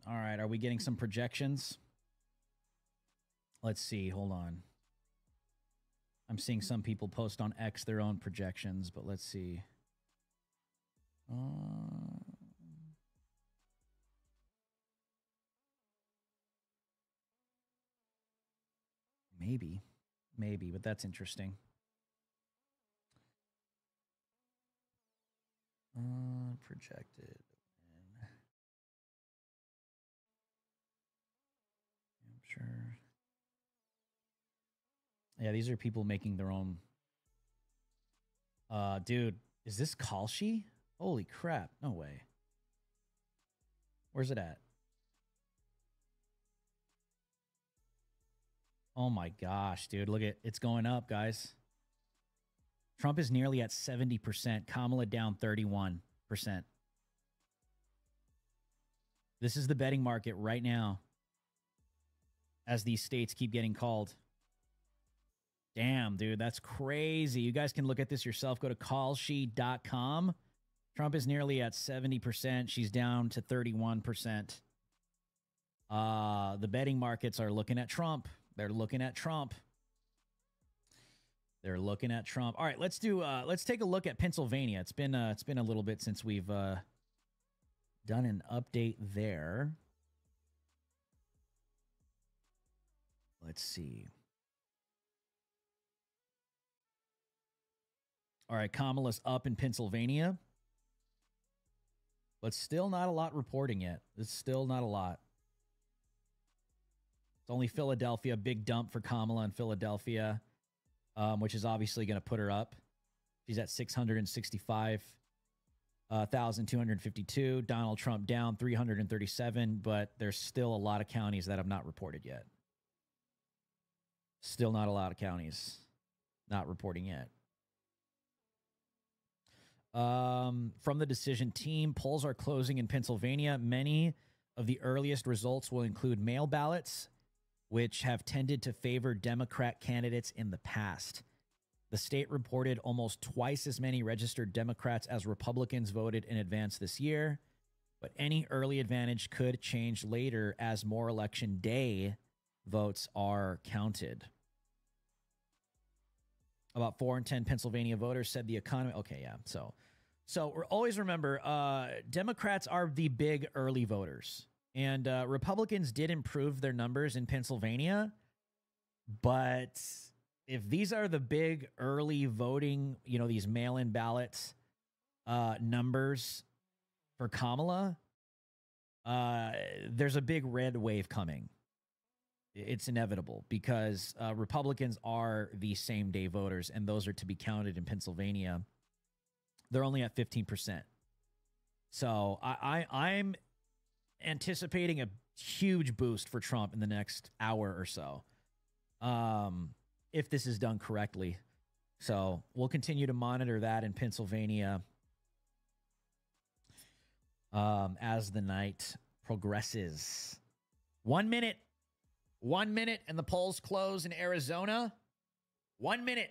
All right, are we getting some projections? Let's see. Hold on. I'm seeing some people post on X their own projections, but let's see. Maybe, but that's interesting. Projected win. I'm sure. Yeah, these are people making their own. Dude, is this Kalshi? Holy crap! No way. Where's it at? Oh my gosh, dude! Look at it's going up, guys. Trump is nearly at 70%. Kamala down 31%. This is the betting market right now as these states keep getting called. Damn, dude, that's crazy. You guys can look at this yourself. Go to callsheet.com. Trump is nearly at 70%. She's down to 31%. The betting markets are looking at Trump. They're looking at Trump. They're looking at Trump. All right, let's take a look at Pennsylvania. It's been a little bit since we've done an update there. Let's see. All right, Kamala's up in Pennsylvania, but still not a lot reporting yet. It's still not a lot. It's only Philadelphia, big dump for Kamala in Philadelphia. Which is obviously going to put her up. She's at 665,252. Donald Trump down 337, but there's still a lot of counties that have not reported yet. Still not a lot of counties not reporting yet. From the decision team, polls are closing in Pennsylvania. Many of the earliest results will include mail ballots, which have tended to favor Democrat candidates in the past. The state reported almost twice as many registered Democrats as Republicans voted in advance this year, but any early advantage could change later as more election day votes are counted. About 4 in 10 Pennsylvania voters said the economy... Okay, yeah. So always remember, Democrats are the big early voters. And Republicans did improve their numbers in Pennsylvania. But if these are the big early voting, you know, these mail-in ballots numbers for Kamala, there's a big red wave coming. It's inevitable because Republicans are the same-day voters, and those are to be counted in Pennsylvania. They're only at 15%. So I'm anticipating a huge boost for Trump in the next hour or so, if this is done correctly. So we'll continue to monitor that in Pennsylvania as the night progresses. 1 minute, and the polls close in Arizona. 1 minute.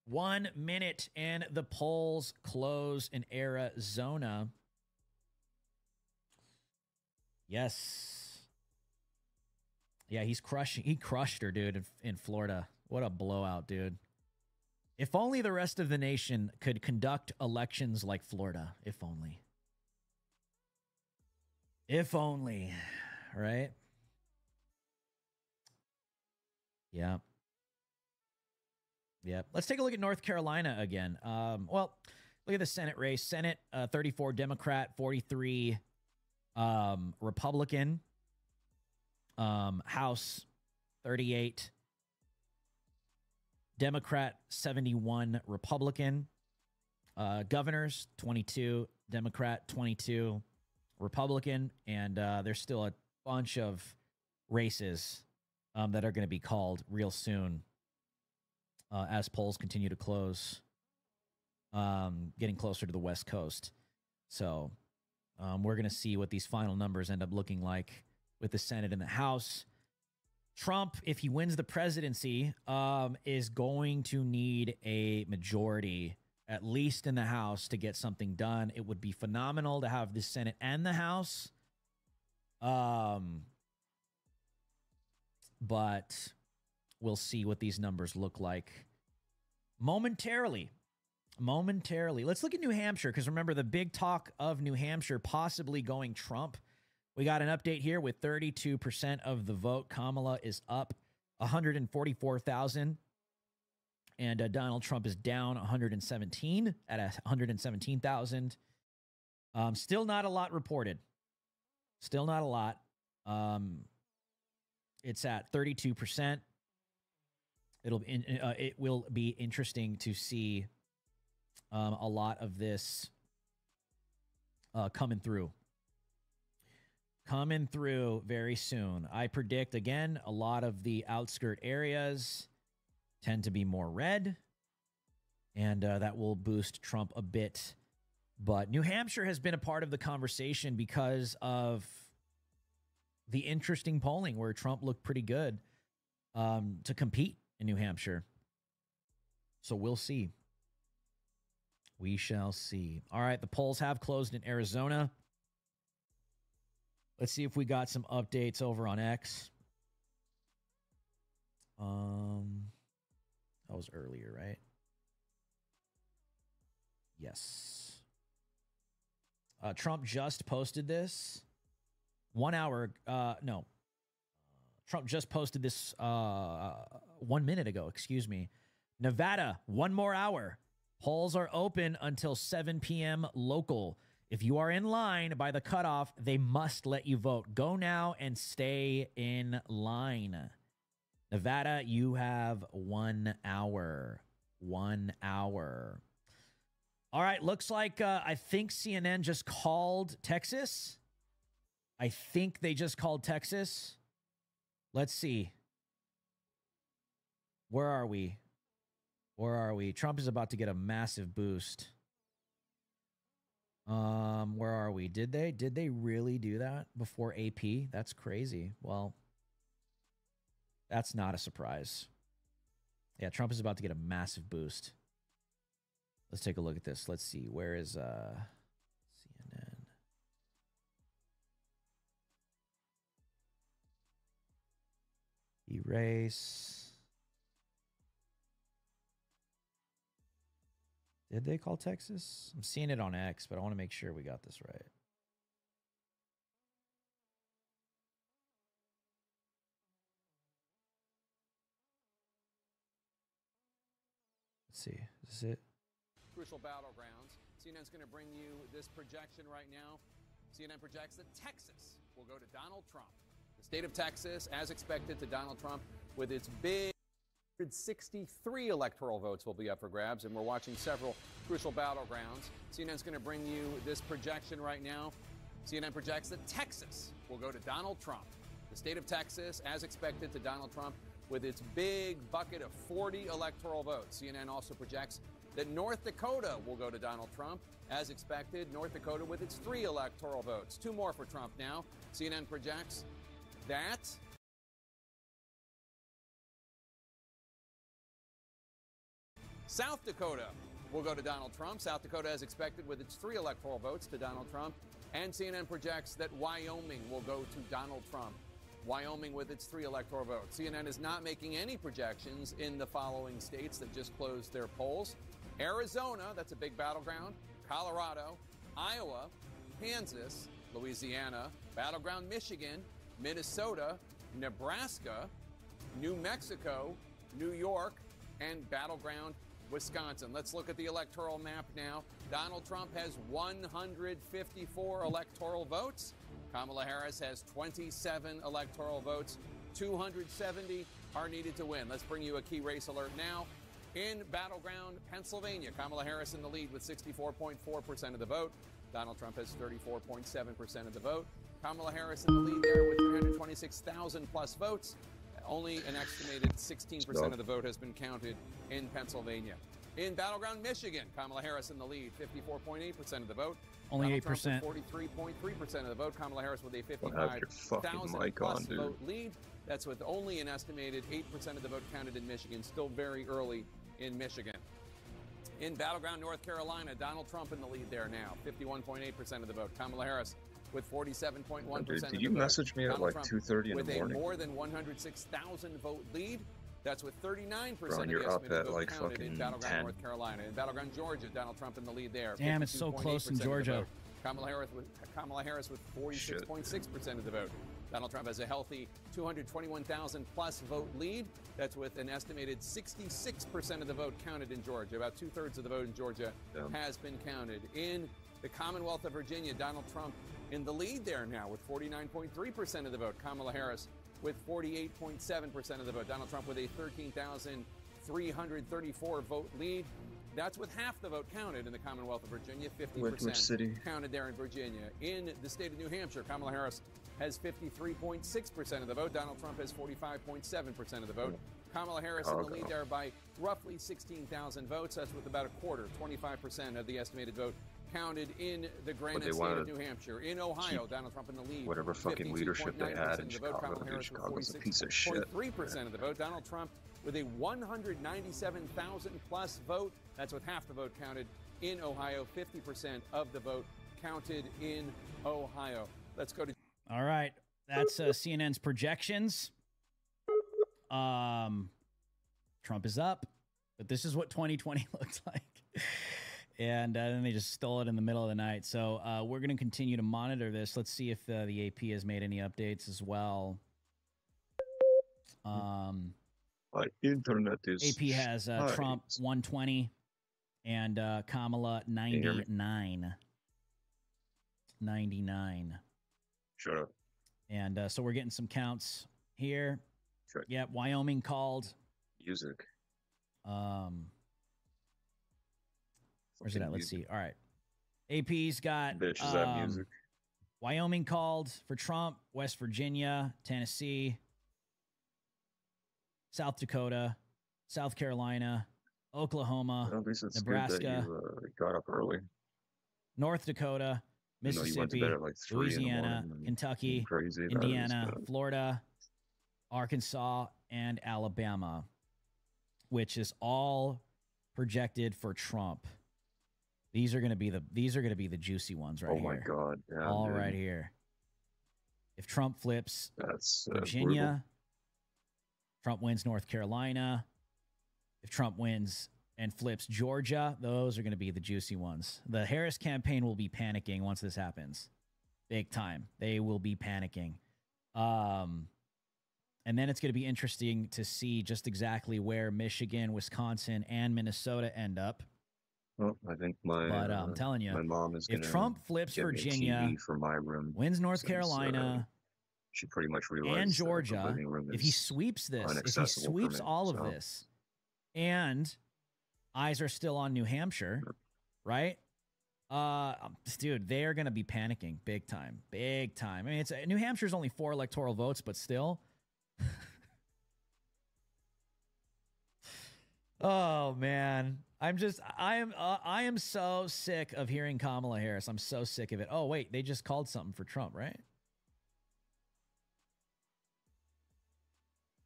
1 minute, and the polls close in Arizona. Yes. Yeah, he's crushing. He crushed her, dude, in Florida. What a blowout, dude. If only the rest of the nation could conduct elections like Florida. If only. If only. Right? Yeah. Yeah. Let's take a look at North Carolina again. Well, look at the Senate race. Senate, 34 Democrat, 43 Republican. House 38 Democrat, 71 Republican. Governors 22 Democrat, 22 Republican, and there's still a bunch of races that are going to be called real soon as polls continue to close, getting closer to the West Coast. So we're going to see what these final numbers end up looking like with the Senate and the House. Trump, if he wins the presidency, is going to need a majority, at least in the House, to get something done. It would be phenomenal to have the Senate and the House But we'll see what these numbers look like momentarily. Let's look at New Hampshire, because remember the big talk of New Hampshire possibly going Trump. We got an update here with 32% of the vote. Kamala is up 144,000. And Donald Trump is down 117 at 117,000. Still not a lot reported. Still not a lot. It's at 32%. It will be interesting to see a lot of this coming through very soon. I predict, again, a lot of the outskirt areas tend to be more red, and that will boost Trump a bit. But New Hampshire has been a part of the conversation because of the interesting polling where Trump looked pretty good to compete in New Hampshire. So we'll see. We shall see. All right, the polls have closed in Arizona. Let's see if we got some updates over on X. That was earlier, right? Yes. Trump just posted this 1 hour. No. Trump just posted this 1 minute ago. Excuse me. Nevada, 1 more hour. Polls are open until 7 p.m. local. If you are in line by the cutoff, they must let you vote. Go now and stay in line. Nevada, you have 1 hour. 1 hour. All right, looks like I think CNN just called Texas. I think they just called Texas. Let's see. Where are we? Where are we? Trump is about to get a massive boost. Where are we? Did they really do that before AP? That's crazy. Well, that's not a surprise. Yeah, Trump is about to get a massive boost. Let's take a look at this. Let's see. Where is CNN? Erase. Did they call Texas? I'm seeing it on X, but I want to make sure we got this right. Let's see. Is this it? Crucial battlegrounds. CNN's going to bring you this projection right now. CNN projects that Texas will go to Donald Trump. The state of Texas, as expected, to Donald Trump with its big 163 electoral votes will be up for grabs, and we're watching several crucial battlegrounds. CNN's going to bring you this projection right now. CNN projects that Texas will go to Donald Trump. The state of Texas, as expected, to Donald Trump with its big bucket of 40 electoral votes. CNN also projects that North Dakota will go to Donald Trump. As expected, North Dakota with its 3 electoral votes. 2 more for Trump now. CNN projects that South Dakota will go to Donald Trump. South Dakota, as expected, with its 3 electoral votes to Donald Trump. And CNN projects that Wyoming will go to Donald Trump. Wyoming with its 3 electoral votes. CNN is not making any projections in the following states that just closed their polls. Arizona, that's a big battleground. Colorado, Iowa, Kansas, Louisiana, battleground Michigan, Minnesota, Nebraska, New Mexico, New York, and battleground Wisconsin. Let's look at the electoral map now. Donald Trump has 154 electoral votes. Kamala Harris has 27 electoral votes. 270 are needed to win. Let's bring you a key race alert now. In battleground Pennsylvania, Kamala Harris in the lead with 64.4% of the vote. Donald Trump has 34.7% of the vote. Kamala Harris in the lead there with 326,000 plus votes. Only an estimated 16% of the vote has been counted in Pennsylvania. In battleground Michigan, Kamala Harris in the lead, 54.8% of the vote. Only Donald 8%. Trump with 43.3% of the vote. Kamala Harris with a 55,000 plus vote lead. That's with only an estimated 8% of the vote counted in Michigan. Still very early in Michigan. In battleground North Carolina, Donald Trump in the lead there now, 51.8% of the vote. Kamala Harris with 47.1% Did you message me at like 2:30 in the morning? With a more than 106,000 vote lead. That's with 39% Bro, of the you're up estimated at vote like counted fucking in Battleground, 10. North Carolina. In Battleground, Georgia, Donald Trump in the lead there. Damn, it's so close in Georgia. Kamala Harris with 46.6% of the vote. Donald Trump has a healthy 221,000 plus vote lead. That's with an estimated 66% of the vote counted in Georgia. About 2/3 of the vote in Georgia has been counted. In the Commonwealth of Virginia, Donald Trump in the lead there now with 49.3% of the vote. Kamala Harris with 48.7% of the vote. Donald Trump with a 13,334 vote lead. That's with half the vote counted in the Commonwealth of Virginia, 50% counted there in Virginia. In the state of New Hampshire, Kamala Harris has 53.6% of the vote. Donald Trump has 45.7% of the vote. Kamala Harris in the lead there by roughly 16,000 votes. That's with about a quarter, 25% of the estimated vote counted in the granite state of New Hampshire. In Ohio, Donald Trump in the lead. Whatever fucking leadership they had in Chicago. Chicago's a piece of shit. 3% of the vote. Donald Trump with a 197,000 plus vote. That's with half the vote counted in Ohio. 50% of the vote counted in Ohio. Let's go to. All right. That's CNN's projections. Trump is up, but this is what 2020 looks like. And then they just stole it in the middle of the night. So we're going to continue to monitor this. Let's see if the AP has made any updates as well. My internet is AP has Trump 120 and Kamala 99. 99. Shut up. And so we're getting some counts here. Sure. Yeah, Wyoming called. Music. Where's it at? Let's see. All right. AP's got Bitch, is that music? Wyoming called for Trump, West Virginia, Tennessee, South Dakota, South Carolina, Oklahoma, Nebraska, you got up early. North Dakota, Mississippi, like Louisiana, Kentucky, Indiana, Florida, Arkansas, and Alabama, which is all projected for Trump. These are going to be the juicy ones right here. Oh my God. Yeah, all right here. If Trump flips Virginia, brutal. Trump wins North Carolina. If Trump wins and flips Georgia, those are going to be the juicy ones. The Harris campaign will be panicking once this happens. Big time. They will be panicking. And then it's going to be interesting to see just exactly where Michigan, Wisconsin, and Minnesota end up. Well, I think I'm telling you, my mom is if Trump flips Virginia, for my room, wins North Carolina, she pretty much realized and Georgia, if he sweeps this, if he sweeps all of this, and eyes are still on New Hampshire, right? Dude, they are going to be panicking big time, big time. I mean, New Hampshire's only 4 electoral votes, but still. Oh man, I am so sick of hearing Kamala Harris. I'm so sick of it. Oh wait, they just called something for Trump, right?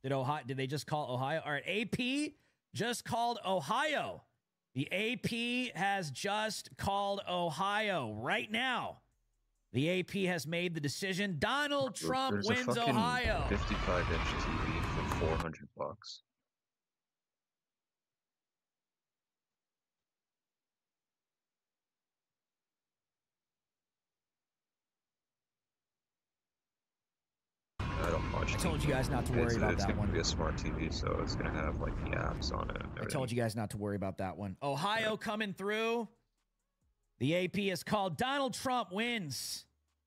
Did they just call Ohio? All right, AP just called Ohio. The AP has just called Ohio right now. The AP has made the decision. Donald Trump wins Ohio. 55-inch TV for $400. I told you guys not to worry about that one. It's going to be a smart TV, so it's going to have like the apps on it. I told you guys not to worry about that one. Ohio coming through. The AP is called Donald Trump wins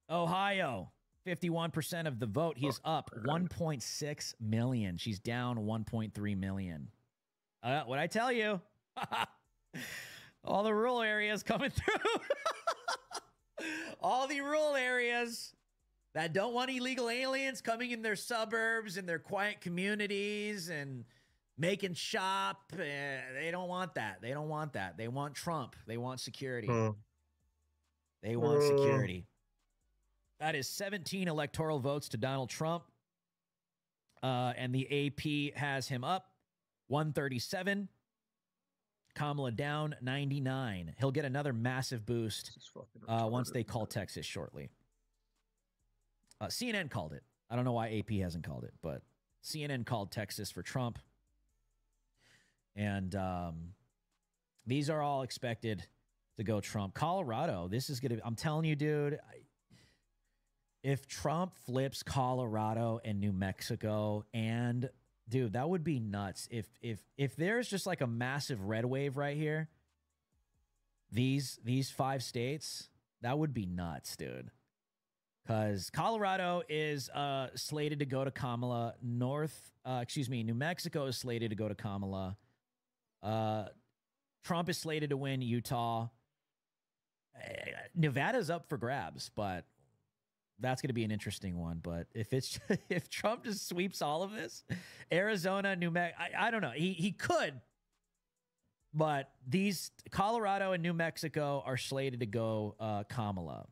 Ohio. 51% of the vote. He is up 1.6 million. She's down 1.3 million. What I tell you? All the rural areas coming through. All the rural areas that don't want illegal aliens coming in their suburbs and their quiet communities and making shop. They don't want that. They don't want that. They want Trump. They want security. They want security. That is 17 electoral votes to Donald Trump. And the AP has him up 137. Kamala down 99. He'll get another massive boost once they call Texas shortly. CNN called it. I don't know why AP hasn't called it, but CNN called Texas for Trump. And these are all expected to go Trump. Colorado, this is going to, I'm telling you, dude, if Trump flips Colorado and New Mexico, and dude, that would be nuts. If there's just like a massive red wave right here, these 5 states, that would be nuts, dude. Because Colorado is slated to go to Kamala. New Mexico is slated to go to Kamala. Trump is slated to win Utah. Nevada's up for grabs, but that's going to be an interesting one. But if Trump just sweeps all of this, Arizona, New Mexico, I don't know. He could, but these Colorado and New Mexico are slated to go Kamala.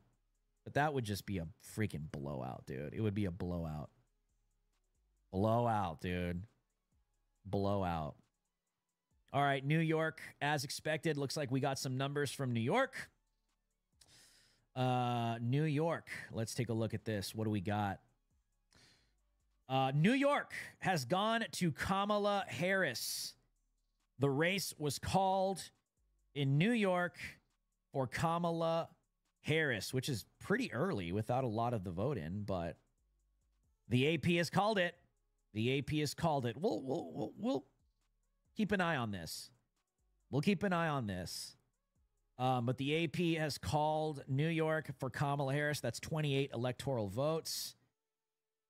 But that would just be a freaking blowout, dude. It would be a blowout. Blowout, dude. Blowout. All right, New York, as expected. Looks like we got some numbers from New York. New York. Let's take a look at this. What do we got? New York has gone to Kamala Harris. The race was called in New York for Kamala Harris, which is pretty early without a lot of the vote in, but the AP has called it. The AP has called it. We'll keep an eye on this. We'll keep an eye on this. But the AP has called New York for Kamala Harris. That's 28 electoral votes.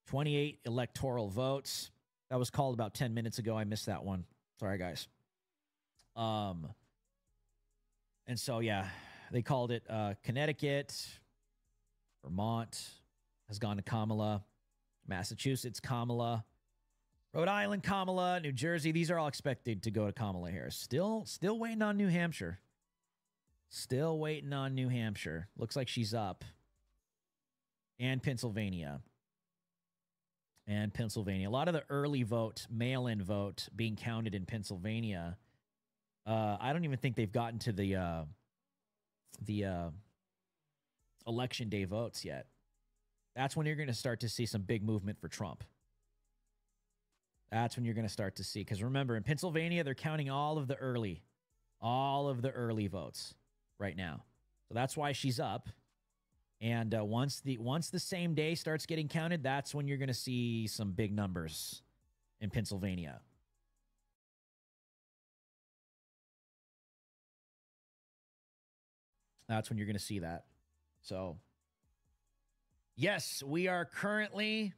28 electoral votes. That was called about 10 minutes ago. I missed that one. Sorry, guys. And so, yeah, they called it Connecticut. Vermont has gone to Kamala. Massachusetts, Kamala. Rhode Island, Kamala. New Jersey. These are all expected to go to Kamala Harris. Still waiting on New Hampshire. Still waiting on New Hampshire. Looks like she's up. And Pennsylvania. And Pennsylvania. A lot of the early vote, mail-in vote, being counted in Pennsylvania. I don't even think they've gotten to the election day votes yet. That's when you're going to start to see some big movement for Trump. That's when you're going to start to see. Because remember, in Pennsylvania, they're counting all of the early votes right now. So that's why she's up. And once the same day starts getting counted, that's when you're going to see some big numbers in Pennsylvania. That's when you're going to see that. So, yes, we are currently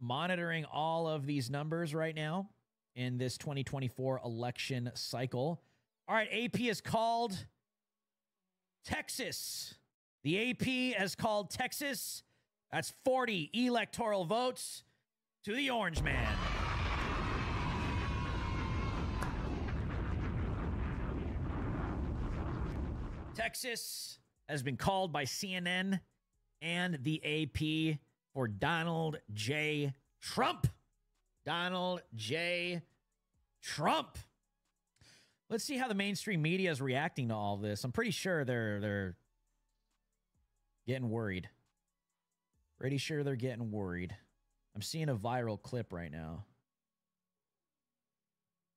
monitoring all of these numbers right now in this 2024 election cycle. All right, AP has called Texas. The AP has called Texas. That's 40 electoral votes to the Orange Man. Texas has been called by CNN and the AP for Donald J. Trump. Donald J. Trump. Let's see how the mainstream media is reacting to all of this. I'm pretty sure they're getting worried. Pretty sure they're getting worried. I'm seeing a viral clip right now.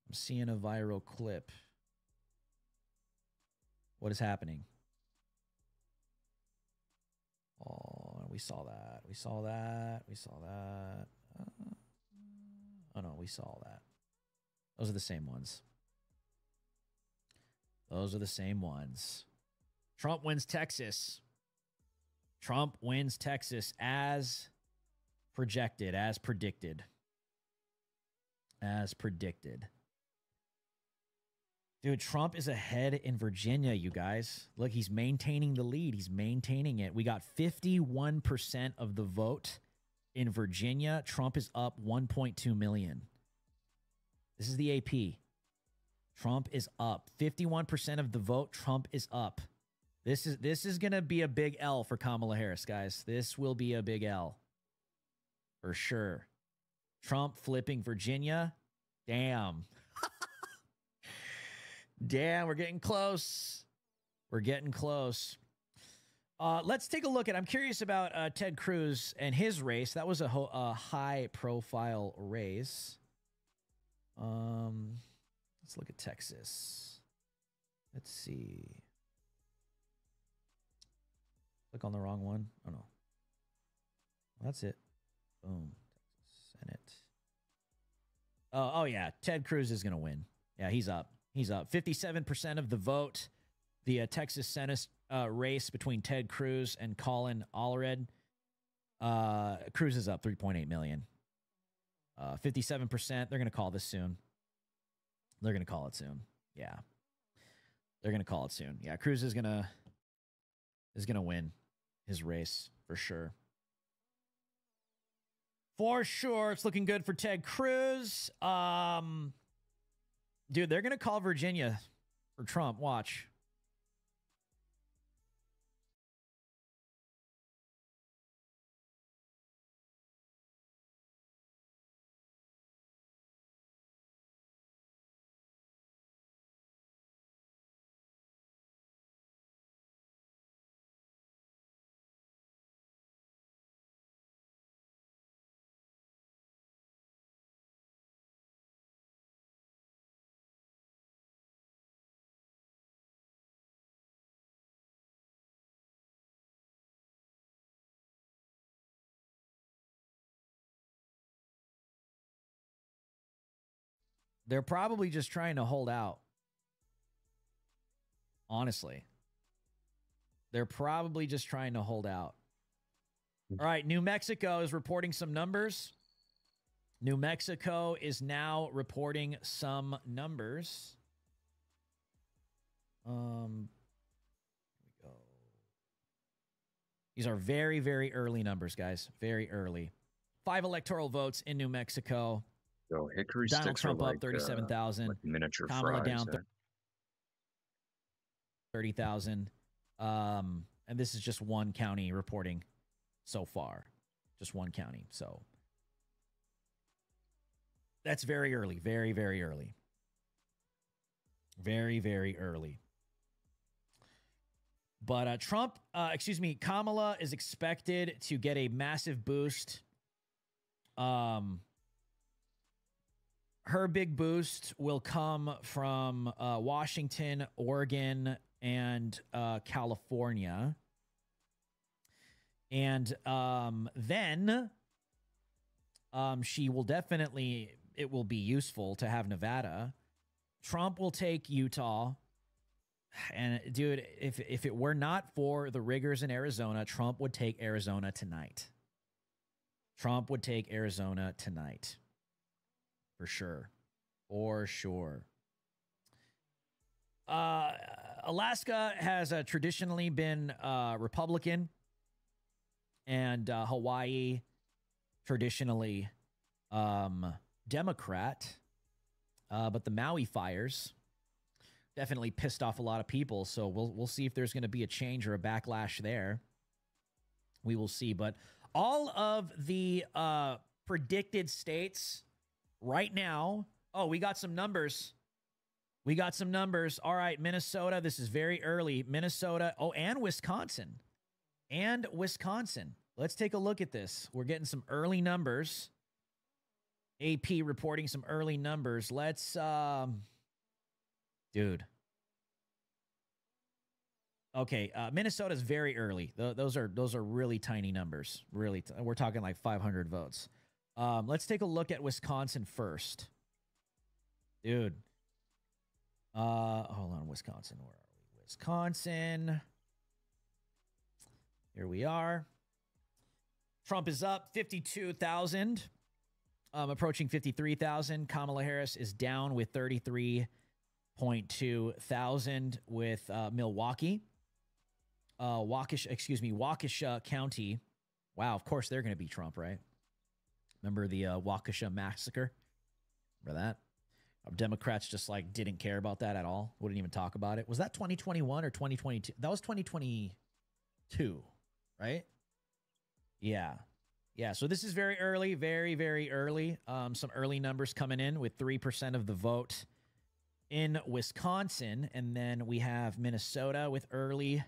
I'm seeing a viral clip. What is happening? Oh, we saw that. We saw that. We saw that. Oh, no, we saw that. Those are the same ones. Those are the same ones. Trump wins Texas. Trump wins Texas as projected, as predicted. As predicted. Dude, Trump is ahead in Virginia, you guys. Look, he's maintaining the lead. He's maintaining it. We got 51% of the vote in Virginia. Trump is up 1.2 million. This is the AP. Trump is up. 51% of the vote. Trump is up. This is going to be a big L for Kamala Harris, guys. This will be a big L. For sure. Trump flipping Virginia. Damn. Damn, we're getting close. We're getting close. Let's take a look at. I'm curious about Ted Cruz and his race. That was a high-profile race. Let's look at Texas. Let's see. Click on the wrong one. Oh no. That's it. Boom. Texas Senate. Oh yeah. Ted Cruz is gonna win. Yeah, he's up. He's up. 57% of the vote. The Texas Senate race between Ted Cruz and Colin Allred. Cruz is up 3.8 million. 57%. They're going to call this soon. They're going to call it soon. Yeah. They're going to call it soon. Yeah, Cruz is going to win his race for sure. For sure. It's looking good for Ted Cruz. Dude, they're going to call Virginia for Trump. Watch. They're probably just trying to hold out. Honestly. They're probably just trying to hold out. All right, New Mexico is reporting some numbers. New Mexico is now reporting some numbers. Here we go. These are very, very early numbers, guys. Very early. 5 electoral votes in New Mexico. So hickory Donald sticks Trump are up 37,000. like miniature Kamala fries, down 30,000. And this is just one county reporting so far. Just one county. So that's very early. Very, very early. Very, very early. But Kamala is expected to get a massive boost. Her big boost will come from Washington, Oregon, and California. And then she will definitely, it will be useful to have Nevada. Trump will take Utah. And dude, if it were not for the rigors in Arizona, Trump would take Arizona tonight. Trump would take Arizona tonight. For sure. For sure. Alaska has traditionally been Republican, and Hawaii traditionally Democrat. But the Maui fires definitely pissed off a lot of people, so we'll see if there's going to be a change or a backlash there. We will see. But all of the predicted states right now, oh, we got some numbers. We got some numbers. All right, Minnesota, this is very early. Minnesota, oh, and Wisconsin. And Wisconsin. Let's take a look at this. We're getting some early numbers. AP reporting some early numbers. Let's, dude. Okay, Minnesota's very early. Those are really tiny numbers. Really, we're talking like 500 votes. Let's take a look at Wisconsin first. Dude. Hold on, Wisconsin. Where are we? Wisconsin. Here we are. Trump is up 52,000. Approaching 53,000. Kamala Harris is down with 33.2 thousand with Milwaukee. Waukesha County. Wow, of course they're going to be Trump, right? Remember the Waukesha massacre? Remember that? Democrats just like didn't care about that at all. Wouldn't even talk about it. Was that 2021 or 2022? That was 2022, right? Yeah. Yeah, so this is very early, very, very early. Some early numbers coming in with 3% of the vote in Wisconsin. And then we have Minnesota with early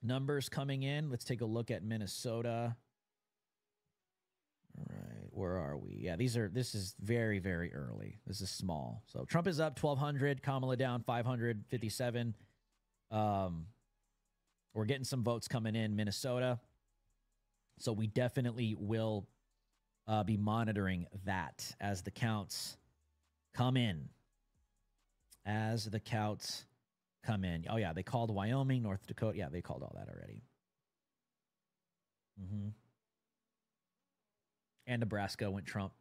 numbers coming in. Let's take a look at Minnesota. All right, where are we? Yeah, this is very, very early. This is small. So Trump is up 1,200, Kamala down 557. We're getting some votes coming in Minnesota. So we definitely will be monitoring that as the counts come in. As the counts come in. Oh, yeah, they called Wyoming, North Dakota. Yeah, they called all that already. And Nebraska went Trump.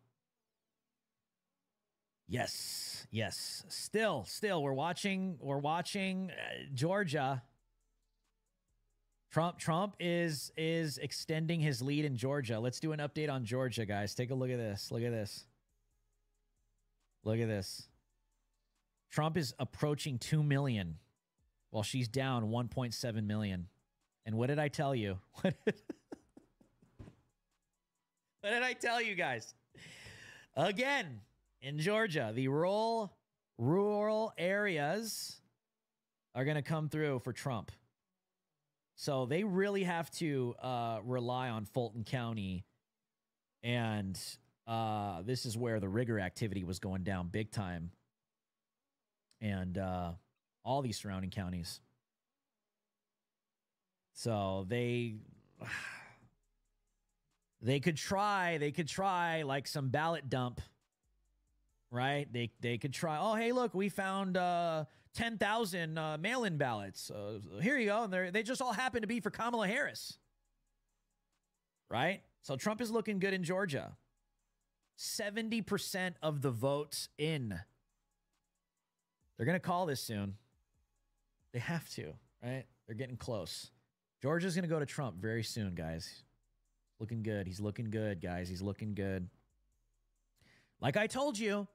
Yes, yes. Still, we're watching Georgia. Trump is extending his lead in Georgia. Let's do an update on Georgia, guys. Take a look at this. Look at this. Look at this. Trump is approaching 2 million while she's down 1.7 million. And what did I tell you? What did I tell you guys? Again, in Georgia, the rural areas are going to come through for Trump. So they really have to rely on Fulton County. And this is where the rigor activity was going down big time. And all these surrounding counties. So they could try like some ballot dump, right? They could try, oh, hey, look, we found 10,000 mail-in ballots. Here you go. And they just all happen to be for Kamala Harris, right? So Trump is looking good in Georgia. 70% of the votes in. They're going to call this soon. They have to, right? They're getting close. Georgia's going to go to Trump very soon, guys. Looking good. He's looking good, guys. He's looking good. Like I told you,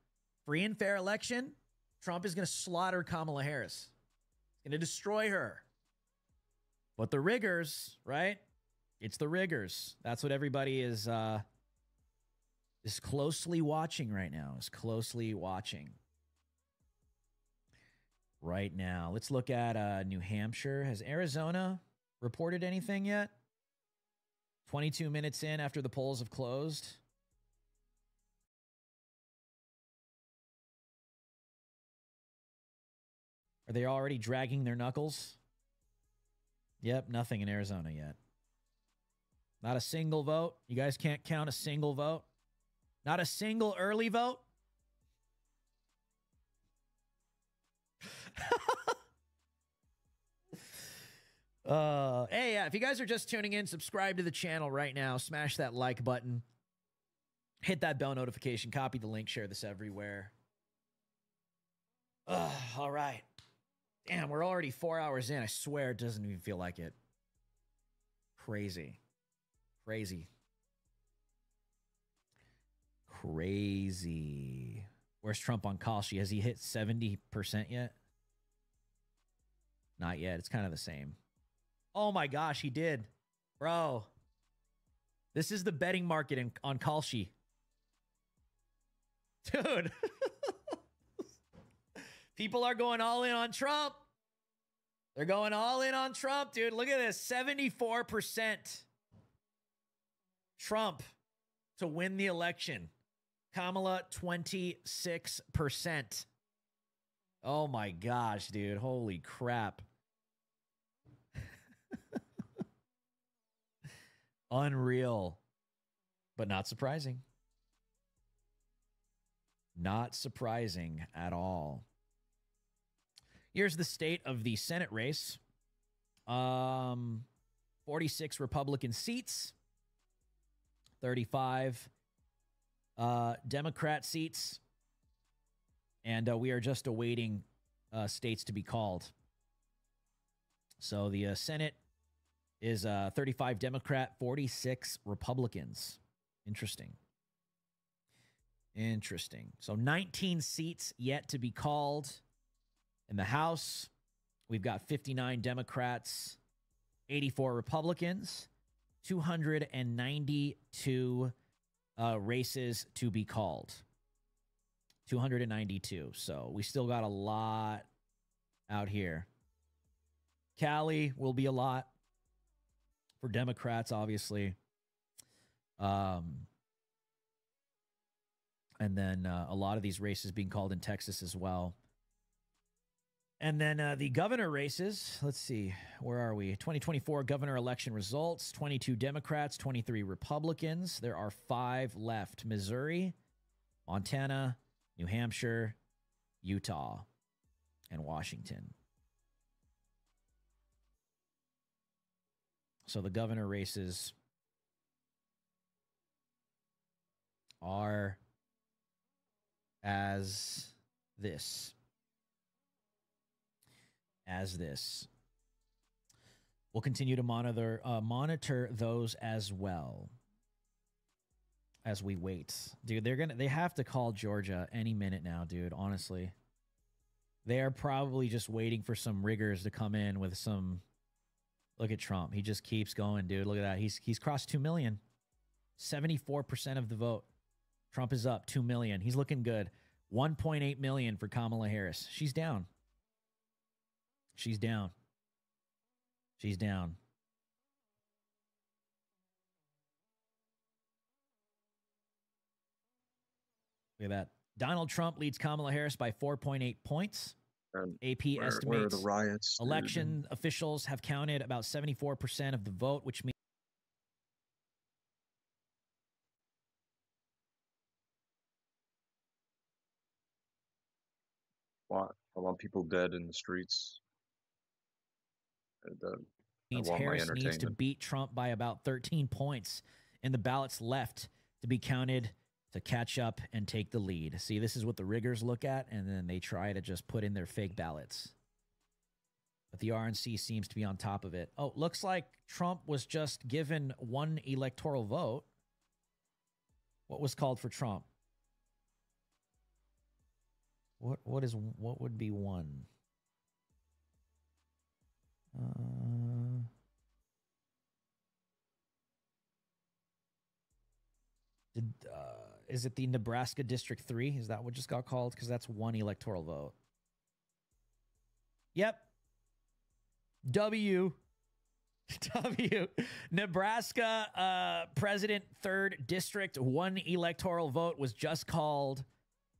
free and fair election, Trump is going to slaughter Kamala Harris. He's going to destroy her. But the riggers, right? It's the riggers. That's what everybody is closely watching right now. Is closely watching right now. Let's look at New Hampshire. Has Arizona reported anything yet? 22 minutes in after the polls have closed. Are they already dragging their knuckles? Yep, nothing in Arizona yet. Not a single vote. You guys can't count a single vote. Not a single early vote. Hey, if you guys are just tuning in, subscribe to the channel right now. Smash that like button. Hit that bell notification. Copy the link. Share this everywhere. All right. Damn, we're already 4 hours in. I swear it doesn't even feel like it. Crazy. Crazy. Crazy. Where's Trump on Kalshi? Has he hit 70% yet? Not yet. It's kind of the same. Oh my gosh, he did. Bro. This is the betting market on Kalshi. Dude. People are going all in on Trump. They're going all in on Trump, dude. Look at this. 74% Trump to win the election. Kamala, 26%. Oh my gosh, dude. Holy crap. Unreal. But not surprising. Not surprising at all. Here's the state of the Senate race. 46 Republican seats. 35 Democrat seats. And we are just awaiting states to be called. So the Senate is 35 Democrat, 46 Republicans. Interesting. Interesting. So 19 seats yet to be called. In the House, we've got 59 Democrats, 84 Republicans, 292 races to be called. 292. So we still got a lot out here. Cali will be a lot. for Democrats, obviously. And then a lot of these races being called in Texas as well. And then the governor races, let's see, where are we? 2024 governor election results, 22 Democrats, 23 Republicans. There are 5 left: Missouri, Montana, New Hampshire, Utah, and Washington. So the governor races are as this. We'll continue to monitor those as well as we wait. Dude, they have to call Georgia any minute now, dude, honestly. They are probably just waiting for some riggers to come in with some. Look at Trump. He just keeps going, dude. Look at that. He's crossed 2 million. 74% of the vote. Trump is up 2 million. He's looking good. 1.8 million for Kamala Harris. She's down. She's down. She's down. Look at that. Donald Trump leads Kamala Harris by 4.8 points. AP estimates where are the riots, election officials have counted about 74% of the vote, which means a lot of people dead in the streets. means Harris needs to beat Trump by about 13 points in the ballots left to be counted to catch up and take the lead. See, this is what the riggers look at, and then they try to just put in their fake ballots. But the RNC seems to be on top of it. Oh, looks like Trump was just given 1 electoral vote. What was called for Trump? What would be 1? Is it the Nebraska District 3? Is that what just got called? Because that's 1 electoral vote. Yep. W. Nebraska President 3rd District, 1 electoral vote was just called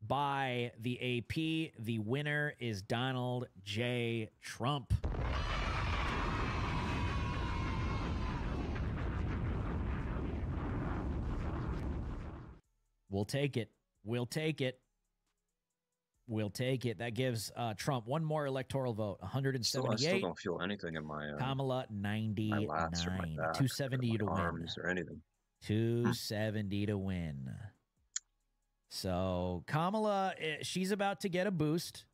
by the AP. The winner is Donald J. Trump. We'll take it. We'll take it. We'll take it. That gives Trump 1 more electoral vote, 178. I still don't feel anything in my Kamala, 99. my lats or my back, 270 to win. Arms or anything. 270 to win. So Kamala, she's about to get a boost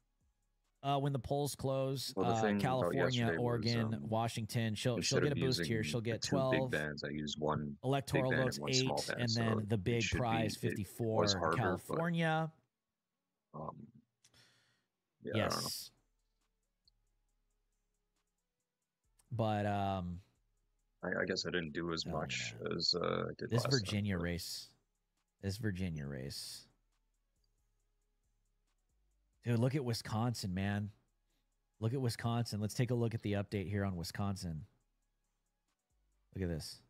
when the polls close. Well, California, Oregon, was, Washington. She'll get a boost here. She'll get 12 big bands. I used 1 electoral big band votes, and 1 8, small band, and so then the big prize, 54 in California. But, yeah, yes. But I guess I didn't do as much as I did this last Virginia time, race. This Virginia race. Dude, look at Wisconsin, man. Look at Wisconsin. Let's take a look at the update here on Wisconsin. Look at this.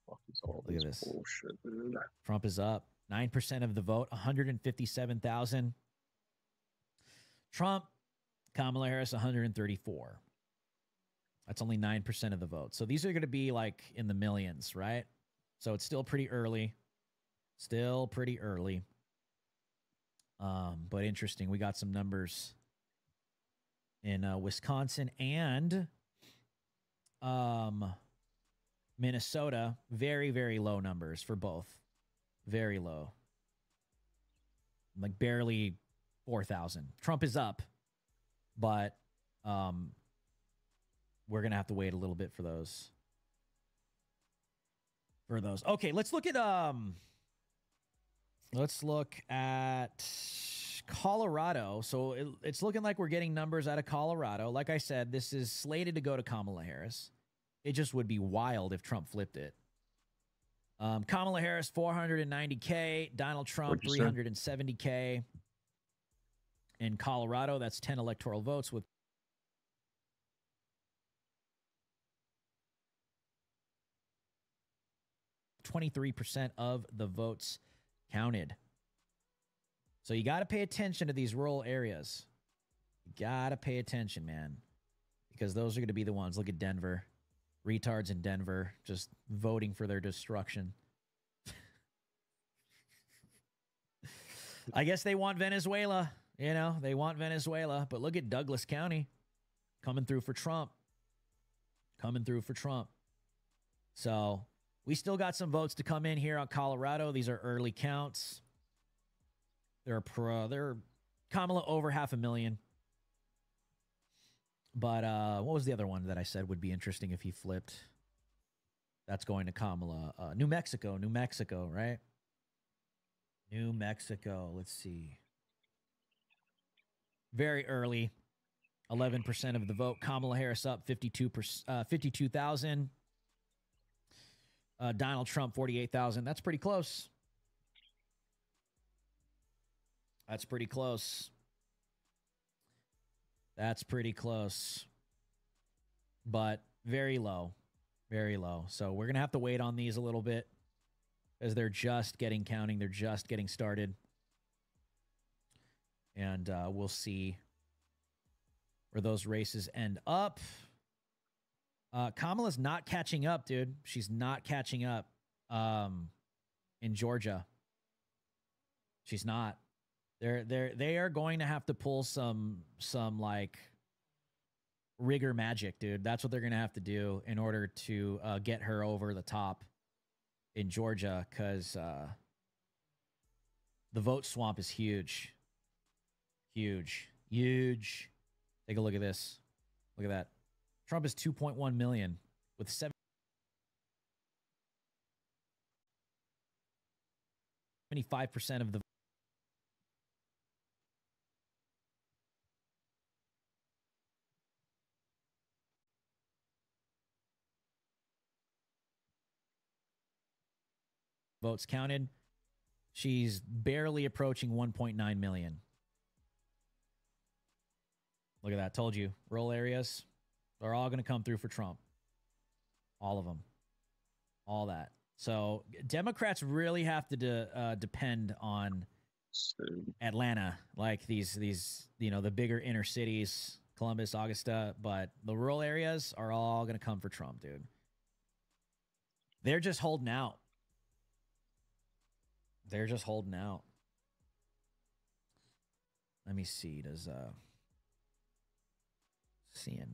Look at this. Bullshit, dude. Trump is up. 9% of the vote, 157,000. Trump, Kamala Harris, 134. That's only 9% of the vote. So these are going to be like in the millions, right? So it's still pretty early. Still pretty early. But interesting. We got some numbers in Wisconsin and Minnesota. Very, very low numbers for both. Very low. Like barely 4,000. Trump is up, but we're going to have to wait a little bit for those. Okay, let's look at Colorado. So it's looking like we're getting numbers out of Colorado. Like I said, this is slated to go to Kamala Harris. It just would be wild if Trump flipped it. Kamala Harris, 490K. Donald Trump, 370K. In Colorado, that's 10 electoral votes with 23% of the votes counted. So you got to pay attention to these rural areas. You got to pay attention, man, because those are going to be the ones. Look at Denver. Retards in Denver just voting for their destruction. I guess they want Venezuela. You know, they want Venezuela. But look at Douglas County coming through for Trump. Coming through for Trump. So we still got some votes to come in here on Colorado. These are early counts. They're Kamala over 500,000. But what was the other one that I said would be interesting if he flipped? That's going to Kamala. New Mexico, right? New Mexico. Let's see. Very early. 11% of the vote. Kamala Harris up 52,000. Donald Trump 48,000. That's pretty close. That's pretty close. That's pretty close. But very low. Very low. So we're going to have to wait on these a little bit as they're just getting counting. They're just getting started. And we'll see where those races end up. Kamala's not catching up, dude. She's not catching up in Georgia. She's not. They are going to have to pull some like rigor magic, dude. That's what they're going to have to do in order to get her over the top in Georgia, because the vote swamp is huge. Huge. Huge. Take a look at this. Look at that. Trump is 2.1 million with 75% of the votes counted. She's barely approaching 1.9 million. Look at that. Told you. Rural areas, they're all going to come through for Trump. All of them. All that. So Democrats really have to depend on Atlanta, like these, you know, the bigger inner cities, Columbus, Augusta, but the rural areas are all going to come for Trump, dude. They're just holding out. They're just holding out. Let me see. Does CNN?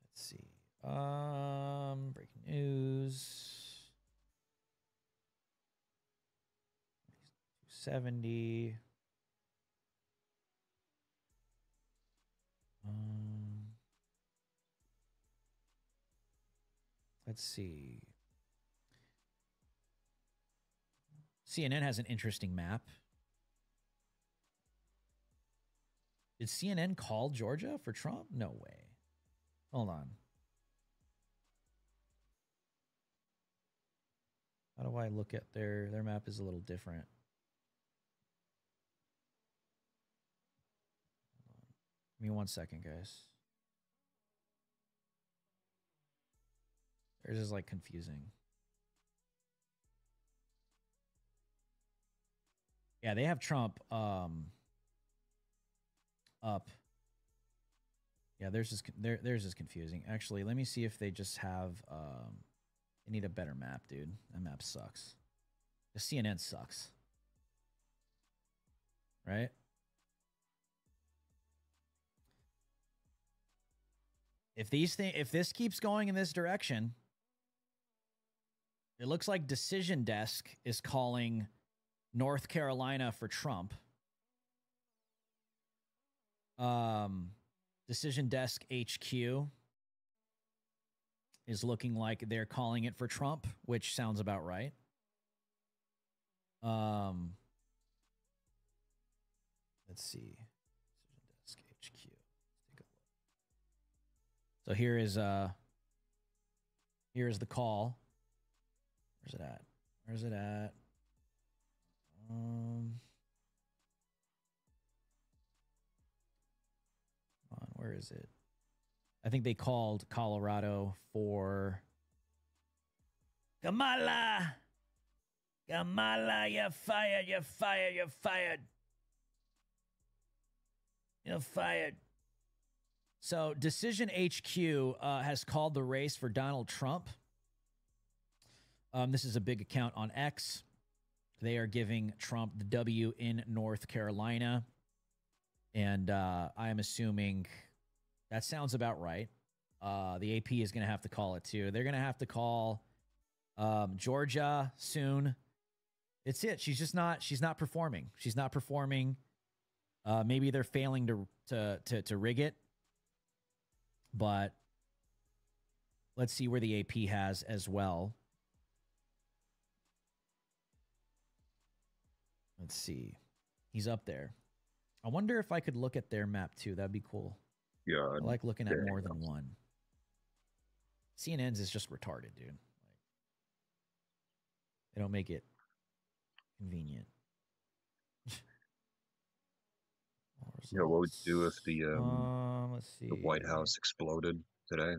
Let's see. Breaking news. 270. Let's see. CNN has an interesting map. Did CNN call Georgia for Trump? No way. Hold on. How do I look at their map is a little different. Give me 1 second, guys. Theirs is like confusing. Yeah, they have Trump up. Yeah, theirs is confusing. Actually, let me see if they just have they need a better map, dude. That map sucks. The CNN sucks. Right? If this keeps going in this direction, it looks like Decision Desk is calling North Carolina for Trump. Decision Desk HQ is looking like they're calling it for Trump, which sounds about right. Let's see. Decision Desk HQ. Let's take a look. So here is the call. Where's it at? Where's it at? Where is it? I think they called Colorado for Kamala! Kamala, you're fired, you're fired, you're fired. You're fired. So, Decision HQ has called the race for Donald Trump. This is a big account on X. They are giving Trump the W in North Carolina. And I am assuming that sounds about right. The AP is going to have to call it too. They're going to have to call Georgia soon. It's it. She's not performing. She's not performing. Maybe they're failing to rig it. But let's see where the AP has as well. Let's see. He's up there. I wonder if I could look at their map too. That'd be cool. Yeah. I like looking at more than one. CNN's is just retarded, dude. Like, they don't make it convenient. Yeah, what would you do if let's see. the White House exploded today?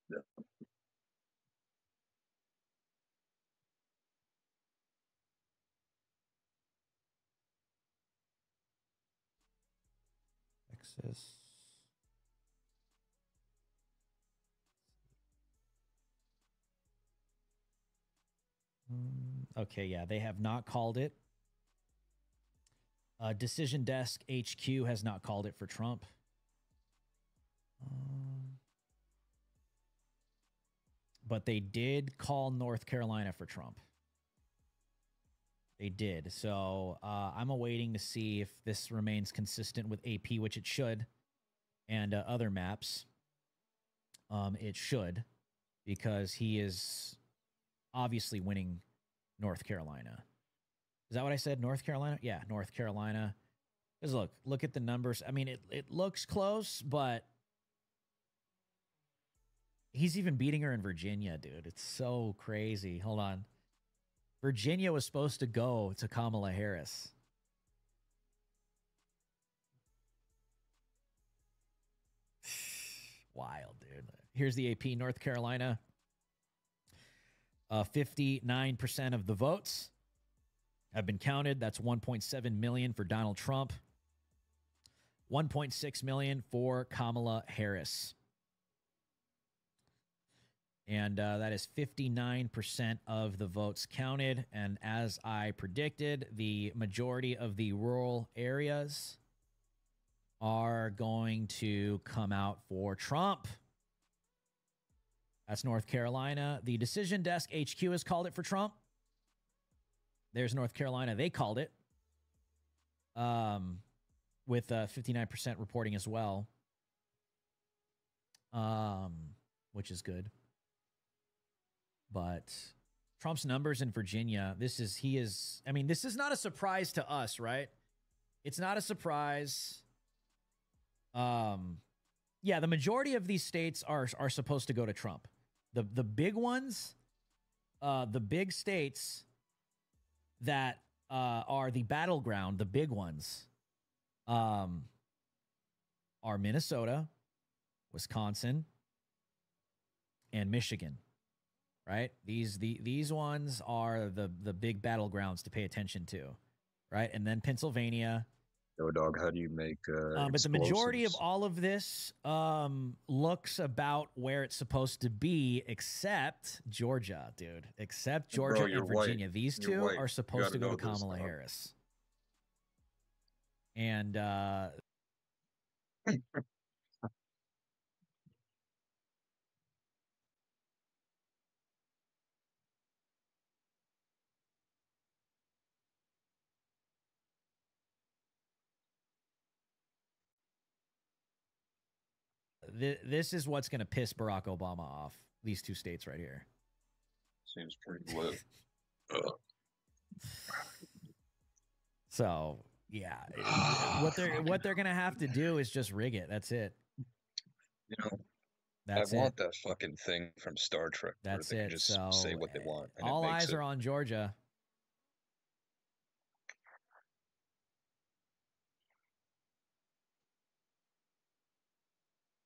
Yeah. Texas. Okay, yeah, they have not called it. Decision Desk HQ has not called it for Trump. But they did call North Carolina for Trump. They did. So I'm awaiting to see if this remains consistent with AP, which it should, and other maps. It should, because he is obviously winning North Carolina. Is that what I said? North Carolina? Yeah, North Carolina. Because look at the numbers. I mean, it looks close, but he's even beating her in Virginia, dude. It's so crazy. Hold on. Virginia was supposed to go to Kamala Harris. Wild, dude. Here's the AP. North Carolina. 59% of the votes have been counted. That's 1.7 million for Donald Trump. 1.6 million for Kamala Harris. And that is 59% of the votes counted. And as I predicted, the majority of the rural areas are going to come out for Trump. That's North Carolina. The Decision Desk HQ has called it for Trump. There's North Carolina. They called it with 59% reporting as well, which is good. But Trump's numbers in Virginia, this is not a surprise to us, right? It's not a surprise. Yeah, the majority of these states are supposed to go to Trump. The big ones, the big states that are the battleground, the big ones, are Minnesota, Wisconsin, and Michigan. Right? These ones are the big battlegrounds to pay attention to, right? And then Pennsylvania. Yo, dog, how do you make but the majority of all of this looks about where it's supposed to be, except Georgia, dude. Except Georgia and Virginia. White. These two are supposed to go to Kamala Harris. And this is what's going to piss Barack Obama off. These two states right here. Seems pretty lit. So yeah, what they're going to have to do is just rig it. That's it. You know, I want that fucking thing from Star Trek. That's where they it. Just so say what they want. All eyes are on Georgia.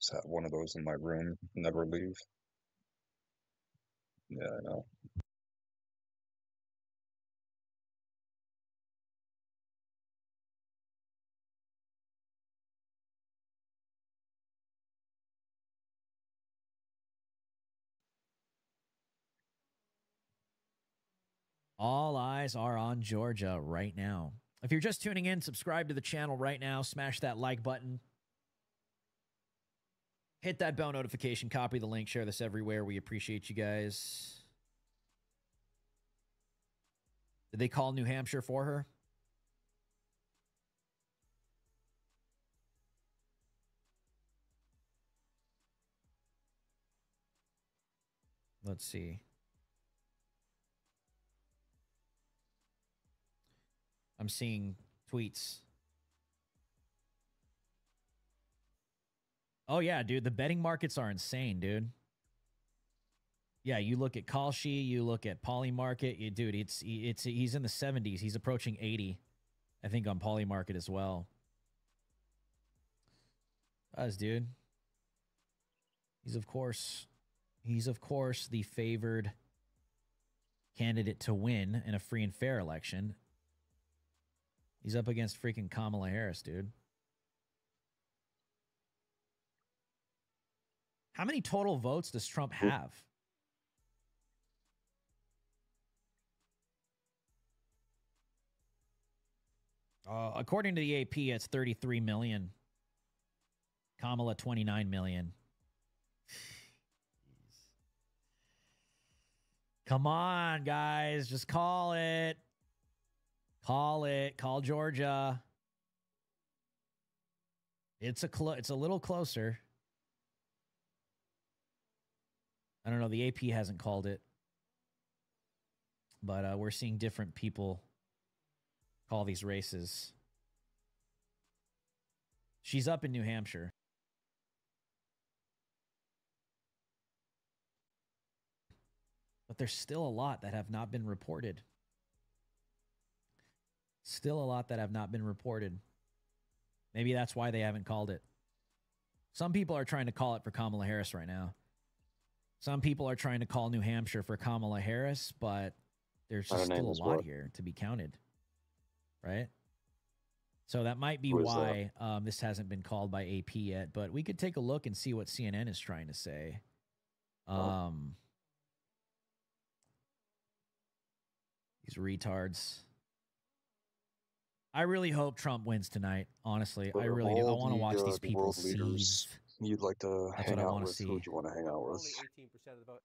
Just have one of those in my room, never leave. Yeah, I know. All eyes are on Georgia right now. If you're just tuning in, subscribe to the channel right now. Smash that like button. Hit that bell notification. Copy the link. Share this everywhere. We appreciate you guys. Did they call New Hampshire for her? Let's see. I'm seeing tweets. Oh, yeah, dude. The betting markets are insane, dude. Yeah, you look at Kalshi, you look at Polymarket. Dude, he's in the 70s. He's approaching 80, I think, on Polymarket as well. Dude. He's of course the favored candidate to win in a free and fair election. He's up against freaking Kamala Harris, dude. How many total votes does Trump have? According to the AP, it's 33 million. Kamala, 29 million. Come on, guys. Just call it. Call it. Call Georgia. It's a little closer. I don't know. The AP hasn't called it. But we're seeing different people call these races. She's up in New Hampshire. But there's still a lot that have not been reported. Still a lot that have not been reported. Maybe that's why they haven't called it. Some people are trying to call it for Kamala Harris right now. Some people are trying to call New Hampshire for Kamala Harris, but there's just still a lot here to be counted. Right? So that might be why this hasn't been called by AP yet. But we could take a look and see what CNN is trying to say. These retards. I really hope Trump wins tonight. Honestly, I really do. I want to watch these people seethe. You'd like to That's hang what I out want to with? see. Who would you want to hang out with? Only 18% of the vote.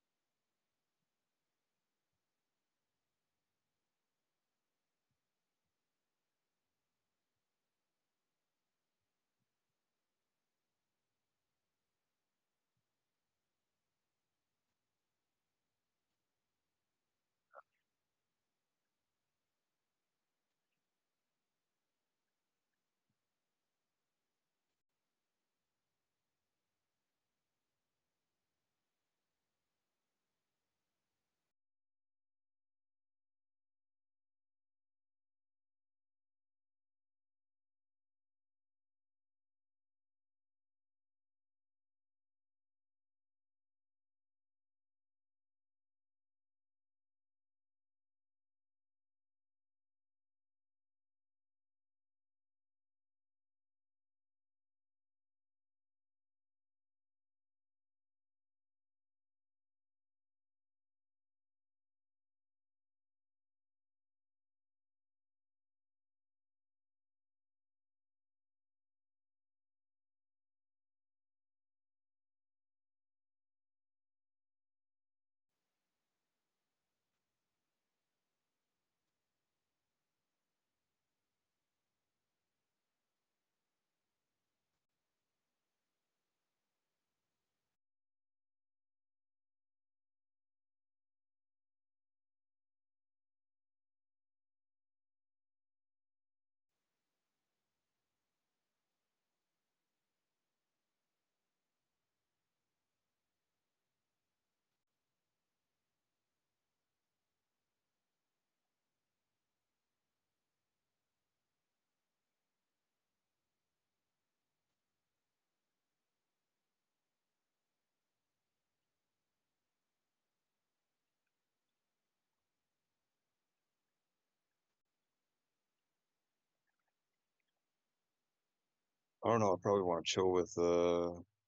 I don't know. I probably want to chill with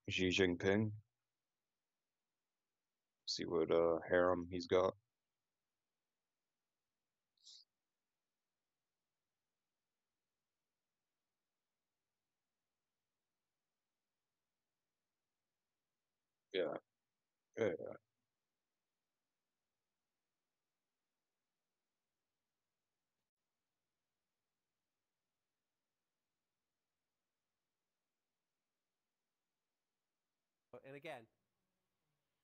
Xi Jinping. See what harem he's got. Yeah. Yeah. And again,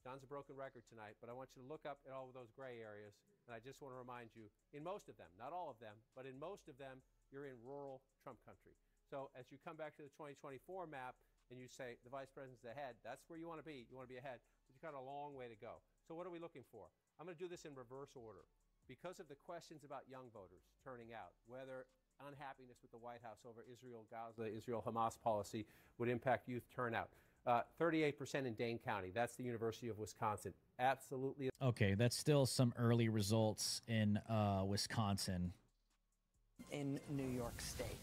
John's a broken record tonight, but I want you to look up at all of those gray areas. And I just want to remind you, in most of them, not all of them, but in most of them, you're in rural Trump country. So as you come back to the 2024 map and you say the vice president's ahead, that's where you want to be. You want to be ahead, but you've got a long way to go. So what are we looking for? I'm going to do this in reverse order. Because of the questions about young voters turning out, whether unhappiness with the White House over Israel-Gaza, Israel-Hamas policy would impact youth turnout. 38% in Dane County. That's the University of Wisconsin. Absolutely. Okay, that's still some early results in Wisconsin. In New York State.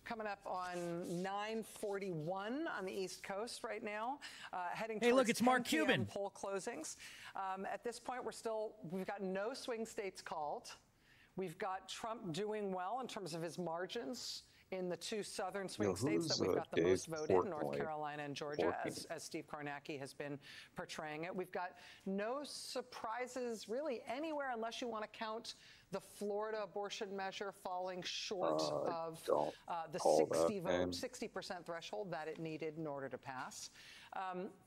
Coming up on 9:41 on the East Coast right now, heading towards look, it's Mark Cuban. Poll closings. At this point, we've got no swing states called. We've got Trump doing well in terms of his margins in the two southern swing states that we've got the most vote in, North Carolina and Georgia, as Steve Kornacki has been portraying it. We've got no surprises really anywhere unless you want to count the Florida abortion measure falling short of the 60% threshold that it needed in order to pass.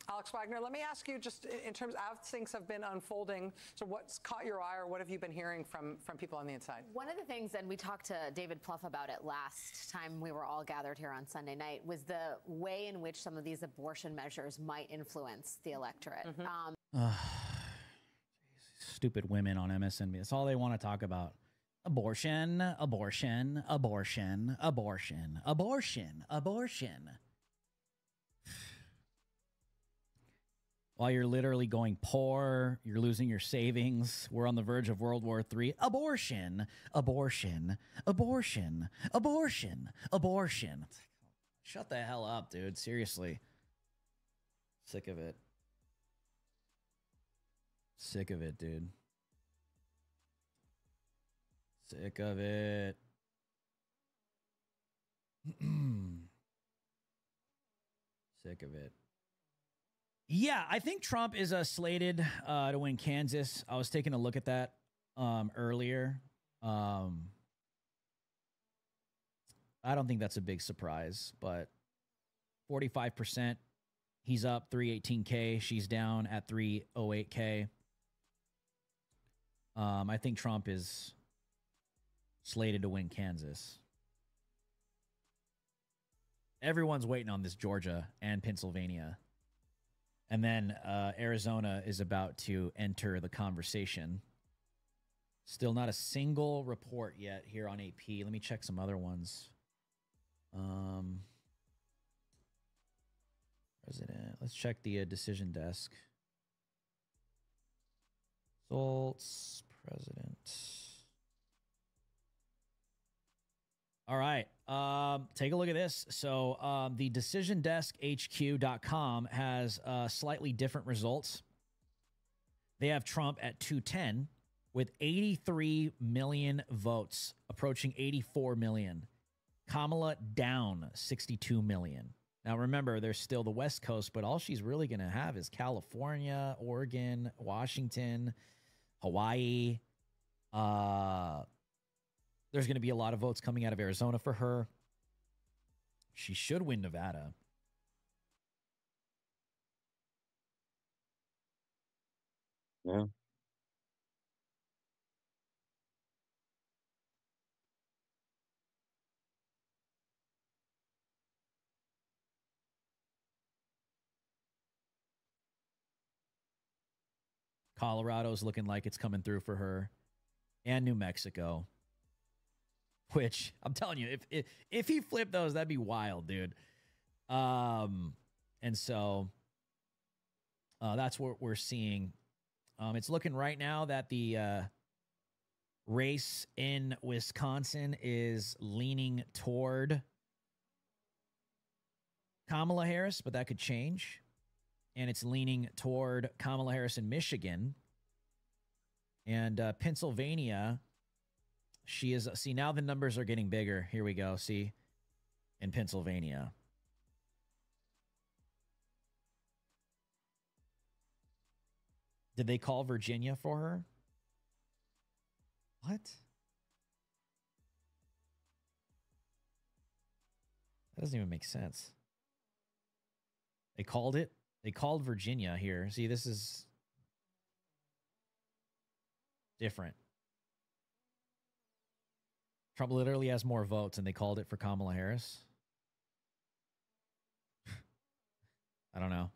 Alex Wagner, let me ask you, just in terms of how things have been unfolding, so what's caught your eye or what have you been hearing from people on the inside? One of the things, and we talked to David Plouffe about it last time we were all gathered here on Sunday night, was the way in which some of these abortion measures might influence the electorate. Stupid women on MSNBC. That's all they want to talk about. Abortion, abortion, abortion, abortion, abortion, abortion. While you're literally going poor, you're losing your savings. We're on the verge of World War III. Abortion, abortion, abortion, abortion, abortion. Shut the hell up, dude. Seriously. Sick of it. Sick of it, dude. Sick of it. Sick of it. Yeah, I think Trump is slated to win Kansas. I was taking a look at that earlier. I don't think that's a big surprise, but 45%. He's up 318K. She's down at 308K. I think Trump is slated to win Kansas. Everyone's waiting on this Georgia and Pennsylvania. And then Arizona is about to enter the conversation. Still not a single report yet here on AP. Let me check some other ones. President. Let's check the decision desk. Results. President. All right. Take a look at this. So the DecisionDeskHQ.com has slightly different results. They have Trump at 210 with 83 million votes, approaching 84 million. Kamala down 62 million. Now, remember, there's still the West Coast, but all she's really going to have is California, Oregon, Washington, Hawaii. There's going to be a lot of votes coming out of Arizona for her. She should win Nevada. Yeah. Colorado's looking like it's coming through for her, and New Mexico. Which I'm telling you, if he flipped those, that'd be wild, dude. And so that's what we're seeing. It's looking right now that the race in Wisconsin is leaning toward Kamala Harris, but that could change. And it's leaning toward Kamala Harris in Michigan. And Pennsylvania, she is... See, now the numbers are getting bigger. Here we go. See? In Pennsylvania. Did they call Virginia for her? What? That doesn't even make sense. They called it. They called Virginia here. See, this is different. Trump literally has more votes, and they called it for Kamala Harris. I don't know.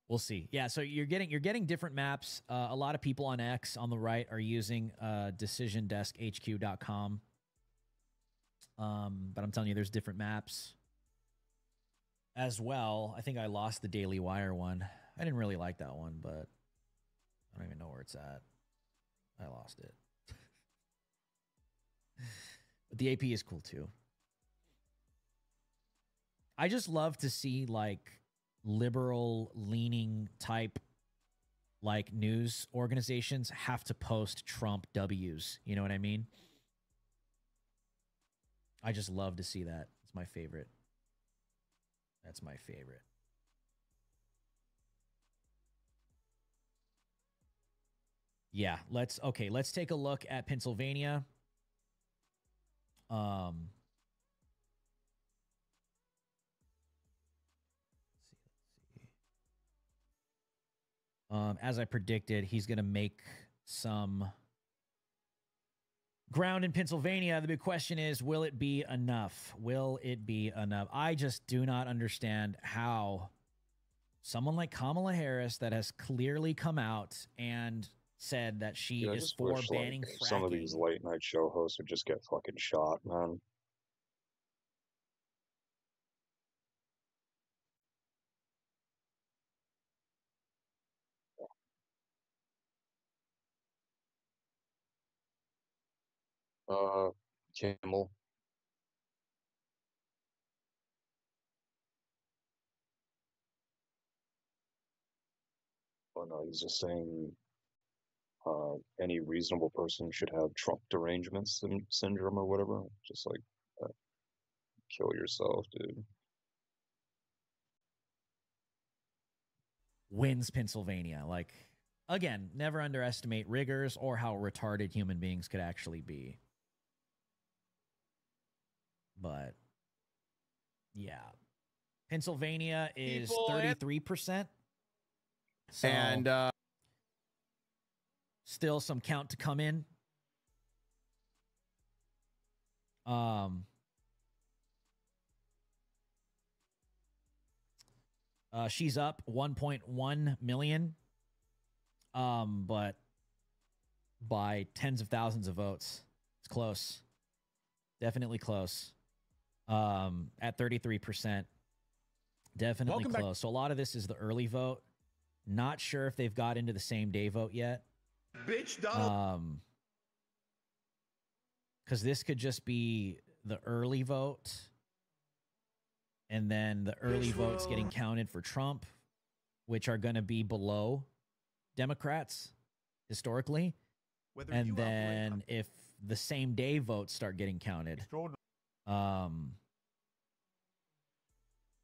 We'll see. Yeah, so you're getting different maps. A lot of people on X on the right are using DecisionDeskHQ.com. But I'm telling you, there's different maps as well. I think I lost the Daily Wire one. I didn't really like that one, but I don't even know where it's at. I lost it. But the AP is cool too. I just love to see like liberal leaning type like news organizations have to post Trump W's. You know what I mean? I just love to see that. It's my favorite. That's my favorite. Yeah, let's take a look at Pennsylvania. Let's see. As I predicted, he's going to make some ground in Pennsylvania. The big question is, will it be enough? Will it be enough? I just do not understand how someone like Kamala Harris, that has clearly come out and said that she is for banning fracking. Some of these late night show hosts would just get fucking shot, man. Kimmel. Oh no, he's just saying any reasonable person should have Trump derangement syndrome or whatever. Just like, kill yourself, dude. Wins Pennsylvania. Like, again, never underestimate riggers or how retarded human beings could actually be. But, yeah. Pennsylvania is 33%. So, and still some count to come in. She's up 1.1 million, but by tens of thousands of votes. It's close. Definitely close. At 33%. Definitely close. So a lot of this is the early vote. Not sure if they've got into the same day vote yet. Bitch, Donald. Because this could just be the early vote. And then the early votes getting counted for Trump, which are going to be below Democrats historically. And then if the same day votes start getting counted,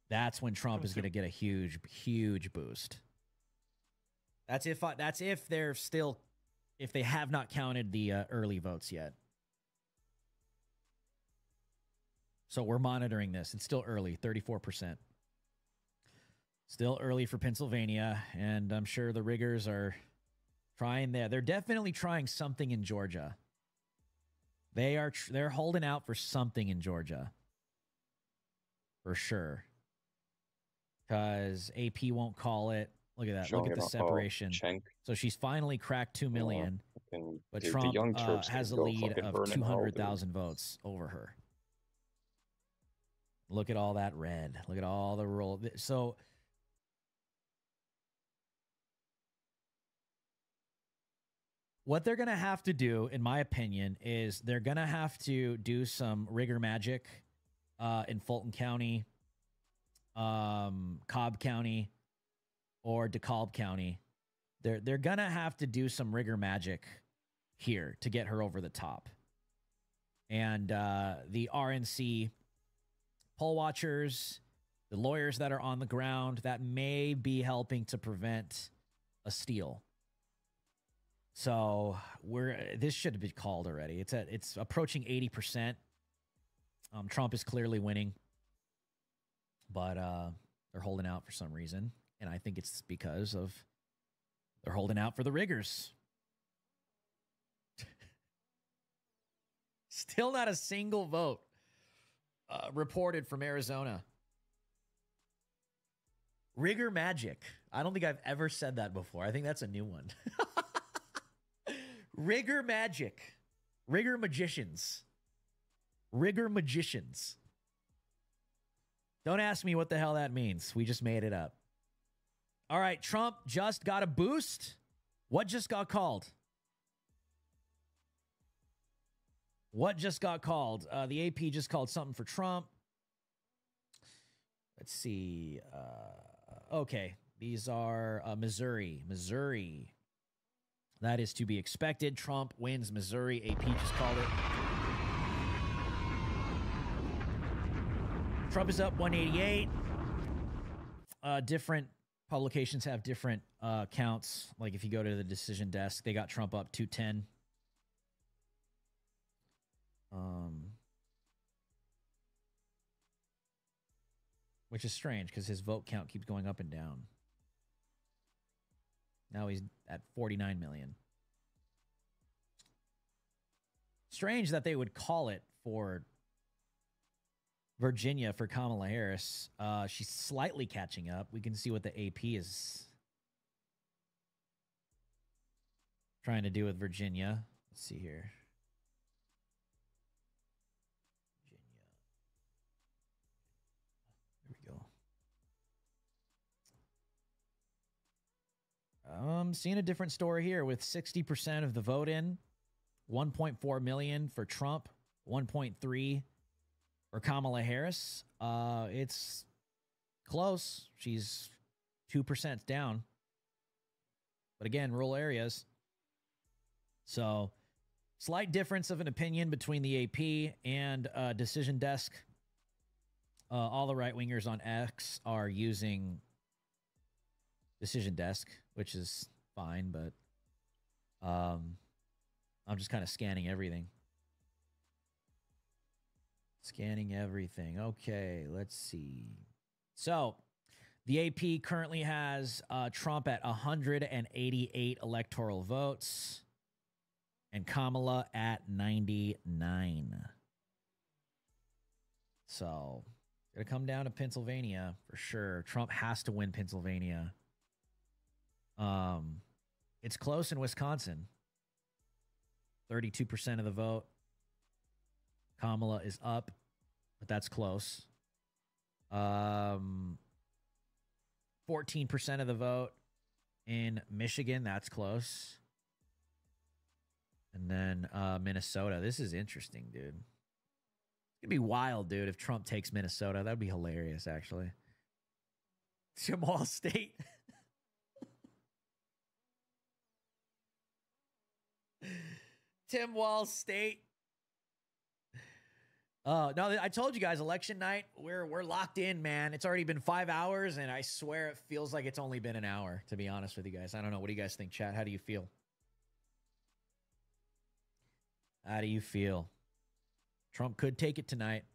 that's when Trump is going to get a huge, huge boost. That's if they're still, if they have not counted the early votes yet. So we're monitoring this. It's still early, 34%. Still early for Pennsylvania, and I'm sure the riggers are trying there. They're definitely trying something in Georgia. They're holding out for something in Georgia. For sure. Because AP won't call it. Look at that. Look at the separation. So she's finally cracked 2 million. But Trump has a lead of 200,000 votes over her. Look at all that red. Look at all the roll. So what they're going to have to do, in my opinion, is they're going to have to do some rigor magic in Fulton County. Cobb County or DeKalb County, they're gonna have to do some rigor magic here to get her over the top. And the RNC poll watchers, the lawyers that are on the ground, that may be helping to prevent a steal. So this should have been called already. It's approaching 80%. Trump is clearly winning, but they're holding out for some reason, and I think it's because of they're holding out for the riggers. Still not a single vote reported from Arizona. Rigor magic. I don't think I've ever said that before. I think that's a new one. Rigor magic. Rigor magicians. Rigor magicians. Don't ask me what the hell that means. We just made it up. All right, Trump just got a boost. What just got called? What just got called? The AP just called something for Trump. Let's see. Okay, these are Missouri. Missouri. That is to be expected. Trump wins Missouri. AP just called it. Trump is up 188. Different publications have different counts. Like if you go to the decision desk, they got Trump up 210. Which is strange because his vote count keeps going up and down. Now he's at 49 million. Strange that they would call it for Virginia for Kamala Harris. She's slightly catching up. We can see what the AP is trying to do with Virginia. Let's see here. I'm seeing a different story here with 60% of the vote in, 1.4 million for Trump, 1.3 for Kamala Harris. It's close. She's 2% down. But again, rural areas. So slight difference of an opinion between the AP and Decision Desk. All the right-wingers on X are using Decision Desk, which is fine, but I'm just kind of scanning everything. Scanning everything. Okay, let's see. So the AP currently has Trump at 188 electoral votes and Kamala at 99. So it's going to come down to Pennsylvania for sure. Trump has to win Pennsylvania. It's close in Wisconsin. 32% of the vote. Kamala is up, but that's close. 14% of the vote in Michigan. That's close. And then Minnesota. This is interesting, dude. It'd be wild, dude, if Trump takes Minnesota. That'd be hilarious, actually. Jamal State. Tim Walz State. No, I told you guys, election night, we're locked in, man. It's already been 5 hours, and I swear it feels like it's only been an hour, to be honest with you guys. I don't know. What do you guys think, chat? How do you feel? How do you feel? Trump could take it tonight.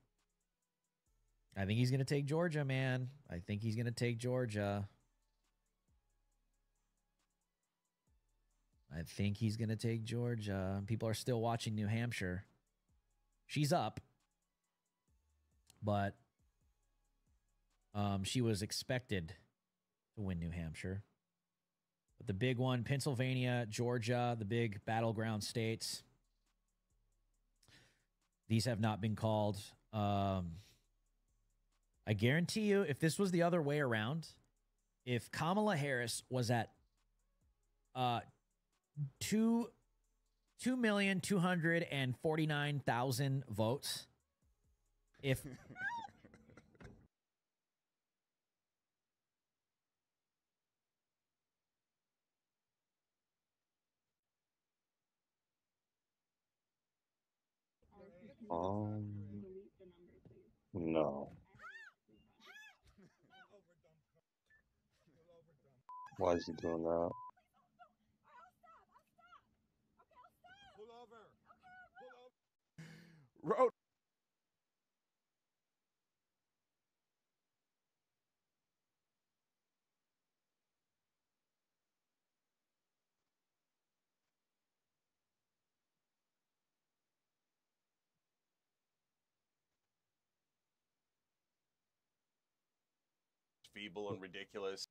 I think he's going to take Georgia, man. I think he's going to take Georgia. I think he's going to take Georgia. People are still watching New Hampshire. She's up. But she was expected to win New Hampshire. But the big one, Pennsylvania, Georgia, the big battleground states, these have not been called. I guarantee you, if this was the other way around, if Kamala Harris was at 2,249,000 votes, if No. Why is he doing that? Road. Feeble and ridiculous.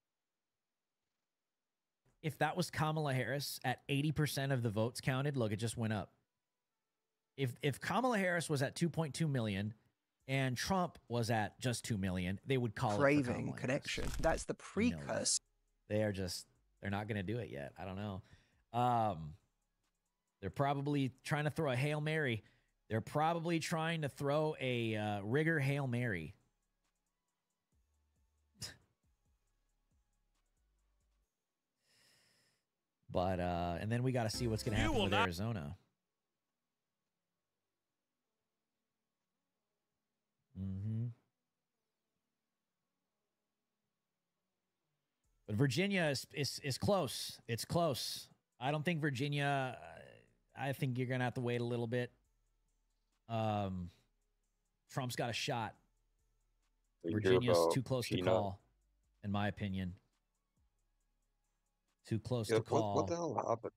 If that was Kamala Harris at 80% of the votes counted, look, it just went up. If Kamala Harris was at 2.2 million and Trump was at just 2 million, they would call it for Kamala connection. Harris. That's the precursor. They're not going to do it yet. I don't know. They're probably trying to throw a Hail Mary. They're probably trying to throw a rigor Hail Mary. But and then we got to see what's going to happen with Arizona. But Virginia is close. It's close. I don't think Virginia. I think you're gonna have to wait a little bit. Trump's got a shot. Virginia's too close to call, in my opinion. Too close to call. What the hell happened?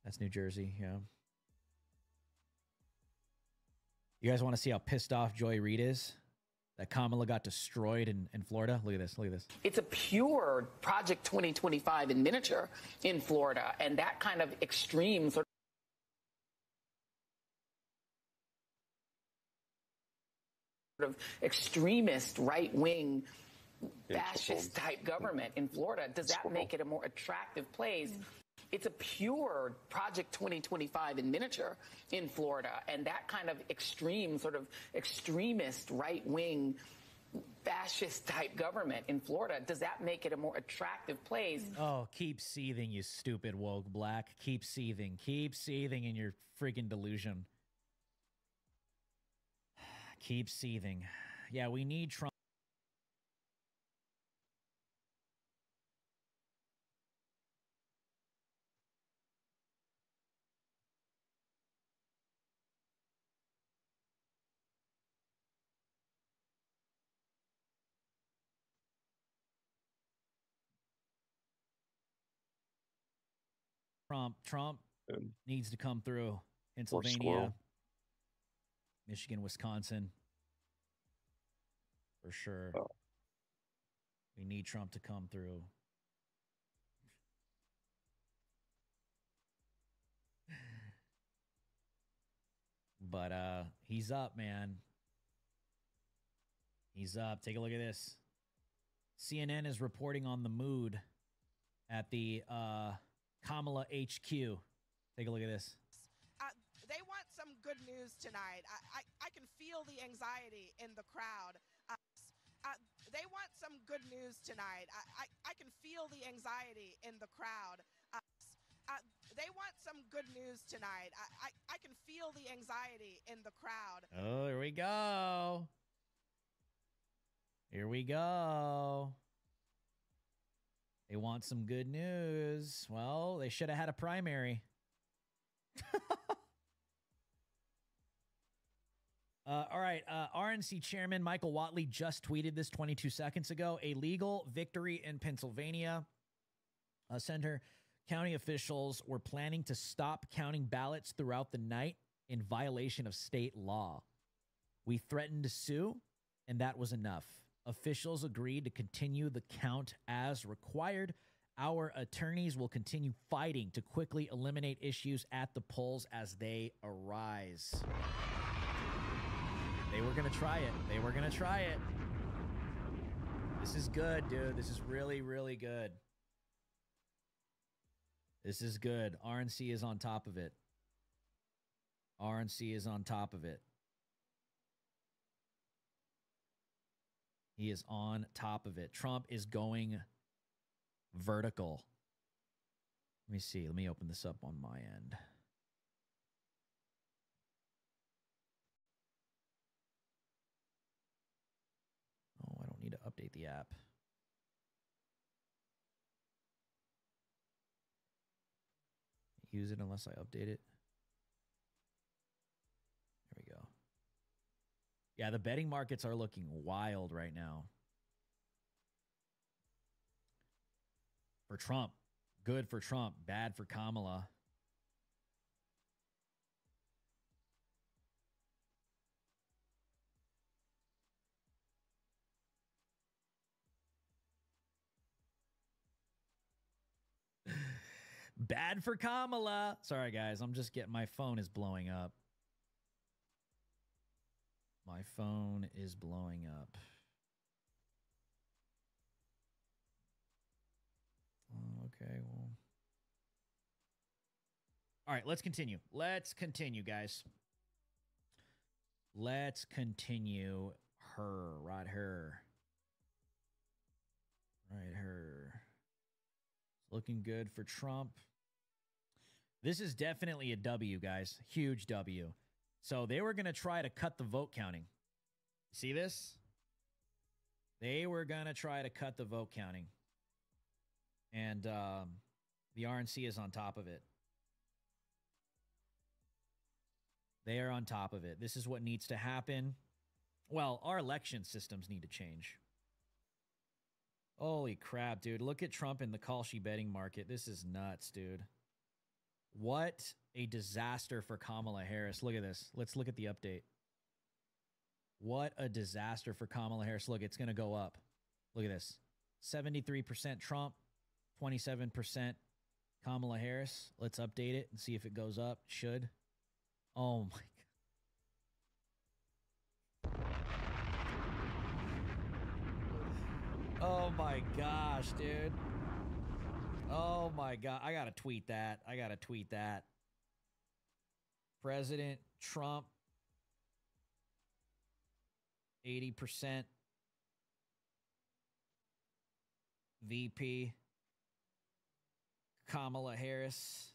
That's New Jersey, yeah. You guys want to see how pissed off Joy Reid is? That Kamala got destroyed in Florida? Look at this, look at this. It's a pure Project 2025 in miniature in Florida, and that kind of extreme sort of extremist right-wing fascist type government in Florida. Does that make it a more attractive place? It's a pure Project 2025 in miniature in Florida, and that kind of extreme sort of extremist right-wing fascist type government in Florida, does that make it a more attractive place? Oh, keep seething, you stupid woke black. Keep seething. Keep seething in your freaking delusion. Keep seething. Yeah, we need Trump. Trump needs to come through. Pennsylvania, Michigan, Wisconsin. For sure. Oh. We need Trump to come through. But he's up, man. He's up. Take a look at this. CNN is reporting on the mood at the Kamala HQ. Take a look at this. They want some good news tonight. I can feel the anxiety in the crowd. They want some good news tonight. I can feel the anxiety in the crowd. They want some good news tonight. I can feel the anxiety in the crowd. Oh, here we go. Here we go. They want some good news. Well, they should have had a primary. All right. RNC Chairman Michael Whatley just tweeted this 22 seconds ago. A legal victory in Pennsylvania. Senator, county officials were planning to stop counting ballots throughout the night in violation of state law. We threatened to sue, and that was enough. Officials agreed to continue the count as required. Our attorneys will continue fighting to quickly eliminate issues at the polls as they arise. They were going to try it. They were going to try it. This is good, dude. This is really, really good. This is good. RNC is on top of it. RNC is on top of it. He is on top of it. Trump is going vertical. Let me see. Let me open this up on my end. Oh, I don't need to update the app. Use it unless I update it. There we go. Yeah, the betting markets are looking wild right now. For Trump. Good for Trump. Bad for Kamala. Bad for Kamala. Sorry, guys. I'm just getting... My phone is blowing up. My phone is blowing up. Okay, well... All right, let's continue. Let's continue, guys. Let's continue her. Right her. Right her. Looking good for Trump. This is definitely a W, guys. Huge W. So they were going to try to cut the vote counting. See this? They were going to try to cut the vote counting. And the RNC is on top of it. They are on top of it. This is what needs to happen. Well, our election systems need to change. Holy crap, dude. Look at Trump in the Kalshi betting market. This is nuts, dude. What a disaster for Kamala Harris. Look at this. Let's look at the update. What a disaster for Kamala Harris. Look, it's going to go up. Look at this. 73% Trump, 27% Kamala Harris. Let's update it and see if it goes up. Should. Oh, my God. Oh, my gosh, dude. Oh, my God. I got to tweet that. I got to tweet that. President Trump, 80%. VP Kamala Harris,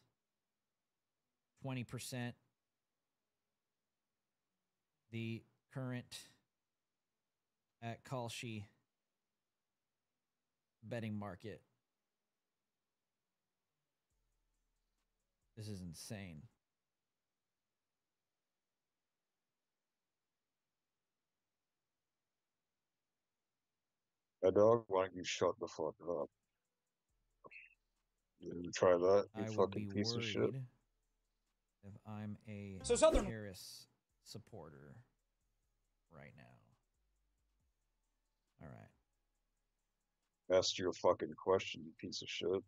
20%. The current at Kalshi betting market. This is insane. Hey, dog, why don't you shut the fuck up? You try that, you I would fucking be piece of shit. worried if I'm a Harris supporter right now. All right. Asked you a fucking question, you piece of shit.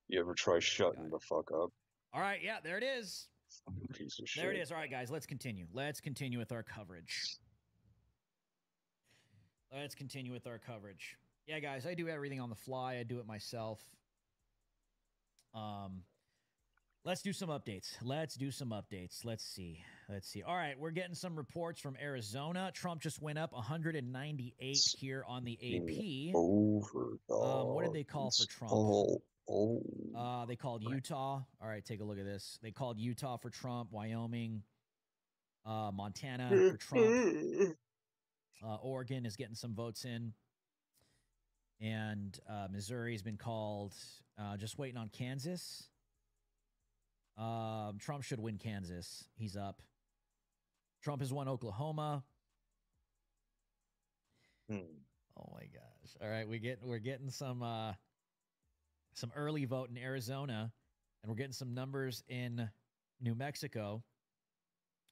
You ever try shutting the fuck up? All right, yeah, there it is. Fucking piece of shit. There it is. All right, guys, let's continue. Let's continue with our coverage. Let's continue with our coverage. Yeah, guys, I do everything on the fly. I do it myself. Let's do some updates. Let's do some updates. Let's see. Let's see. All right, we're getting some reports from Arizona. Trump just went up 198 here on the AP. Over, what did they call for Trump? They called Utah. All right, take a look at this. They called Utah for Trump, Wyoming, Montana for Trump. Oregon is getting some votes in. And Missouri's been called. Just waiting on Kansas. Trump should win Kansas. He's up. Trump has won Oklahoma. Oh my gosh. All right, we're getting some early vote in Arizona, and we're getting some numbers in New Mexico.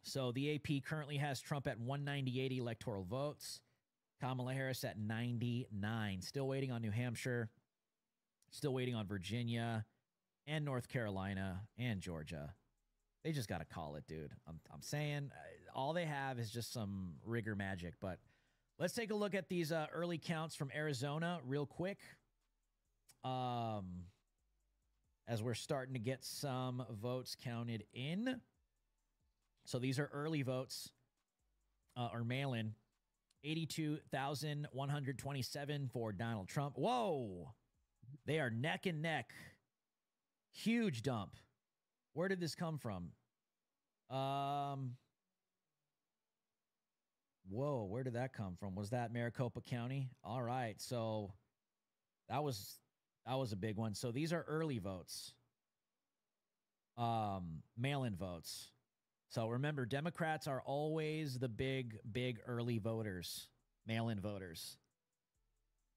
So the AP currently has Trump at 198 electoral votes. Kamala Harris at 99. Still waiting on New Hampshire. Still waiting on Virginia and North Carolina and Georgia. They just got to call it, dude. I'm saying all they have is just some rigor magic. But Let's take a look at these early counts from Arizona real quick. As we're starting to get some votes counted in. So these are early votes or mail-in. 82,127 for Donald Trump. Whoa! They are neck and neck. Huge dump. Where did this come from? Whoa, where did that come from? Was that Maricopa County? All right, so that was a big one. So these are early votes. Mail-in votes. So remember, Democrats are always the big early voters, mail-in voters.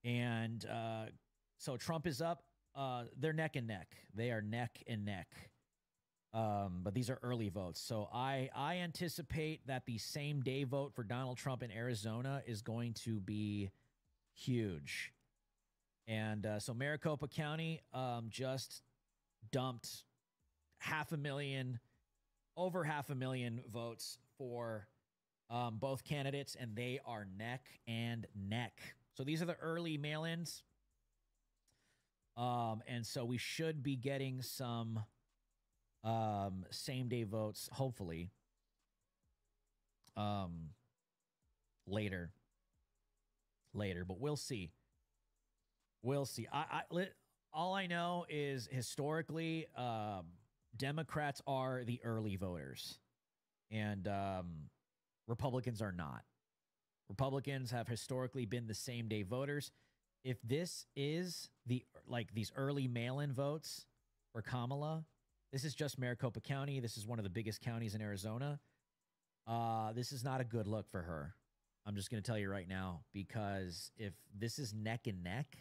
And so Trump is up. They're neck and neck. They are neck and neck. But these are early votes. So I anticipate that the same day vote for Donald Trump in Arizona is going to be huge. And so Maricopa County just dumped over 500,000 votes for both candidates, and they are neck and neck. So these are the early mail-ins. And so we should be getting some same-day votes, hopefully, later. But we'll see. All I know is historically, Democrats are the early voters, and Republicans are not. Republicans have historically been the same-day voters. If this is these early mail-in votes for Kamala, this is just Maricopa County. This is one of the biggest counties in Arizona. This is not a good look for her. I'm just going to tell you right now, because if this is neck and neck,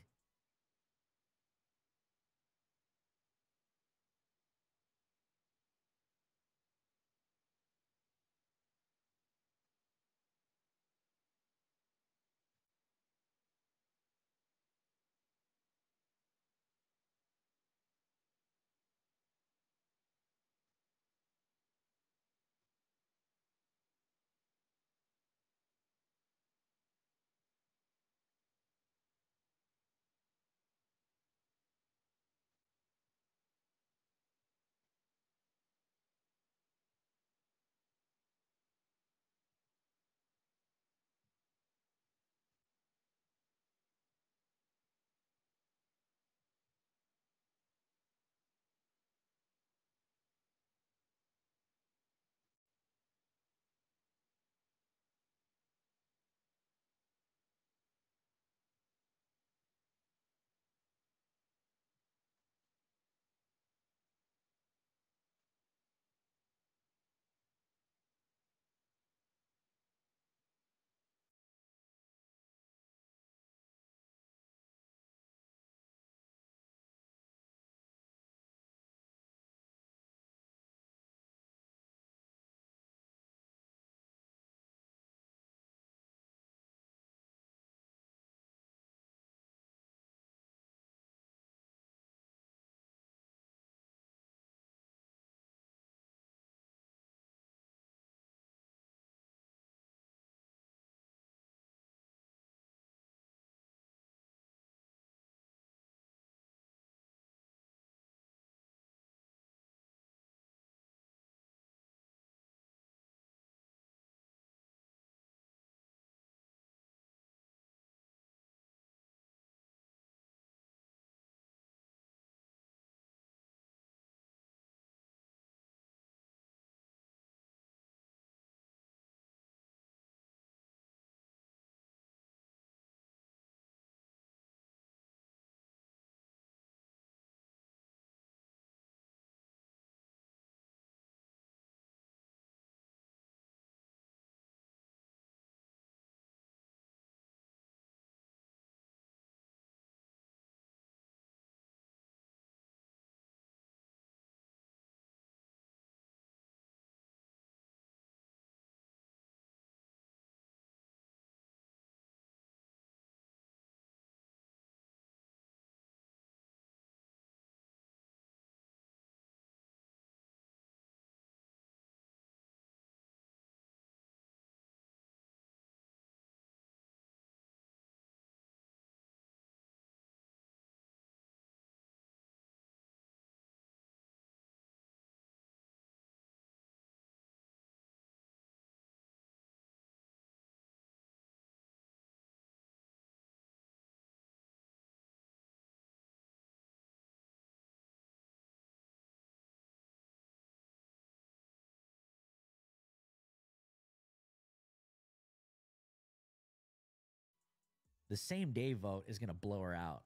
The same day vote is going to blow her out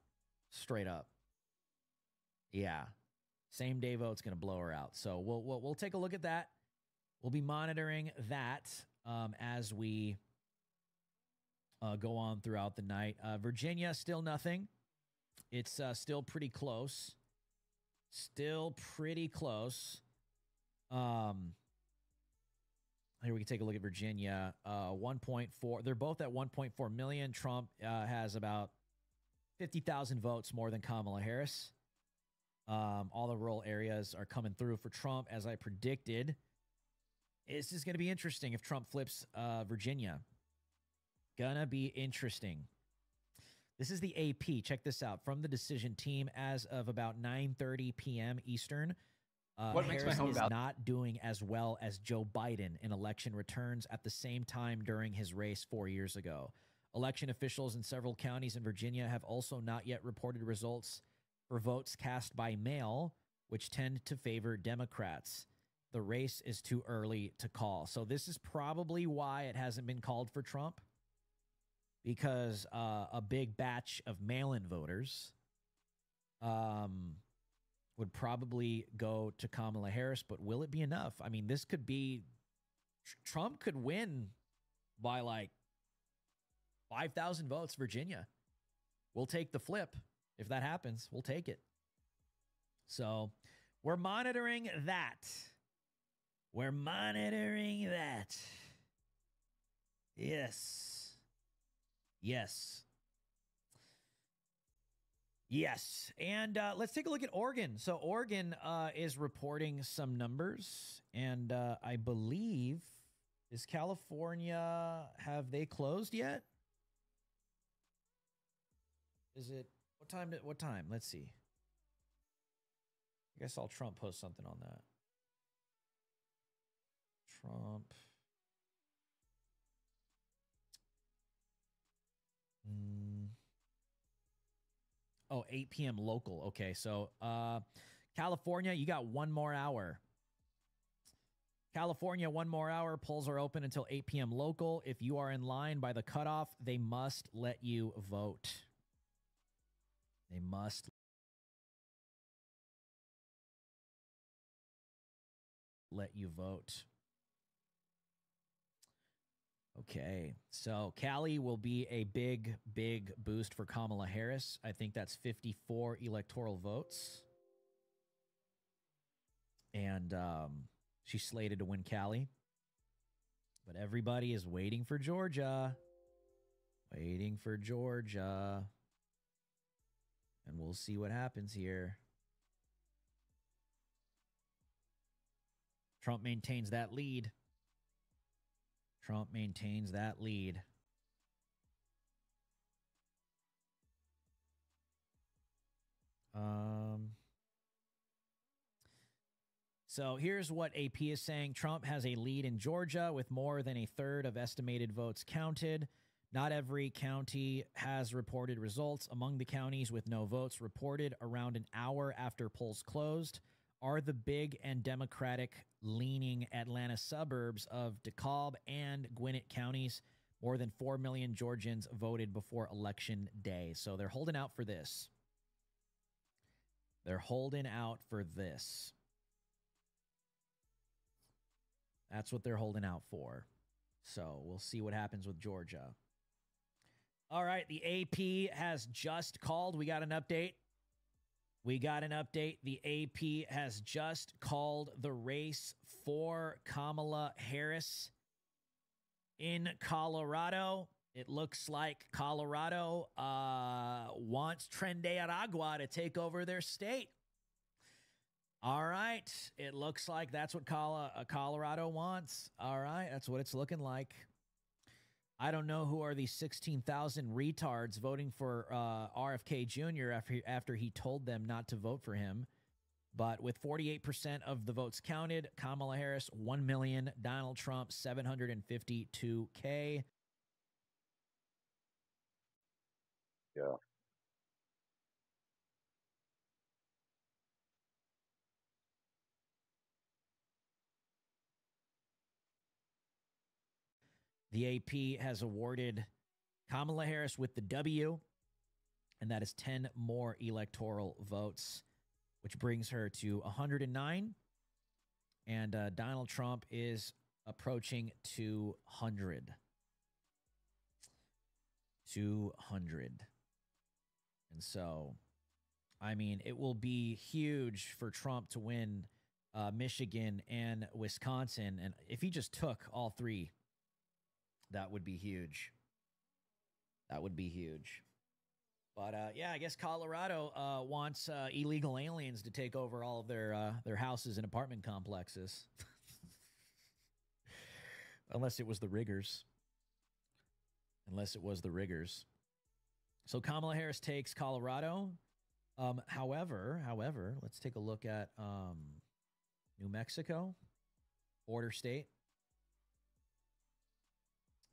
straight up. Yeah. Same day vote's going to blow her out. So we'll take a look at that. We'll be monitoring that as we go on throughout the night. Virginia, still nothing. It's still pretty close. Still pretty close. Here we can take a look at Virginia. 1.4. They're both at 1.4 million. Trump has about 50,000 votes more than Kamala Harris. All the rural areas are coming through for Trump, as I predicted. This is going to be interesting if Trump flips Virginia. Gonna be interesting. This is the AP. Check this out. From the decision team as of about 9:30 p.m. Eastern, Harris is not doing as well as Joe Biden in election returns at the same time during his race 4 years ago. Election officials in several counties in Virginia have also not yet reported results for votes cast by mail, which tend to favor Democrats. The race is too early to call. So this is probably why it hasn't been called for Trump, because a big batch of mail-in voters would probably go to Kamala Harris, but will it be enough? I mean, this could be, Trump could win by like 5,000 votes, Virginia. We'll take the flip. If that happens, we'll take it. So we're monitoring that. We're monitoring that. Yes. Yes. Yes. And let's take a look at Oregon. So Oregon is reporting some numbers. And I believe, is California, have they closed yet? Is it, what time? Let's see. I guess I'll Trump post something on that. Trump. Oh, 8 p.m. local. Okay, so California, you got 1 more hour. California, 1 more hour. Polls are open until 8 p.m. local. If you are in line by the cutoff, they must let you vote. They must let you vote. Okay, so Cali will be a big, big boost for Kamala Harris. I think that's 54 electoral votes. And she's slated to win Cali. But everybody is waiting for Georgia. Waiting for Georgia. And we'll see what happens here. Trump maintains that lead. Trump maintains that lead. So here's what AP is saying. Trump has a lead in Georgia with more than a third of estimated votes counted. Not every county has reported results. Among the counties with no votes reported around an hour after polls closed are the big and Democratic-leaning Atlanta suburbs of DeKalb and Gwinnett counties. More than 4 million Georgians voted before Election Day. So they're holding out for this. They're holding out for this. That's what they're holding out for. So we'll see what happens with Georgia. All right, the AP has just called. We got an update. The AP has just called the race for Kamala Harris in Colorado. It looks like Colorado wants Tren de Aragua to take over their state. All right. It looks like that's what Colorado wants. All right. That's what it's looking like. I don't know who are these 16,000 retards voting for RFK Jr. after he told them not to vote for him. But with 48% of the votes counted, Kamala Harris, 1 million. Donald Trump, 752K. Yeah. The AP has awarded Kamala Harris with the W, and that is 10 more electoral votes, which brings her to 109. And Donald Trump is approaching 200. 200. And so, I mean, it will be huge for Trump to win Michigan and Wisconsin. And if he just took all three, that would be huge. That would be huge. But yeah, I guess Colorado wants illegal aliens to take over all of their houses and apartment complexes. Unless it was the riggers. Unless it was the riggers. So Kamala Harris takes Colorado. However, let's take a look at New Mexico, border state.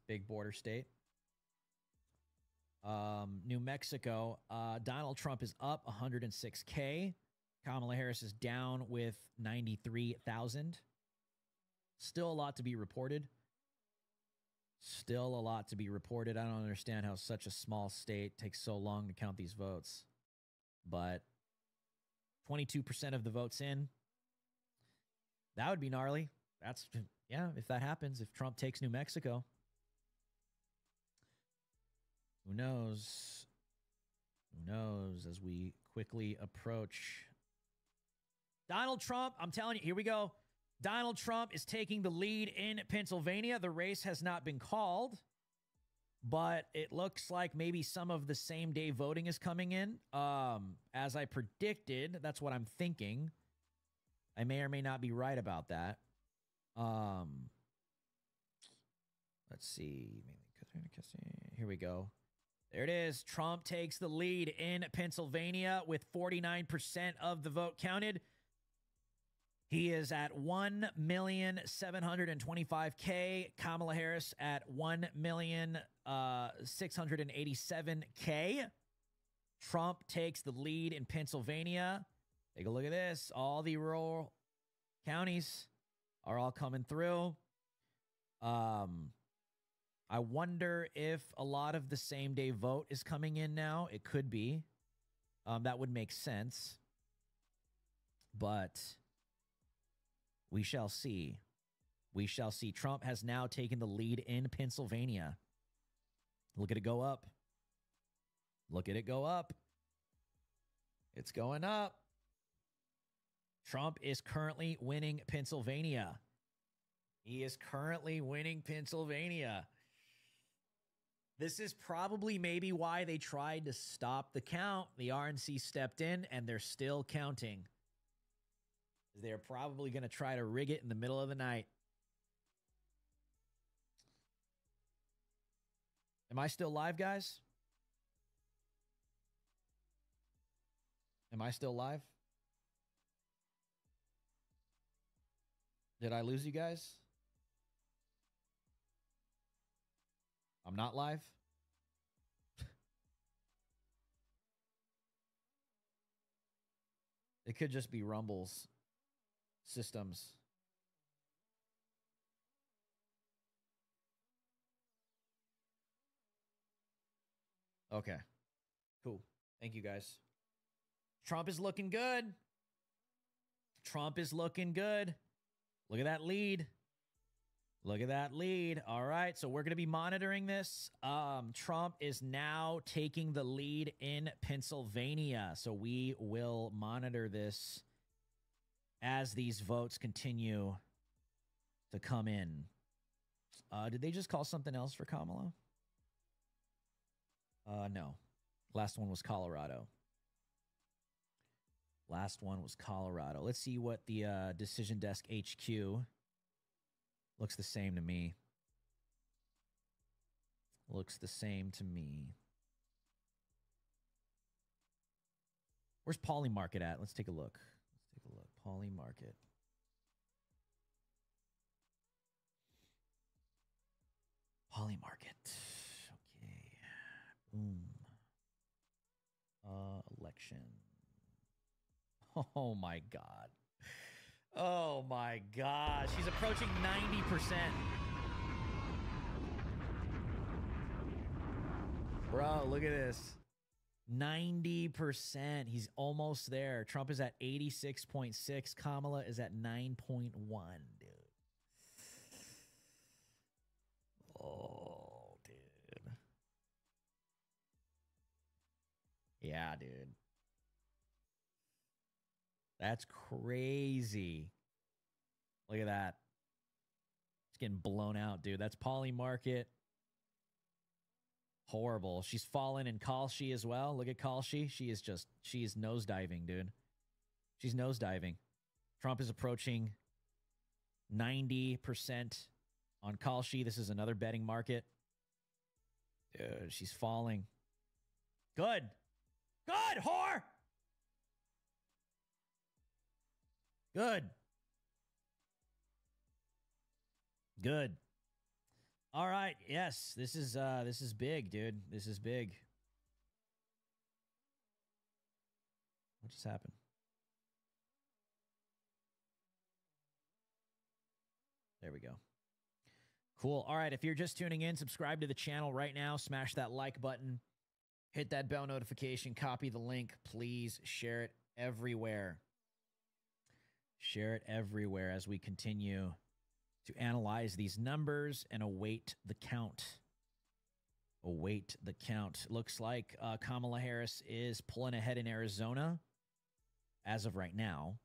Big border state. New Mexico, Donald Trump is up 106K. Kamala Harris is down with 93,000. Still a lot to be reported. Still a lot to be reported. I don't understand how such a small state takes so long to count these votes. But 22% of the votes in. That would be gnarly. That's, yeah, if that happens, if Trump takes New Mexico. Who knows? Who knows as we quickly approach. Donald Trump, I'm telling you, here we go. Donald Trump is taking the lead in Pennsylvania. The race has not been called, but it looks like maybe some of the same day voting is coming in. As I predicted, that's what I'm thinking. I may or may not be right about that. Let's see. Here we go. There it is. Trump takes the lead in Pennsylvania with 49% of the vote counted. He is at 1,725,000. Kamala Harris at 1,687,000. Trump takes the lead in Pennsylvania. Take a look at this. All the rural counties are all coming through. I wonder if a lot of the same day vote is coming in now. It could be. That would make sense. But we shall see. We shall see. Trump has now taken the lead in Pennsylvania. Look at it go up. Look at it go up. It's going up. Trump is currently winning Pennsylvania. He is currently winning Pennsylvania. This is probably maybe why they tried to stop the count. The RNC stepped in, and they're still counting. They're probably going to try to rig it in the middle of the night. Am I still live, guys? Am I still live? Did I lose you guys? I'm not live? It could just be Rumble's systems. Okay. Cool. Thank you, guys. Trump is looking good. Trump is looking good. Look at that lead. Look at that lead. All right, so we're going to be monitoring this. Trump is now taking the lead in Pennsylvania. So we will monitor this as these votes continue to come in. Did they just call something else for Kamala? No. Last one was Colorado. Last one was Colorado. Let's see what the Decision Desk HQ looks the same to me. Looks the same to me. Where's Poly Market at? Let's take a look. Let's take a look. Poly Market. Poly Market. Okay. Boom. Election. Oh my God. Oh my gosh. She's approaching 90%. Bro, look at this. 90%. He's almost there. Trump is at 86.6. Kamala is at 9.1, dude. Oh, dude. Yeah, dude. That's crazy. Look at that. It's getting blown out, dude. That's Poly Market. Horrible. She's fallen in Kalshi as well. Look at Kalshi. She is nosediving, dude. She's nosediving. Trump is approaching 90% on Kalshi. This is another betting market. Dude, she's falling. Good. Good, whore. Good. Good. All right. Yes, this is big, dude. This is big. What just happened? There we go. Cool. All right. If you're just tuning in, subscribe to the channel right now. Smash that like button. Hit that bell notification. Copy the link. Please share it everywhere. Share it everywhere as we continue to analyze these numbers and await the count. Await the count. Looks like Kamala Harris is pulling ahead in Arizona as of right now.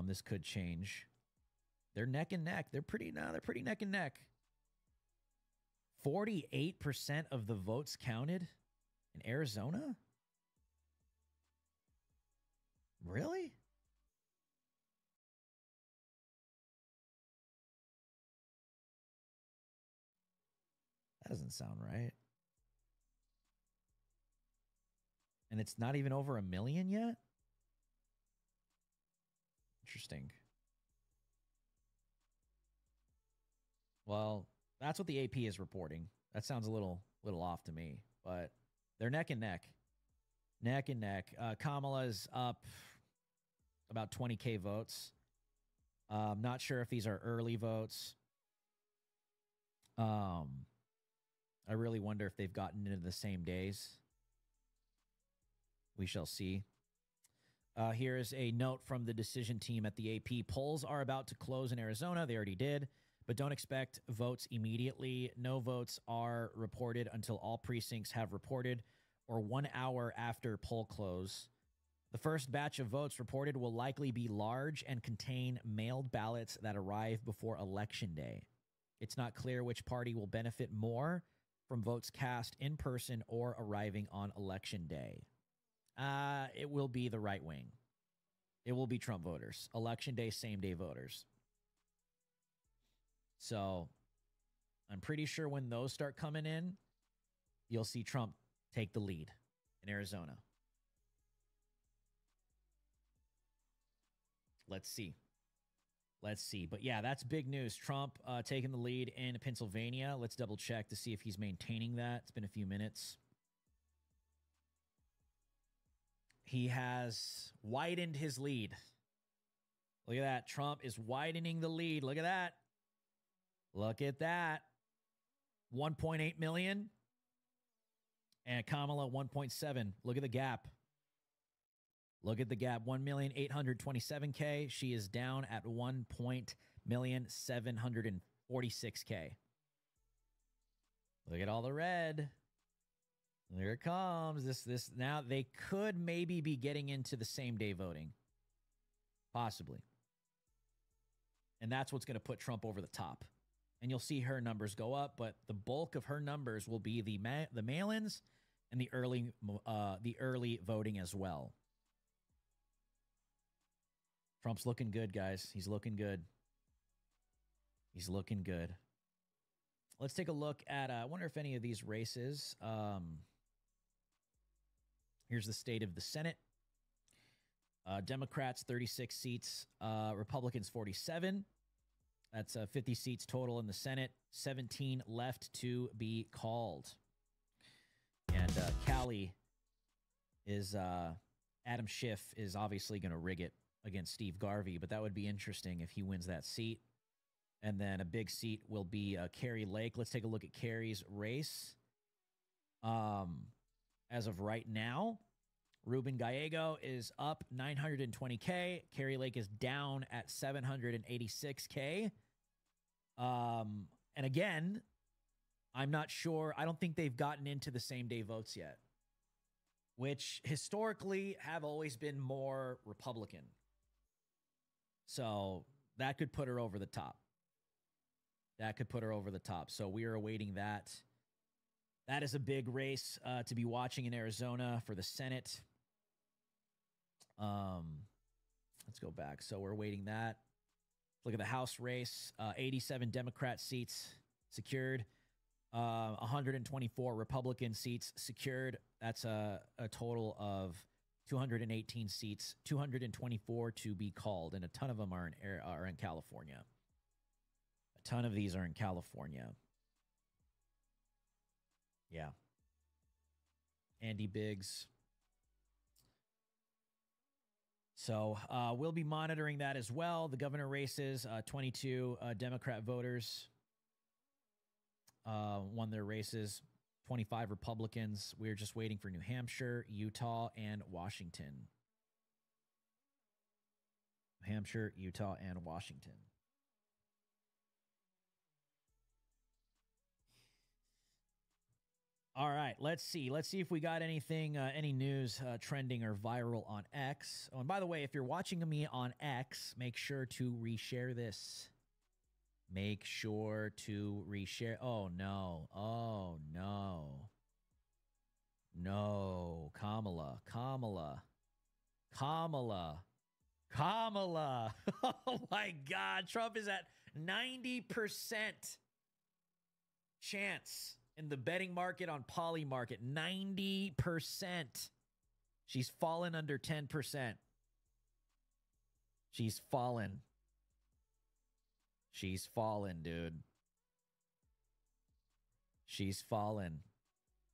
This could change. They're neck and neck. They're pretty neck and neck. 48% of the votes counted in Arizona? Really? That doesn't sound right. And it's not even over 1 million yet? Interesting. Well, that's what the AP is reporting. That sounds a little off to me, but they're neck and neck. Neck and neck. Kamala's up about 20K votes. Not sure if these are early votes. I really wonder if they've gotten into the same days. We shall see. Here is a note from the decision team at the AP. Polls are about to close in Arizona. They already did, but don't expect votes immediately. No votes are reported until all precincts have reported or 1 hour after poll close. The first batch of votes reported will likely be large and contain mailed ballots that arrive before Election Day. It's not clear which party will benefit more from votes cast in person or arriving on Election Day. It will be the right wing. It will be Trump voters. Election Day, same day voters. So I'm pretty sure when those start coming in, you'll see Trump take the lead in Arizona. Let's see. Let's see. But yeah, that's big news. Trump taking the lead in Pennsylvania. Let's double check to see if he's maintaining that. It's been a few minutes. He has widened his lead. Look at that. Trump is widening the lead. Look at that. Look at that. 1.8 million. And Kamala, 1.7. Look at the gap. Look at the gap. 1,827,000. She is down at 1,746,000. Look at all the red. There it comes. This now they could maybe be getting into the same day voting. Possibly. And that's what's going to put Trump over the top. And you'll see her numbers go up, but the bulk of her numbers will be the mail-ins and the early voting as well. Trump's looking good, guys. He's looking good. He's looking good. Let's take a look at, I wonder if any of these races, here's the state of the Senate. Democrats, 36 seats. Republicans, 47. That's 50 seats total in the Senate. 17 left to be called. And Cali is, Adam Schiff is obviously going to rig it against Steve Garvey, but that would be interesting if he wins that seat. And then a big seat will be Kari Lake. Let's take a look at Kari's race. As of right now, Ruben Gallego is up 920K. Carrie Lake is down at 786K. And again, I'm not sure. I don't think they've gotten into the same day votes yet, which historically have always been more Republican. So that could put her over the top. So we are awaiting that. That is a big race to be watching in Arizona for the Senate. Let's go back. So we're waiting that. Look at the House race. 87 Democrat seats secured. 124 Republican seats secured. That's a total of 218 seats. 224 to be called, and a ton of them are in California. A ton of these are in California. Yeah. Andy Biggs. So we'll be monitoring that as well. The governor races, 22 Democrat voters won their races, 25 Republicans. We're just waiting for New Hampshire, Utah, and Washington. New Hampshire, Utah, and Washington. All right, let's see. Let's see if we got anything, any news trending or viral on X. Oh, and by the way, if you're watching me on X, make sure to reshare this. Make sure to reshare. Oh, no. Oh, no. No. Kamala. Oh, my God. Trump is at 90% chance in the betting market on Poly Market. 90%. She's fallen under 10%. She's fallen, dude. She's fallen.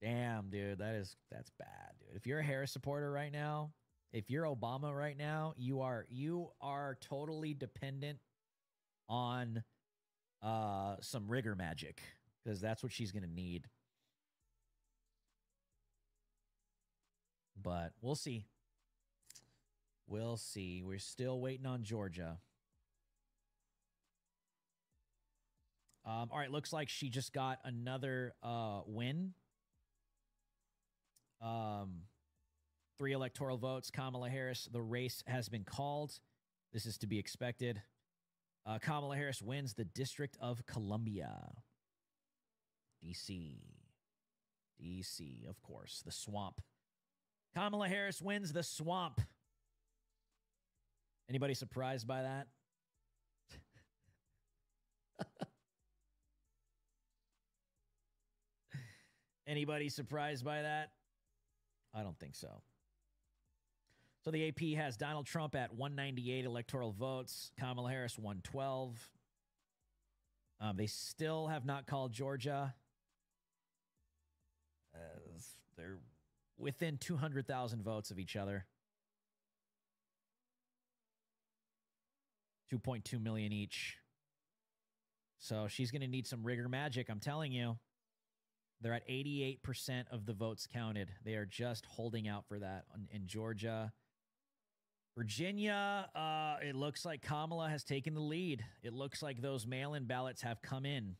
Damn, dude. That's bad, dude. If you're a Harris supporter right now, if you're Obama right now, you are totally dependent on some rigor magic, because that's what she's going to need. But we'll see. We'll see. We're still waiting on Georgia. All right, looks like she just got another win. 3 electoral votes. Kamala Harris, the race has been called. This is to be expected. Kamala Harris wins the District of Columbia. DC, of course, the swamp. Kamala Harris wins the swamp. Anybody surprised by that? Anybody surprised by that? I don't think so. So the AP has Donald Trump at 198 electoral votes, Kamala Harris 112. They still have not called Georgia. They're within 200,000 votes of each other. 2.2 million each. So she's going to need some rigor magic, I'm telling you. They're at 88% of the votes counted. They are just holding out for that in Georgia. Virginia, it looks like Kamala has taken the lead. It looks like those mail-in ballots have come in.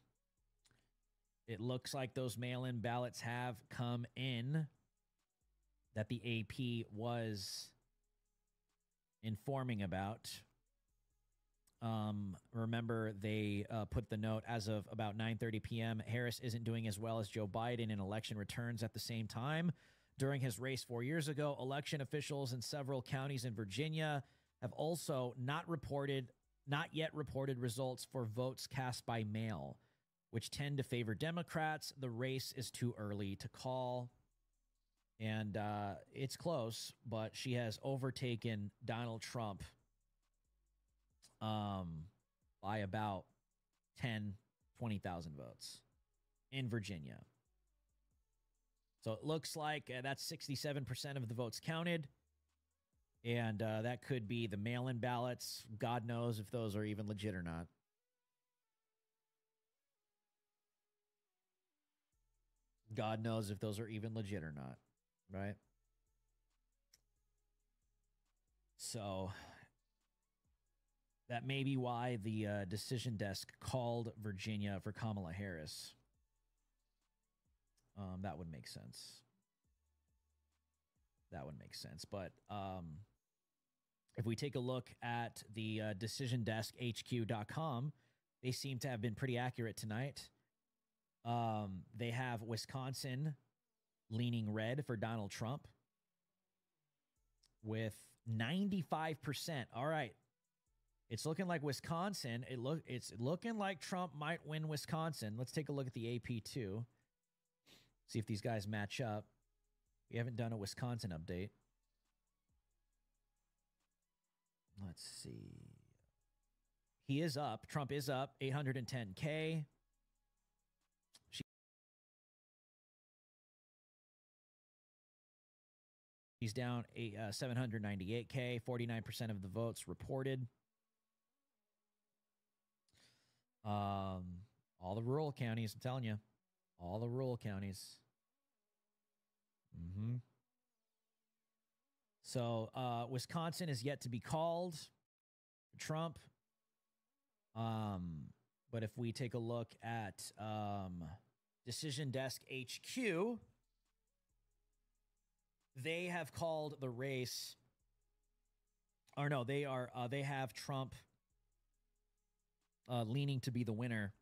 That the AP was informing about. Remember, they put the note as of about 9:30 p.m. Harris isn't doing as well as Joe Biden in election returns at the same time. During his race 4 years ago, election officials in several counties in Virginia have also not yet reported results for votes cast by mail, which tend to favor Democrats. The race is too early to call. And it's close, but she has overtaken Donald Trump by about 10, 20,000 votes in Virginia. So it looks like that's 67% of the votes counted. And that could be the mail-in ballots. God knows if those are even legit or not. God knows if those are even legit or not, right? So that may be why the decision desk called Virginia for Kamala Harris. That would make sense. That would make sense. But if we take a look at the DecisionDeskHQ.com, they seem to have been pretty accurate tonight. They have Wisconsin leaning red for Donald Trump with 95%. All right. It's looking like Wisconsin. It's looking like Trump might win Wisconsin. Let's take a look at the AP too. See if these guys match up. We haven't done a Wisconsin update. Let's see. He is up. Trump is up 810K. He's down 798K, 49% of the votes reported. All the rural counties, I'm telling you. All the rural counties. So Wisconsin is yet to be called for Trump. But if we take a look at Decision Desk HQ, they have called the race. Or no, they have Trump leaning to be the winner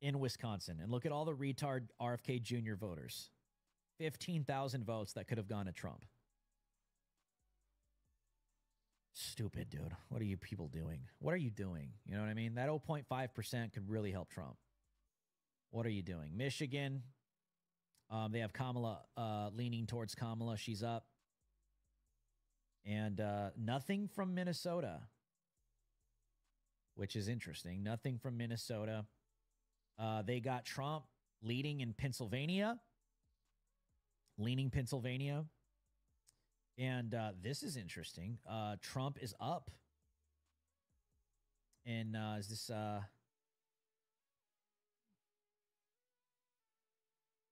in Wisconsin. And look at all the retard RFK Jr. voters. 15,000 votes that could have gone to Trump. Stupid, dude. What are you people doing? What are you doing? You know what I mean? That 0.5% could really help Trump. What are you doing? Michigan, they have Kamala leaning towards Kamala. She's up. And nothing from Minnesota, which is interesting. Nothing from Minnesota. They got Trump leading in Pennsylvania. Leaning Pennsylvania. And this is interesting. Trump is up. And is this...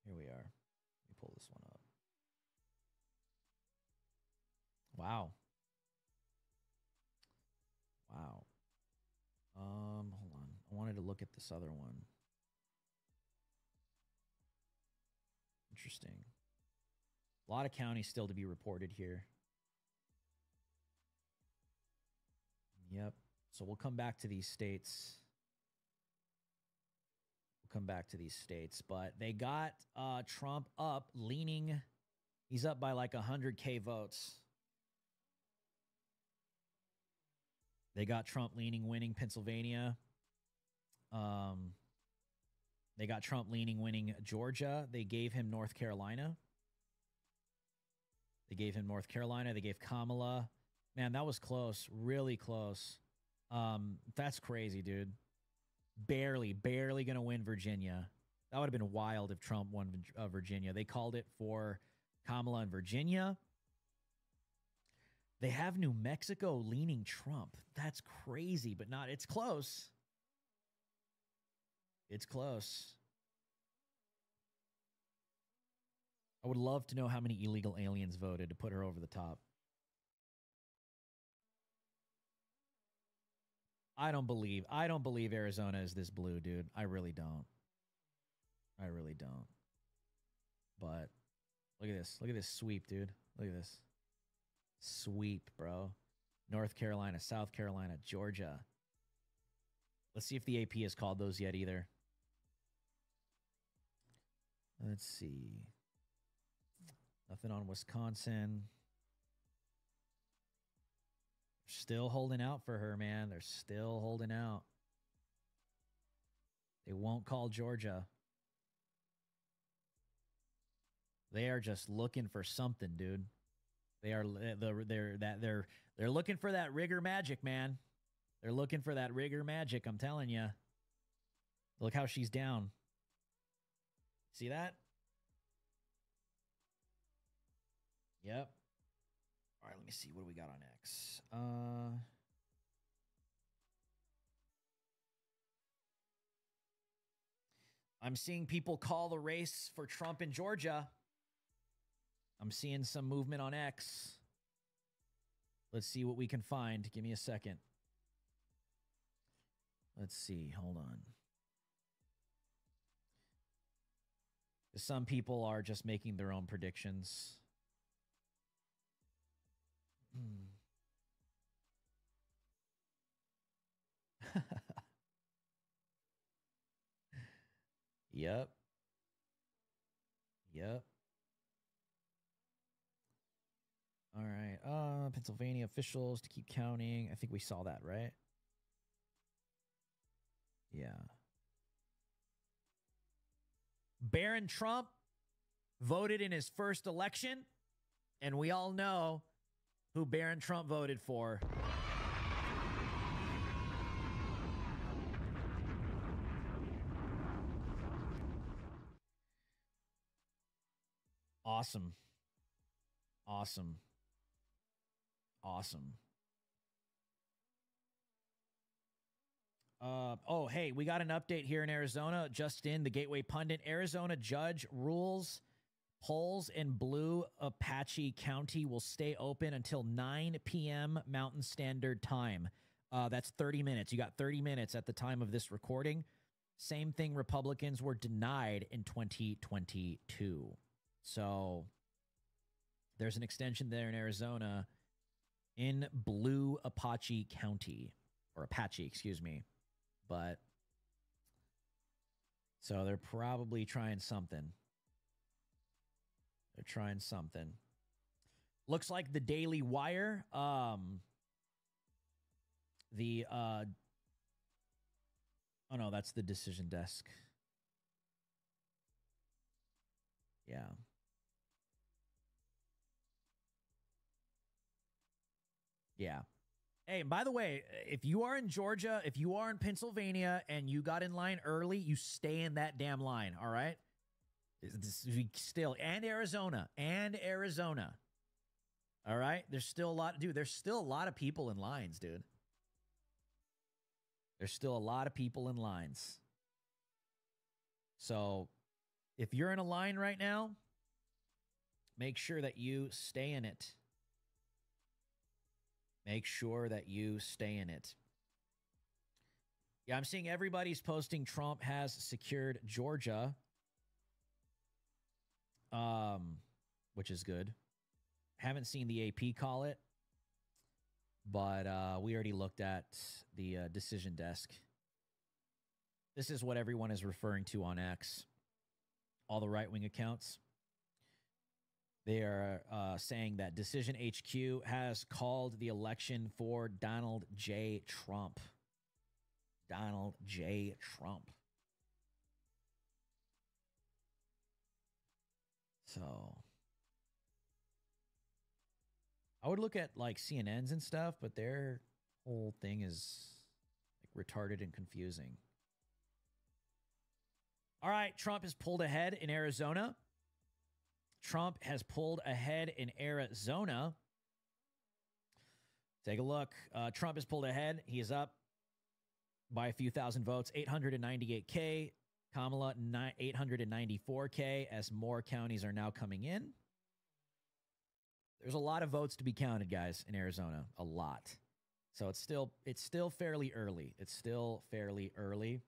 Here we are. Let me pull this one up. Wow. Wow. Hold on. I wanted to look at this other one. Interesting. A lot of counties still to be reported here. Yep. So we'll come back to these states. We'll come back to these states. But they got Trump up, leaning. He's up by like 100K votes. They got Trump leaning, winning Pennsylvania. They got Trump leaning, winning Georgia. They gave him North Carolina. They gave him North Carolina. They gave Kamala. Man, that was close. Really close. That's crazy, dude. Barely going to win Virginia. That would have been wild if Trump won Virginia. They called it for Kamala and Virginia. They have New Mexico leaning Trump. That's crazy, but not. It's close. It's close. I would love to know how many illegal aliens voted to put her over the top. I don't believe Arizona is this blue, dude. I really don't. I really don't. But look at this. Look at this sweep, dude. Look at this. Sweep, bro. North Carolina, South Carolina, Georgia. Let's see if the AP has called those yet either. Let's see. Nothing on Wisconsin. Still holding out for her, man. They're still holding out. They won't call Georgia. They are just looking for something, dude. They're looking for that rigor magic, man. They're looking for that rigor magic, I'm telling you. Look how she's down. See that? Yep. All right, let me see. What do we got on X? I'm seeing people call the race for Trump in Georgia. I'm seeing some movement on X. Let's see what we can find. Give me a second. Let's see. Hold on. Some people are just making their own predictions. Yep. Yep. All right. Pennsylvania officials to keep counting. I think we saw that, right? Yeah. Barron Trump voted in his first election, and we all know who Barron Trump voted for. Awesome. Awesome. Awesome. Oh, hey, we got an update here in Arizona. Just in, the Gateway Pundit. Arizona judge rules polls in Blue Apache County will stay open until 9 p.m. Mountain Standard Time. That's 30 minutes. You got 30 minutes at the time of this recording. Same thing Republicans were denied in 2022. So there's an extension there in Arizona in Blue Apache County, or Apache, excuse me. But so they're probably trying something. They're trying something. Looks like the Daily Wire, oh no, that's the Decision Desk. Yeah. Yeah. Hey, and by the way, if you are in Georgia, if you are in Pennsylvania, and you got in line early, you stay in that damn line, all right? Still, and Arizona. All right? There's still a lot, dude, there's still a lot of people in lines, dude. There's still a lot of people in lines. So, if you're in a line right now, make sure that you stay in it. Make sure that you stay in it. Yeah, I'm seeing everybody's posting Trump has secured Georgia, which is good. Haven't seen the AP call it, but we already looked at the Decision Desk. This is what everyone is referring to on X. All the right-wing accounts. They are saying that Decision HQ has called the election for Donald J. Trump. Donald J. Trump. So I would look at like CNN's and stuff, but their whole thing is like retarded and confusing. All right, Trump has pulled ahead in Arizona. Trump has pulled ahead in Arizona. Take a look. Trump has pulled ahead. He is up by a few thousand votes, 898K. Kamala, 894K, as more counties are now coming in. There's a lot of votes to be counted, guys, in Arizona. A lot. So it's still fairly early. It's still fairly early.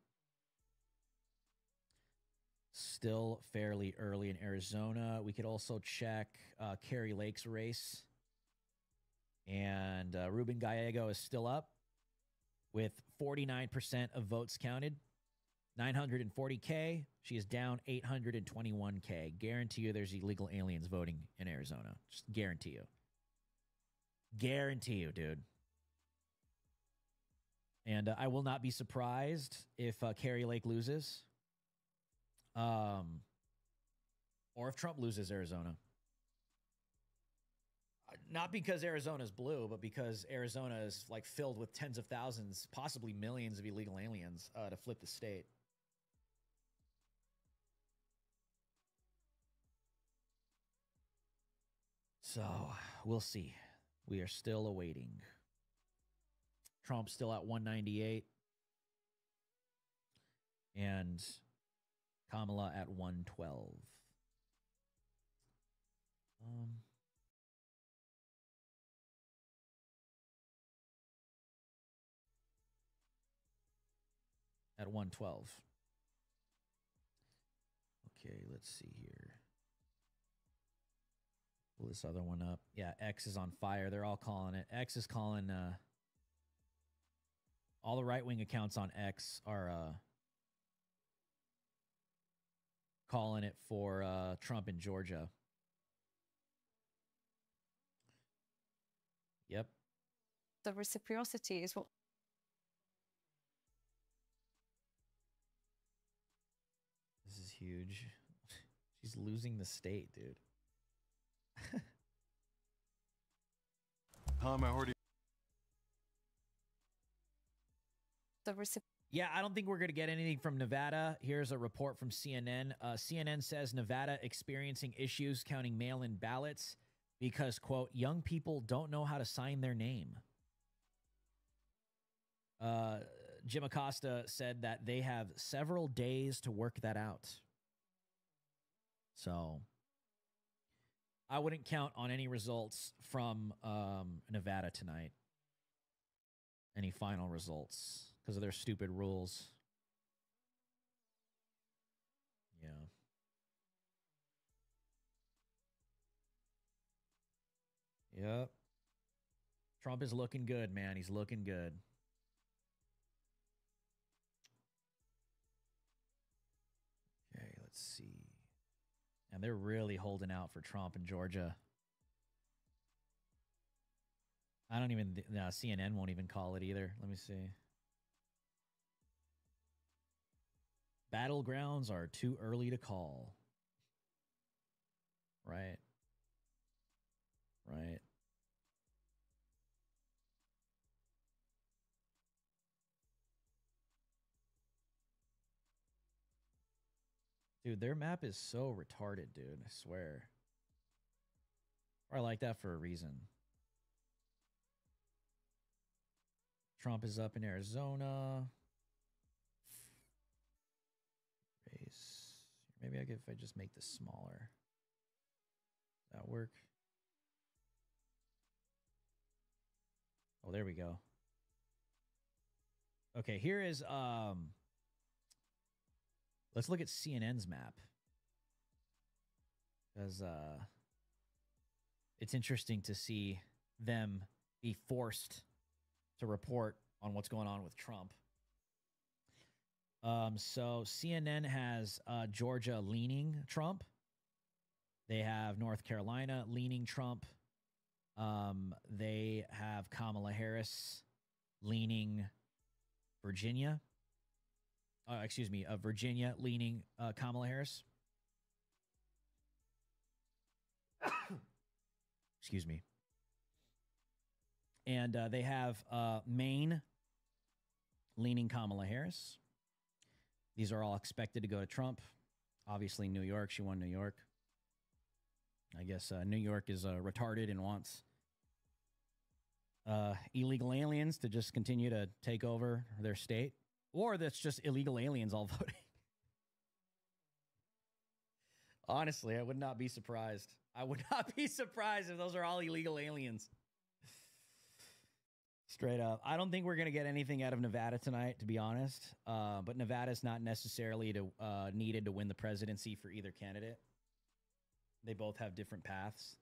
Still fairly early in Arizona. We could also check Kari Lake's race. And Ruben Gallego is still up with 49% of votes counted. 940K. She is down 821K. Guarantee you there's illegal aliens voting in Arizona. Just guarantee you. Guarantee you, dude. And I will not be surprised if Kari Lake loses. Or if Trump loses Arizona. Not because Arizona's blue, but because Arizona is like filled with tens of thousands, possibly millions of illegal aliens to flip the state. So we'll see. We are still awaiting. Trump's still at 198. And Kamala at 112. At 112. Okay, let's see here. Pull this other one up. Yeah, X is on fire. They're all calling it. X is calling all the right-wing accounts on X are calling it for Trump in Georgia. Yep. The reciprocity is what. This is huge. She's losing the state, dude. Tom, I already. Yeah, I don't think we're going to get anything from Nevada. Here's a report from CNN. CNN says Nevada experiencing issues counting mail-in ballots because, quote, young people don't know how to sign their name. Jim Acosta said that they have several days to work that out. So I wouldn't count on any results from Nevada tonight. Any final results because of their stupid rules. Yeah. Yep. Trump is looking good, man. He's looking good. Okay, let's see. And they're really holding out for Trump in Georgia. I don't even, CNN won't even call it either. Let me see. Battlegrounds are too early to call. Right. Right. Dude, their map is so retarded, dude. I swear. Or I like that for a reason. Trump is up in Arizona. Race. Maybe if I just make this smaller. Does that work? Oh, there we go. Okay, here is let's look at CNN's map. Because it's interesting to see them be forced to report on what's going on with Trump. So CNN has Georgia leaning Trump. They have North Carolina leaning Trump. They have Kamala Harris leaning Virginia. Virginia leaning Kamala Harris. Excuse me. And they have Maine leaning Kamala Harris. These are all expected to go to Trump. Obviously, New York. She won New York. I guess New York is retarded and wants illegal aliens to just continue to take over their state. Or that's just illegal aliens all voting. Honestly, I would not be surprised. I would not be surprised if those are all illegal aliens. Straight up. I don't think we're going to get anything out of Nevada tonight, to be honest. But Nevada's not necessarily needed to win the presidency for either candidate. They both have different paths.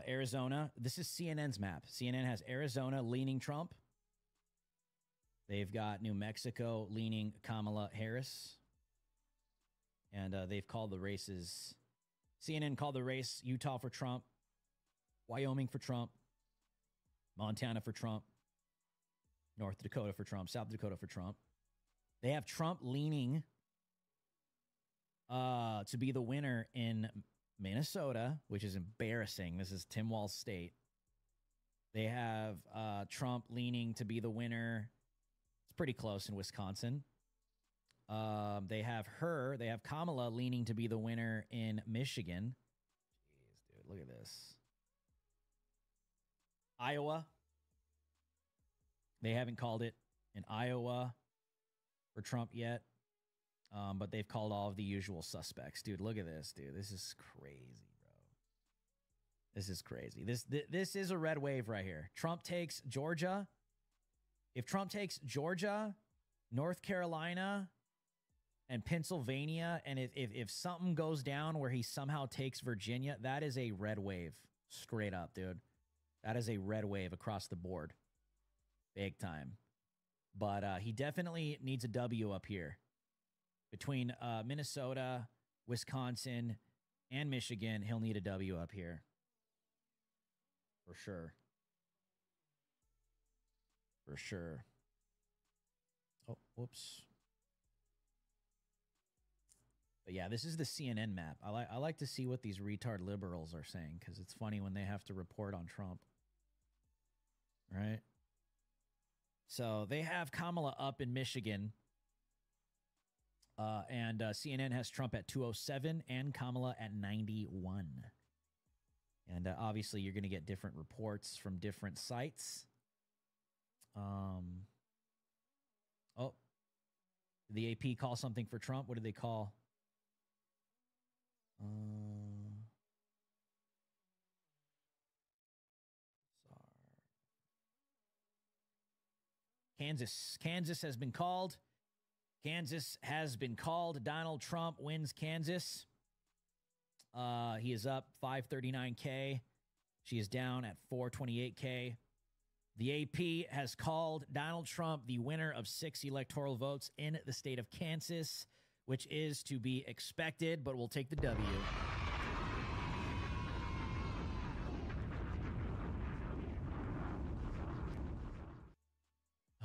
Arizona. This is CNN's map. CNN has Arizona leaning Trump. They've got New Mexico leaning Kamala Harris. And they've called the races. CNN called the race Utah for Trump, Wyoming for Trump, Montana for Trump, North Dakota for Trump, South Dakota for Trump. They have Trump leaning to be the winner in Minnesota, which is embarrassing. This is Tim Walz State. They have Trump leaning to be the winner. It's pretty close in Wisconsin. They have Kamala leaning to be the winner in Michigan. Jeez, dude, look at this. Iowa. They haven't called it in Iowa for Trump yet. But they've called all of the usual suspects. Dude, look at this, dude. This is crazy, bro. This is crazy. This is a red wave right here. Trump takes Georgia. If Trump takes Georgia, North Carolina, and Pennsylvania, and if something goes down where he somehow takes Virginia, that is a red wave. Straight up, dude. That is a red wave across the board. Big time. But he definitely needs a W up here. Between Minnesota, Wisconsin, and Michigan, he'll need a W up here. For sure. For sure. Oh, whoops. But yeah, this is the CNN map. I like to see what these retard liberals are saying, because it's funny when they have to report on Trump. Right? So they have Kamala up in Michigan. And CNN has Trump at 207 and Kamala at 91. And obviously, you're going to get different reports from different sites. Oh, did the AP call something for Trump? What did they call? Kansas has been called. Kansas has been called. Donald Trump wins Kansas. He is up 539K. She is down at 428K. The AP has called Donald Trump the winner of 6 electoral votes in the state of Kansas, which is to be expected, but we'll take the W.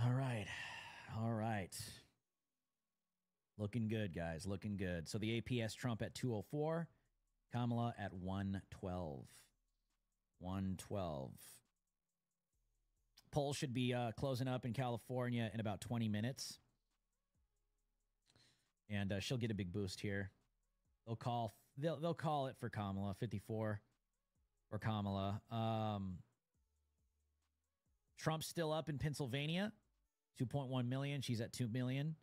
All right. All right. Looking good, guys. Looking good. So the AP has Trump at 204, Kamala at 112. 112. Poll should be closing up in California in about 20 minutes. And she'll get a big boost here. They'll call it for Kamala, 54 for Kamala. Trump's still up in Pennsylvania, 2.1 million. She's at 2 million.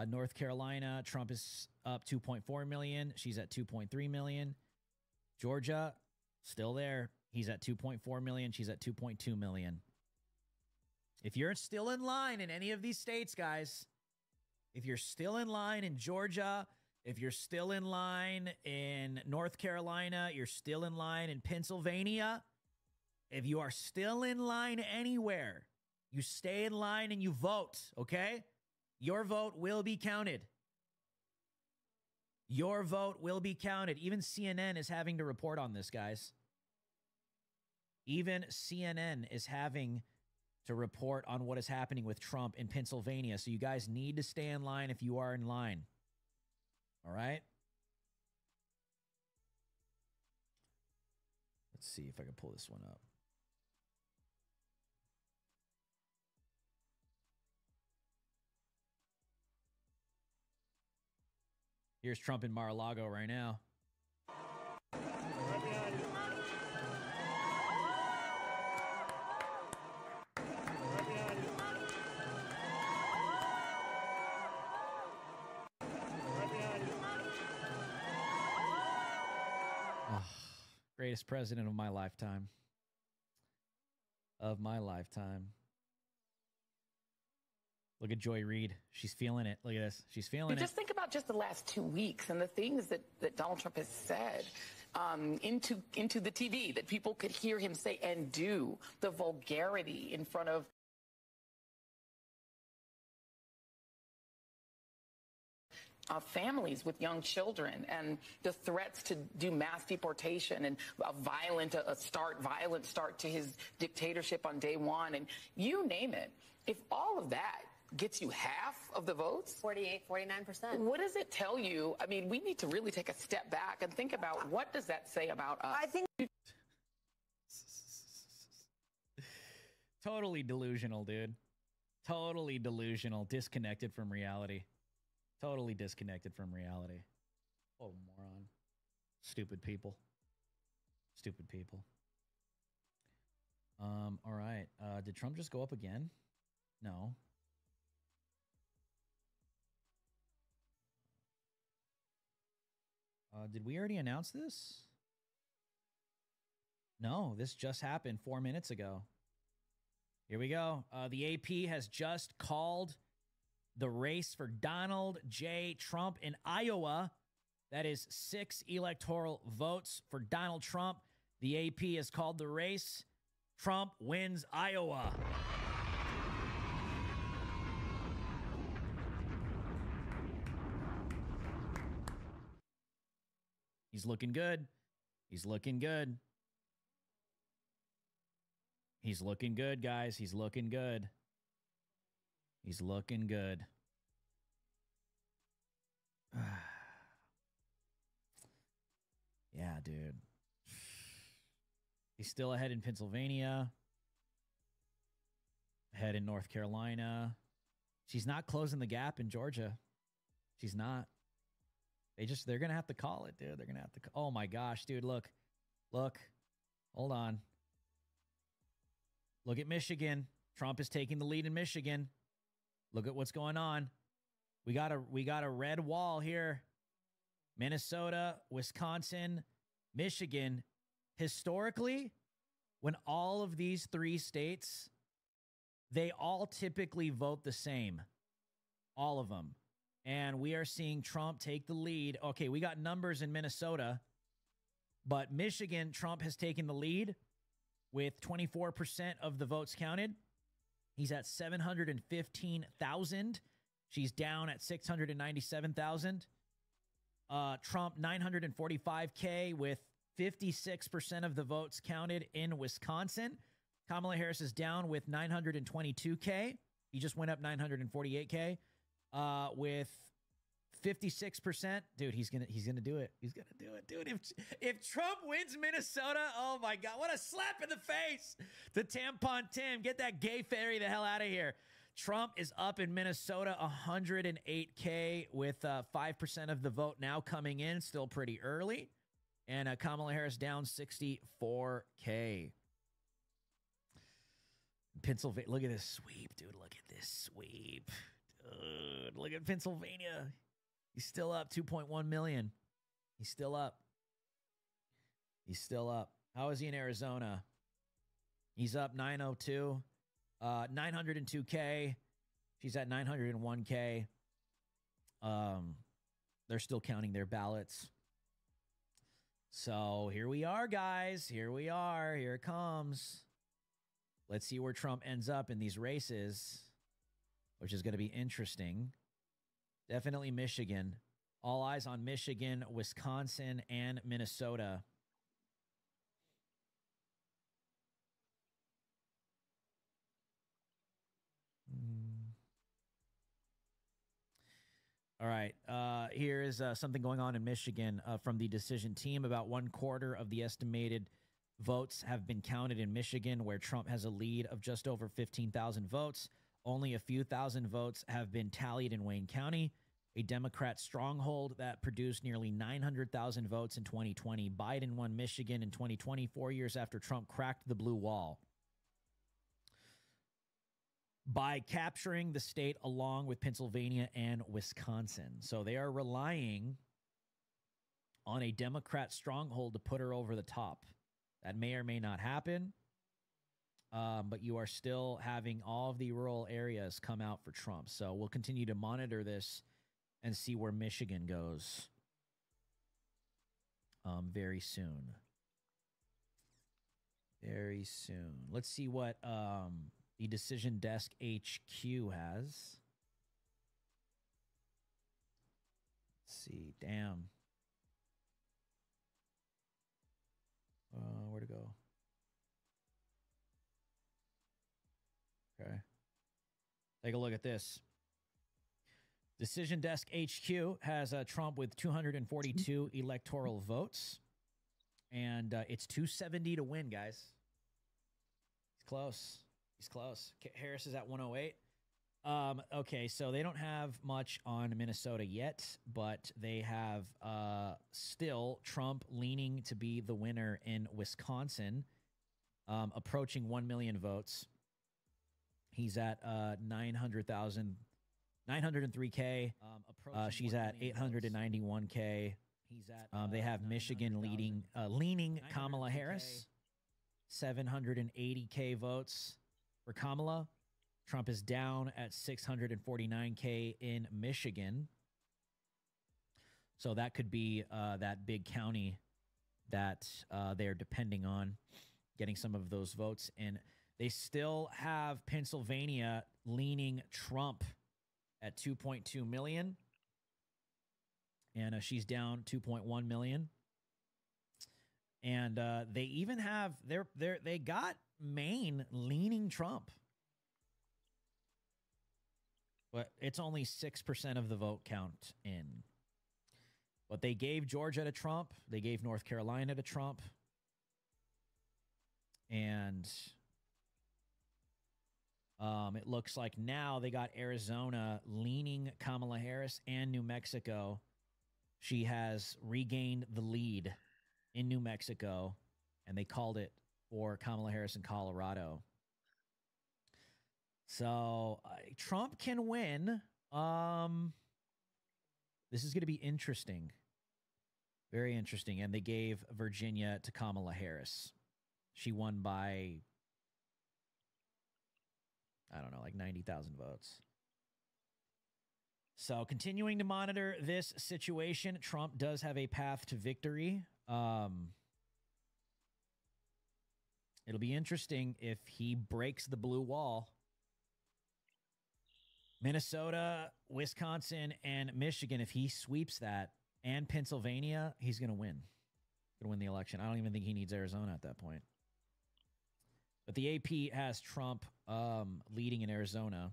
North Carolina, Trump is up 2.4 million. She's at 2.3 million. Georgia, still there. He's at 2.4 million. She's at 2.2 million. If you're still in line in any of these states, guys, if you're still in line in Georgia, if you're still in line in North Carolina, you're still in line in Pennsylvania, if you are still in line anywhere, you stay in line and you vote, okay? Your vote will be counted. Your vote will be counted. Even CNN is having to report on this, guys. Even CNN is having to report on what is happening with Trump in Pennsylvania. So you guys need to stay in line if you are in line. All right? Let's see if I can pull this one up. Here's Trump in Mar-a-Lago right now. Oh, greatest president of my lifetime. Of my lifetime. Look at Joy Reid. She's feeling it. Look at this. She's feeling it. Just think about just the last 2 weeks and the things that Donald Trump has said into the TV that people could hear him say and do. The vulgarity in front of families with young children, and the threats to do mass deportation and a violent start to his dictatorship on day one, and you name it. If all of that gets you half of the votes, 48, 49%. What does it tell you? I mean, we need to really take a step back and think about what does that say about us? I think totally delusional, dude. Totally delusional. Disconnected from reality. Totally disconnected from reality. Oh, moron. Stupid people. Stupid people. All right. Did Trump just go up again? No. Did we already announce this? No, this just happened 4 minutes ago. Here we go. The AP has just called the race for Donald J. Trump in Iowa. That is 6 electoral votes for Donald Trump. The AP has called the race. Trump wins Iowa. He's looking good. He's looking good. He's looking good, guys. He's looking good. He's looking good. Yeah, dude. He's still ahead in Pennsylvania. Ahead in North Carolina. She's not closing the gap in Georgia. She's not. They're going to have to call it, dude. They're going to have to. Oh my gosh, dude. Look. Hold on. Look at Michigan. Trump is taking the lead in Michigan. Look at what's going on. We got a red wall here. Minnesota, Wisconsin, Michigan. Historically, when all of these 3 states, they all typically vote the same. All of them. And we are seeing Trump take the lead. Okay, we got numbers in Minnesota, but Michigan, Trump has taken the lead with 24% of the votes counted. He's at 715,000. She's down at 697,000. Trump, 945K with 56% of the votes counted in Wisconsin. Kamala Harris is down with 922K. He just went up 948K. With 56%. Dude, he's gonna do it. He's gonna do it. Dude, if Trump wins Minnesota, oh my God, what a slap in the face to Tampon Tim. Get that gay fairy the hell out of here. Trump is up in Minnesota 108K with 5% of the vote now coming in, still pretty early. And Kamala Harris down 64K. Pennsylvania, look at this sweep, dude. Look at this sweep. Dude, look at Pennsylvania. He's still up 2.1 million. He's still up. He's still up. How is he in Arizona? He's up 902. 902K. She's at 901K. They're still counting their ballots. So here we are, guys. Here we are. Here it comes. Let's see where Trump ends up in these races, which is going to be interesting. Definitely Michigan. All eyes on Michigan, Wisconsin, and Minnesota. All right. Here is something going on in Michigan from the decision team. About 1/4 of the estimated votes have been counted in Michigan, where Trump has a lead of just over 15,000 votes. Only a few thousand votes have been tallied in Wayne County, a Democrat stronghold that produced nearly 900,000 votes in 2020. Biden won Michigan in 2020, 4 years after Trump cracked the blue wall, by capturing the state along with Pennsylvania and Wisconsin. So they are relying on a Democrat stronghold to put her over the top. That may or may not happen. But you are still having all of the rural areas come out for Trump. So we'll continue to monitor this and see where Michigan goes very soon. Very soon. Let's see what the Decision Desk HQ has. Let's see. Damn. Where to go? Okay. Take a look at this. Decision Desk HQ has Trump with 242 electoral votes. And it's 270 to win, guys. He's close. He's close. Harris is at 108. Okay, so they don't have much on Minnesota yet, but they have still Trump leaning to be the winner in Wisconsin, approaching 1 million votes. He's at 900,000, 903K. She's at 891K. He's at. They have Michigan leaning Kamala Harris, 780K votes for Kamala. Trump is down at 649K in Michigan. So that could be that big county that they're depending on getting some of those votes. And they still have Pennsylvania leaning Trump at 2.2 million. And she's down 2.1 million. And they even have they got Maine leaning Trump. But it's only 6% of the vote count in. But they gave Georgia to Trump. They gave North Carolina to Trump. And it looks like now they got Arizona leaning Kamala Harris and New Mexico. She has regained the lead in New Mexico, and they called it for Kamala Harris in Colorado. So Trump can win. This is going to be interesting. Very interesting. And they gave Virginia to Kamala Harris. She won by, I don't know, like 90,000 votes. So continuing to monitor this situation, Trump does have a path to victory. It'll be interesting if he breaks the blue wall. Minnesota, Wisconsin, and Michigan, if he sweeps that, and Pennsylvania, he's going to win. Going to win the election. I don't even think he needs Arizona at that point. But the AP has Trump leading in Arizona.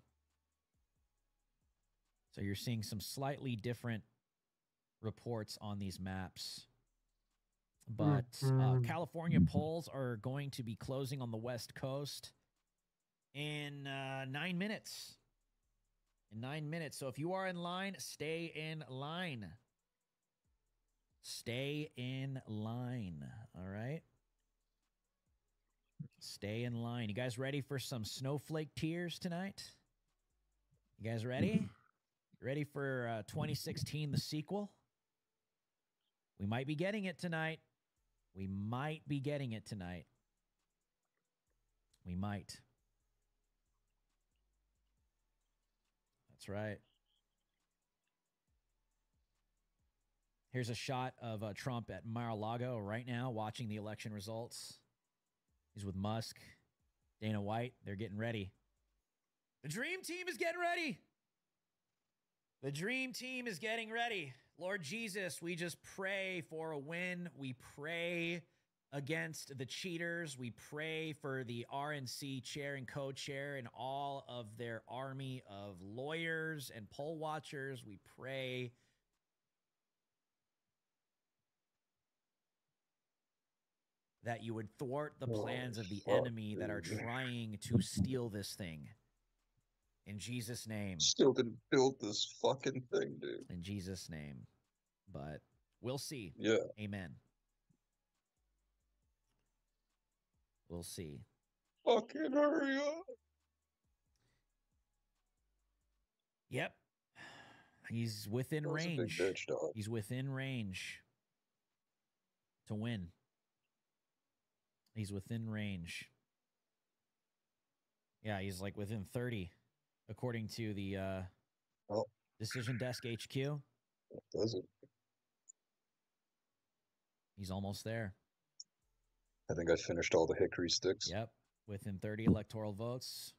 So you're seeing some slightly different reports on these maps. But California polls are going to be closing on the West Coast in 9 minutes. In 9 minutes. So if you are in line, stay in line. Stay in line. All right. Stay in line. You guys ready for some snowflake tears tonight? You guys ready? Ready for 2016, the sequel? We might be getting it tonight. We might be getting it tonight. We might. That's right. Here's a shot of Trump at Mar-a-Lago right now, watching the election results. He's with Musk, Dana White. They're getting ready. The dream team is getting ready. The dream team is getting ready. Lord Jesus, we just pray for a win. We pray against the cheaters. We pray for the RNC chair and co-chair and all of their army of lawyers and poll watchers. We pray that you would thwart the plans of the enemy that are trying to steal this thing. In Jesus' name. Still didn't build this fucking thing, dude. In Jesus' name. But we'll see. Yeah. Amen. We'll see. Fucking hurry up. Yep. He's within range. A big bitch, dog. He's within range to win. He's within range. Yeah, he's like within 30, according to the Decision Desk HQ. Does it? He's almost there. I think I finished all the hickory sticks. Yep. Within 30 electoral votes.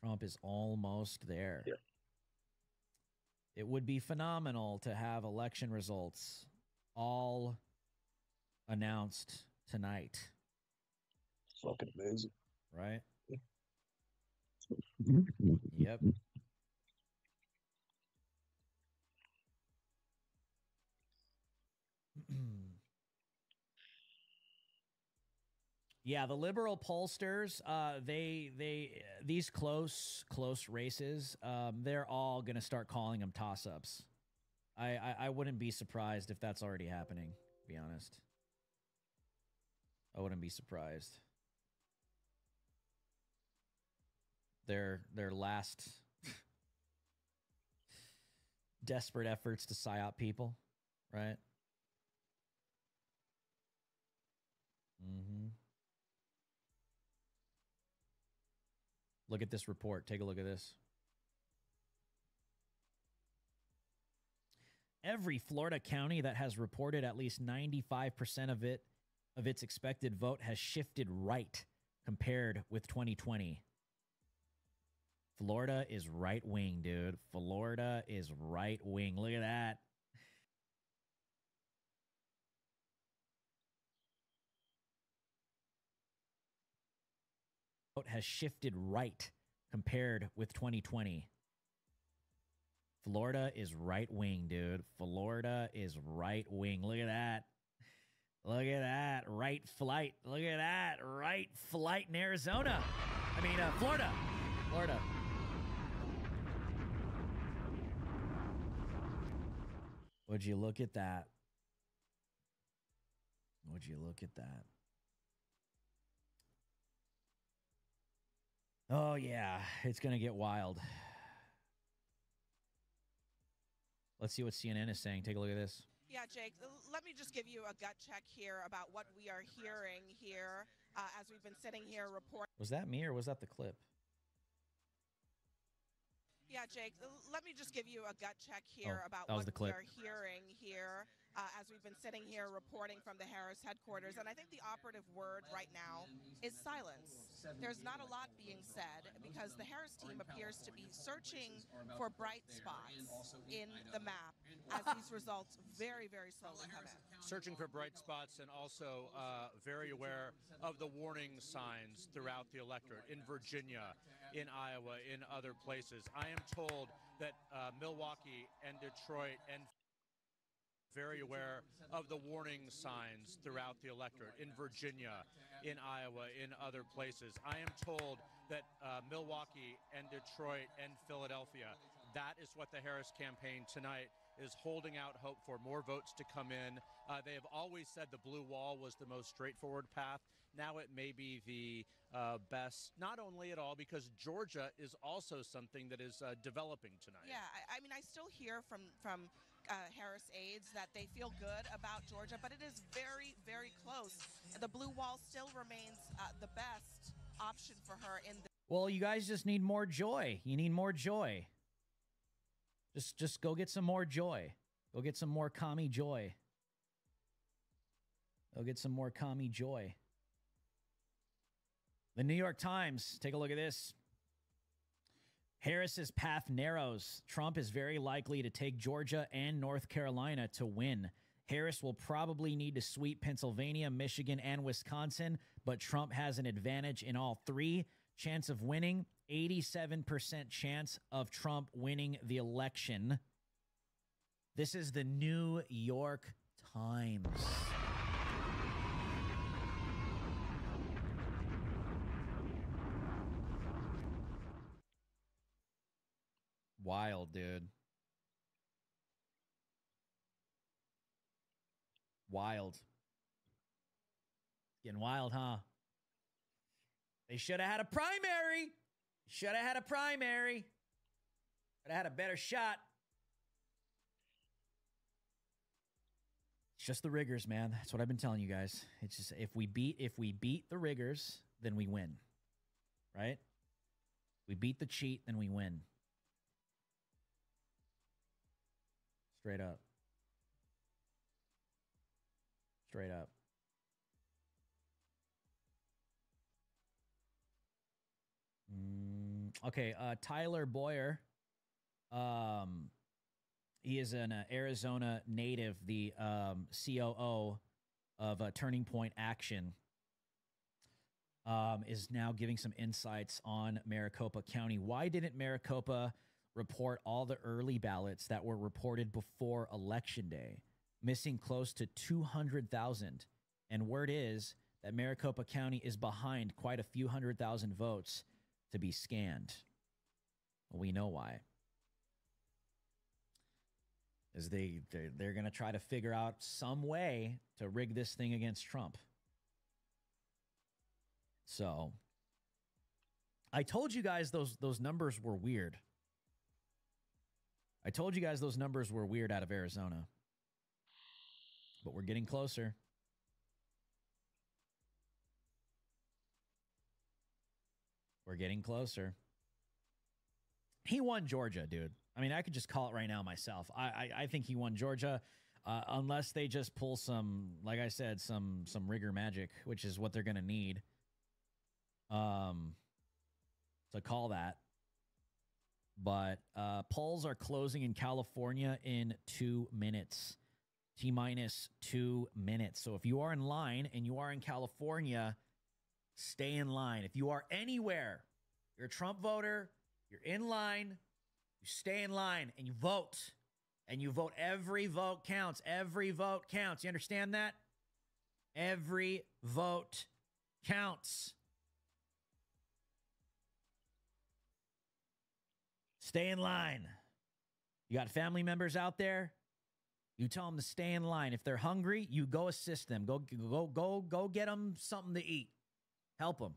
Trump is almost there. Yeah. It would be phenomenal to have election results all announced tonight. Fucking amazing. Right? Yep. Yeah, the liberal pollsters, these close races, they're all going to start calling them toss-ups. I wouldn't be surprised if that's already happening, to be honest. I wouldn't be surprised. Their last desperate efforts to psyop people. right? Mm-hmm. Look at this report. Take a look at this. Every Florida county that has reported at least 95% of its expected vote has shifted right compared with 2020. Florida is right wing, dude. Florida is right wing. Look at that. Vote has shifted right compared with 2020. Florida is right wing, dude. Florida is right wing. Look at that. Look at that. Right flight. Look at that. Right flight in Arizona. I mean, Florida. Florida. Would you look at that? Would you look at that? Oh, yeah. It's going to get wild. Let's see what CNN is saying. Take a look at this. Yeah, Jake, let me just give you a gut check here about what we are hearing here as we've been sitting here reporting. Was that me or was that the clip? Yeah, Jake, let me just give you a gut check here about what we are hearing here as we've been sitting here reporting from the Harris headquarters. And I think the operative word right now is silence. There's not a lot being said because the Harris team appears to be searching for bright spots in the map as these results very, very slowly come in. Searching for bright spots and also very aware of the warning signs throughout the electorate in Virginia, in Iowa, in other places. I am told that Milwaukee and Detroit and very aware of the warning signs throughout the electorate in Virginia, in Iowa, in other places. I am told that Milwaukee and Detroit and Philadelphia, that is what the Harris campaign tonight is holding out hope for, more votes to come in. They have always said the blue wall was the most straightforward path. Now it may be the best, not only at all, because Georgia is also something that is developing tonight. Yeah, I mean, I still hear from Harris aides that they feel good about Georgia, but it is very, very close. The blue wall still remains the best option for her in the. Well, you guys just need more joy. You need more joy. Just go get some more joy. Go get some more commie joy. Go get some more commie joy. The New York Times, take a look at this. Harris's path narrows. Trump is very likely to take Georgia and North Carolina to win. Harris will probably need to sweep Pennsylvania, Michigan, and Wisconsin, but Trump has an advantage in all three. Chance of winning, 87% chance of Trump winning the election. This is the New York Times. Wild, dude. Wild. Getting wild, huh? They should have had a primary. Should have had a primary. Should have had a better shot. It's just the riggers, man. That's what I've been telling you guys. It's just if we beat the riggers, then we win. Right? We beat the cheat, then we win. Straight up. Straight up. Okay, Tyler Boyer. He is an Arizona native, the COO of Turning Point Action. Is now giving some insights on Maricopa County. Why didn't Maricopa report all the early ballots that were reported before Election Day, missing close to 200,000? And word is that Maricopa County is behind quite a few 100,000 votes to be scanned. We know why. Is they're going to try to figure out some way to rig this thing against Trump. So I told you guys those numbers were weird. I told you guys those numbers were weird out of Arizona. but we're getting closer. We're getting closer. He won Georgia, dude. I mean, I could just call it right now myself. I think he won Georgia, unless they just pull some, like I said, some rigor magic, which is what they're going to need to call that. But polls are closing in California in 2 minutes. T-minus 2 minutes. So if you are in line and you are in California, stay in line. If you are anywhere, you're a Trump voter, you're in line, you stay in line and you vote. And you vote. Every vote counts. Every vote counts. You understand that? Every vote counts. Stay in line. You got family members out there? You tell them to stay in line. If they're hungry, you go assist them. Go get them something to eat. Help them.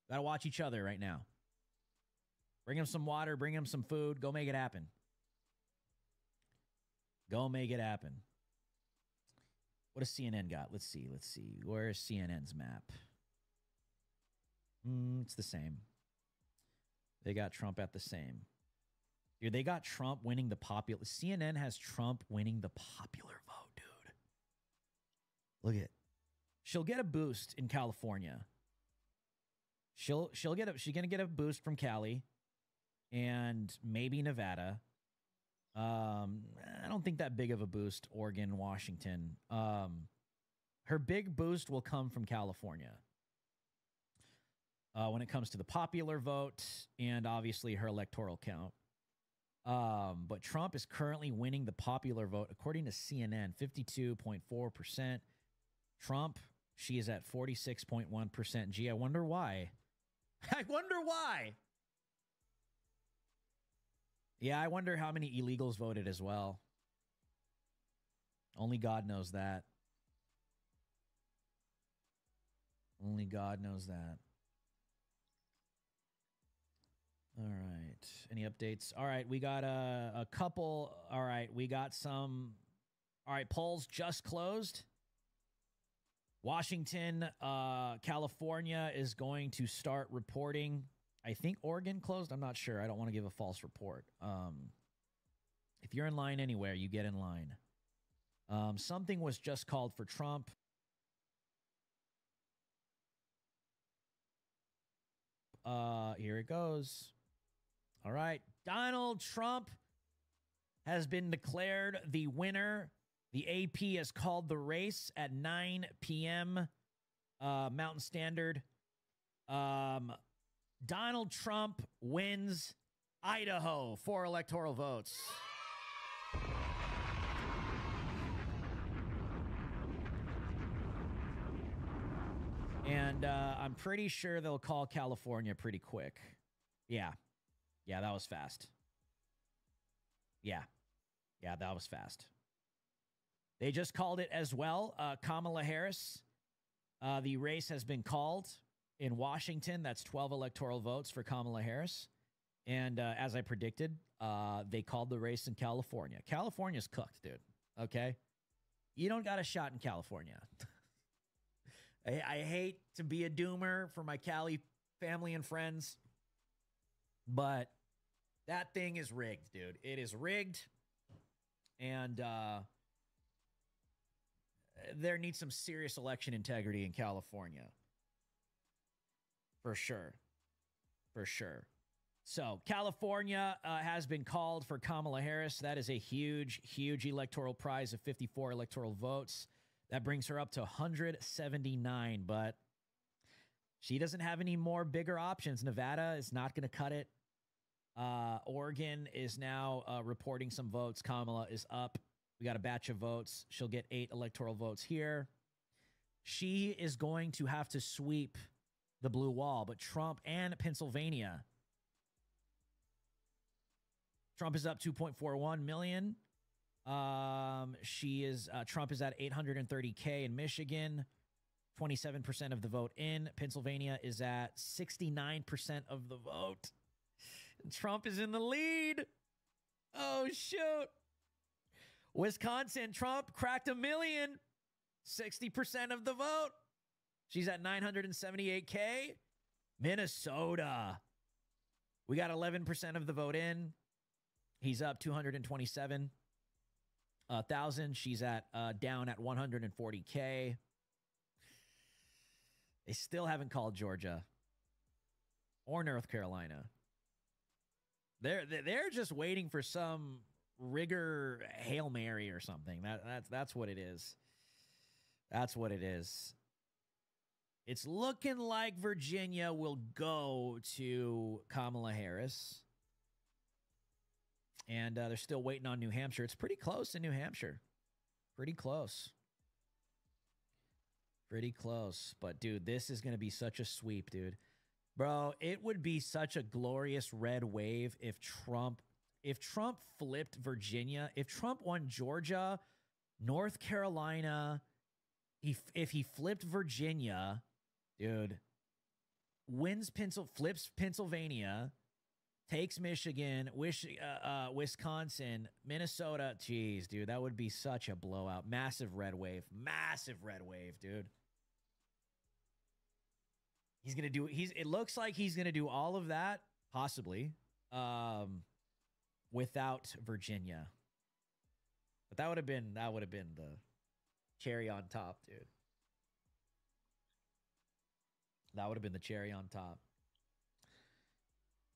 Got to watch each other right now. Bring them some water. Bring them some food. Go make it happen. Go make it happen. What does CNN got? Let's see. Where's CNN's map? It's the same. They got Trump at the same. Dude, they got Trump winning the popular. CNN has Trump winning the popular vote, dude. Look at it. She'll get a boost in California. She's gonna get a boost from Cali and maybe Nevada. I don't think that big of a boost, Oregon, Washington. Her big boost will come from California. When it comes to the popular vote and obviously her electoral count. But Trump is currently winning the popular vote according to CNN, 52.4%. Trump, she is at 46.1%. Gee, I wonder why. I wonder why. Yeah, I wonder how many illegals voted as well. Only God knows that. Only God knows that. All right. Any updates? All right. We got a couple. All right. We got some. All right. Polls just closed. Washington, California is going to start reporting. I think Oregon closed. I'm not sure. I don't want to give a false report. If you're in line anywhere, you get in line. Something was just called for Trump. Here it goes. All right. Donald Trump has been declared the winner. The AP has called the race at 9 p.m. Mountain Standard. Donald Trump wins Idaho, 4 electoral votes. And I'm pretty sure they'll call California pretty quick. Yeah. Yeah, that was fast. Yeah. Yeah, that was fast. They just called it as well. Kamala Harris. The race has been called in Washington. That's 12 electoral votes for Kamala Harris. And as I predicted, they called the race in California. California's cooked, dude. Okay? You don't got a shot in California. I hate to be a doomer for my Cali family and friends, but that thing is rigged, dude. It is rigged, and there needs some serious election integrity in California. For sure. For sure. So California has been called for Kamala Harris. That is a huge, huge electoral prize of 54 electoral votes. That brings her up to 179, but she doesn't have any more bigger options. Nevada is not going to cut it. Oregon is now reporting some votes. Kamala is up. We got a batch of votes. She'll get 8 electoral votes here. She is going to have to sweep the blue wall, but Trump and Pennsylvania. Trump is up 2.41 million. Trump is at 830K in Michigan, 27% of the vote in. Pennsylvania is at 69% of the vote. Trump is in the lead. Oh, shoot. Wisconsin, Trump cracked 1 million, 60% of the vote. She's at 978K. Minnesota, we got 11% of the vote in. He's up 227,000. She's at down at 140K. They still haven't called Georgia or North Carolina. They're just waiting for some rigor Hail Mary or something. That's what it is. That's what it is. It's looking like Virginia will go to Kamala Harris. And they're still waiting on New Hampshire. It's pretty close in New Hampshire. Pretty close. Pretty close. But, dude, this is going to be such a sweep, dude. Bro, it would be such a glorious red wave if Trump flipped Virginia, if Trump won Georgia, North Carolina, if he flipped Virginia, dude, flips Pennsylvania, takes Michigan, Wisconsin, Minnesota. Jeez, dude, that would be such a blowout. Massive red wave, dude. It looks like he's going to do all of that, possibly, without Virginia. But that would have been the cherry on top, dude. That would have been the cherry on top.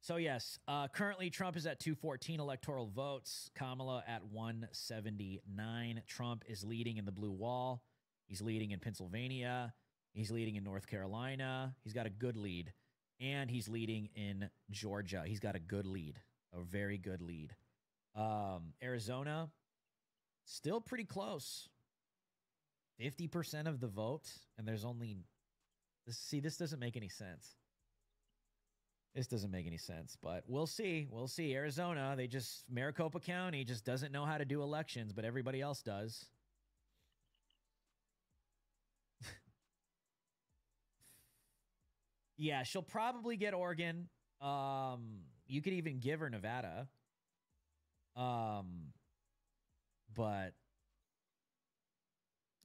So, yes, currently Trump is at 214 electoral votes. Kamala at 179. Trump is leading in the blue wall. He's leading in Pennsylvania. He's leading in North Carolina. He's got a good lead. And he's leading in Georgia. He's got a good lead, a very good lead. Arizona, still pretty close. 50% of the vote. And there's only... this doesn't make any sense. This doesn't make any sense, but we'll see. We'll see. Arizona, Maricopa County just doesn't know how to do elections, but everybody else does. Yeah, she'll probably get Oregon. You could even give her Nevada. But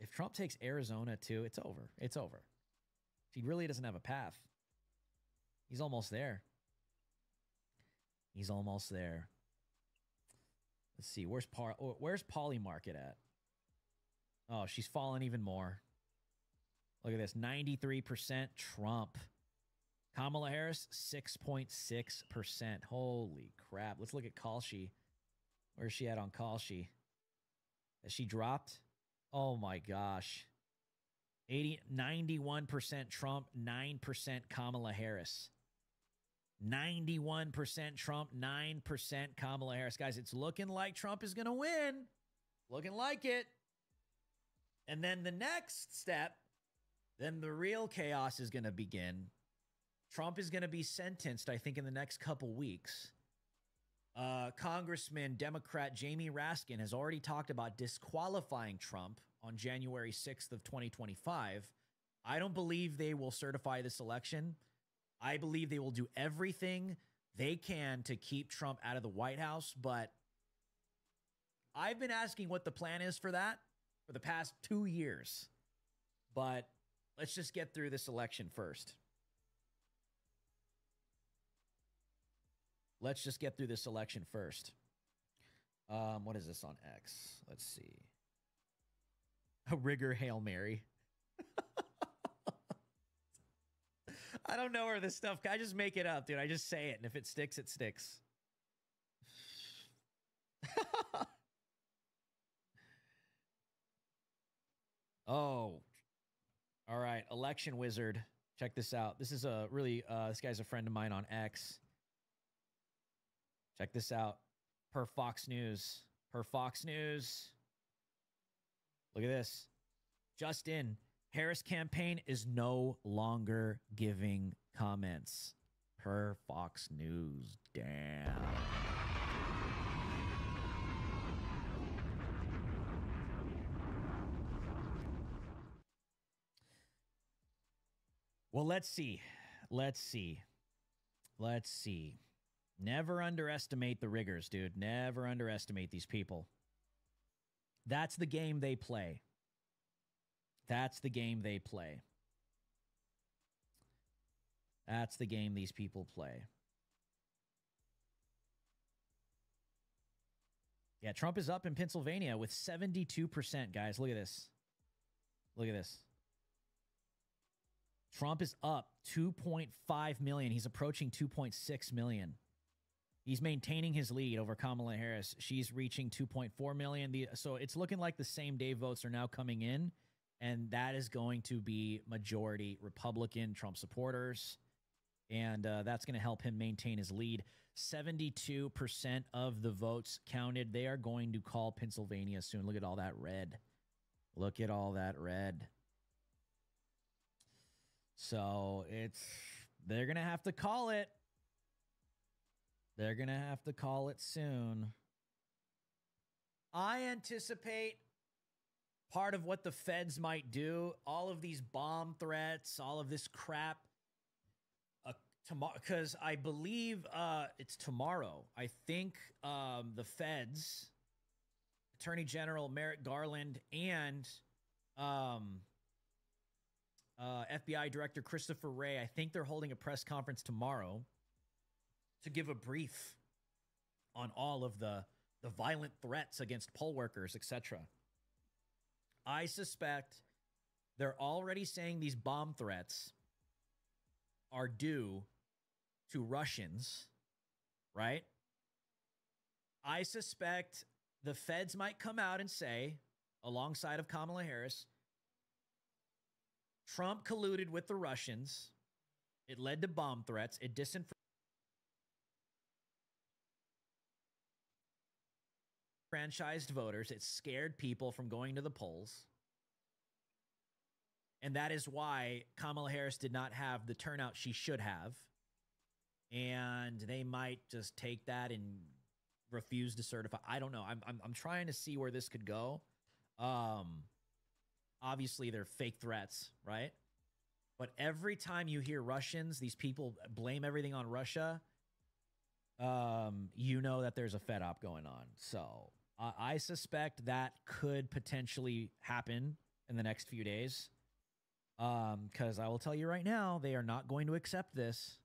if Trump takes Arizona too, it's over. It's over. He really doesn't have a path. He's almost there. He's almost there. Let's see. Where's Polly Market at? Oh, she's fallen even more. Look at this. 93% Trump. Kamala Harris, 6.6%. Holy crap. Let's look at Kalshi. Where's she at on Kalshi? Has she dropped? Oh my gosh. 91% Trump, 9% Kamala Harris. 91% Trump, 9% Kamala Harris. Guys, it's looking like Trump is going to win. Looking like it. And then the next step, then the real chaos is going to begin. Trump is going to be sentenced, I think, in the next couple weeks. Congressman, Democrat Jamie Raskin has already talked about disqualifying Trump on January 6th of 2025. I don't believe they will certify this election. I believe they will do everything they can to keep Trump out of the White House, but I've been asking what the plan is for that for the past 2 years. But let's just get through this election first. Let's just get through this election first. What is this on X? Let's see. A rigor Hail Mary. I don't know where this stuff... I just make it up, dude. I just say it, and if it sticks, it sticks. Oh. All right. Election Wizard. Check this out. This is a really... this guy's a friend of mine on X. Check this out. Per Fox News. Per Fox News. Look at this. Just in. Harris campaign is no longer giving comments. Per Fox News. Damn. Well, let's see. Let's see. Let's see. Never underestimate the riggers, dude. Never underestimate these people. That's the game they play. That's the game they play. That's the game these people play. Yeah, Trump is up in Pennsylvania with 72%, guys. Look at this. Look at this. Trump is up 2.5 million. He's approaching 2.6 million. He's maintaining his lead over Kamala Harris. She's reaching 2.4 million. So it's looking like the same day votes are now coming in, and that is going to be majority Republican Trump supporters, and that's going to help him maintain his lead. 72% of the votes counted. They are going to call Pennsylvania soon. Look at all that red. Look at all that red. So they're going to have to call it. They're going to have to call it soon. I anticipate part of what the feds might do, all of these bomb threats, all of this crap, tomorrow, because I believe it's tomorrow. I think the feds, Attorney General Merrick Garland, and FBI Director Christopher Wray, I think they're holding a press conference tomorrow to give a brief on all of the violent threats against poll workers, etc. I suspect they're already saying these bomb threats are due to Russians, right? I suspect the feds might come out and say, alongside of Kamala Harris, Trump colluded with the Russians. It led to bomb threats. It disenfranchised voters. It scared people from going to the polls. And that is why Kamala Harris did not have the turnout she should have. And they might just take that and refuse to certify. I don't know. I'm trying to see where this could go. Obviously, they're fake threats, right? But every time you hear Russians, these people blame everything on Russia, you know that there's a Fed op going on. So I suspect that could potentially happen in the next few days. Because I will tell you right now, they are not going to accept this.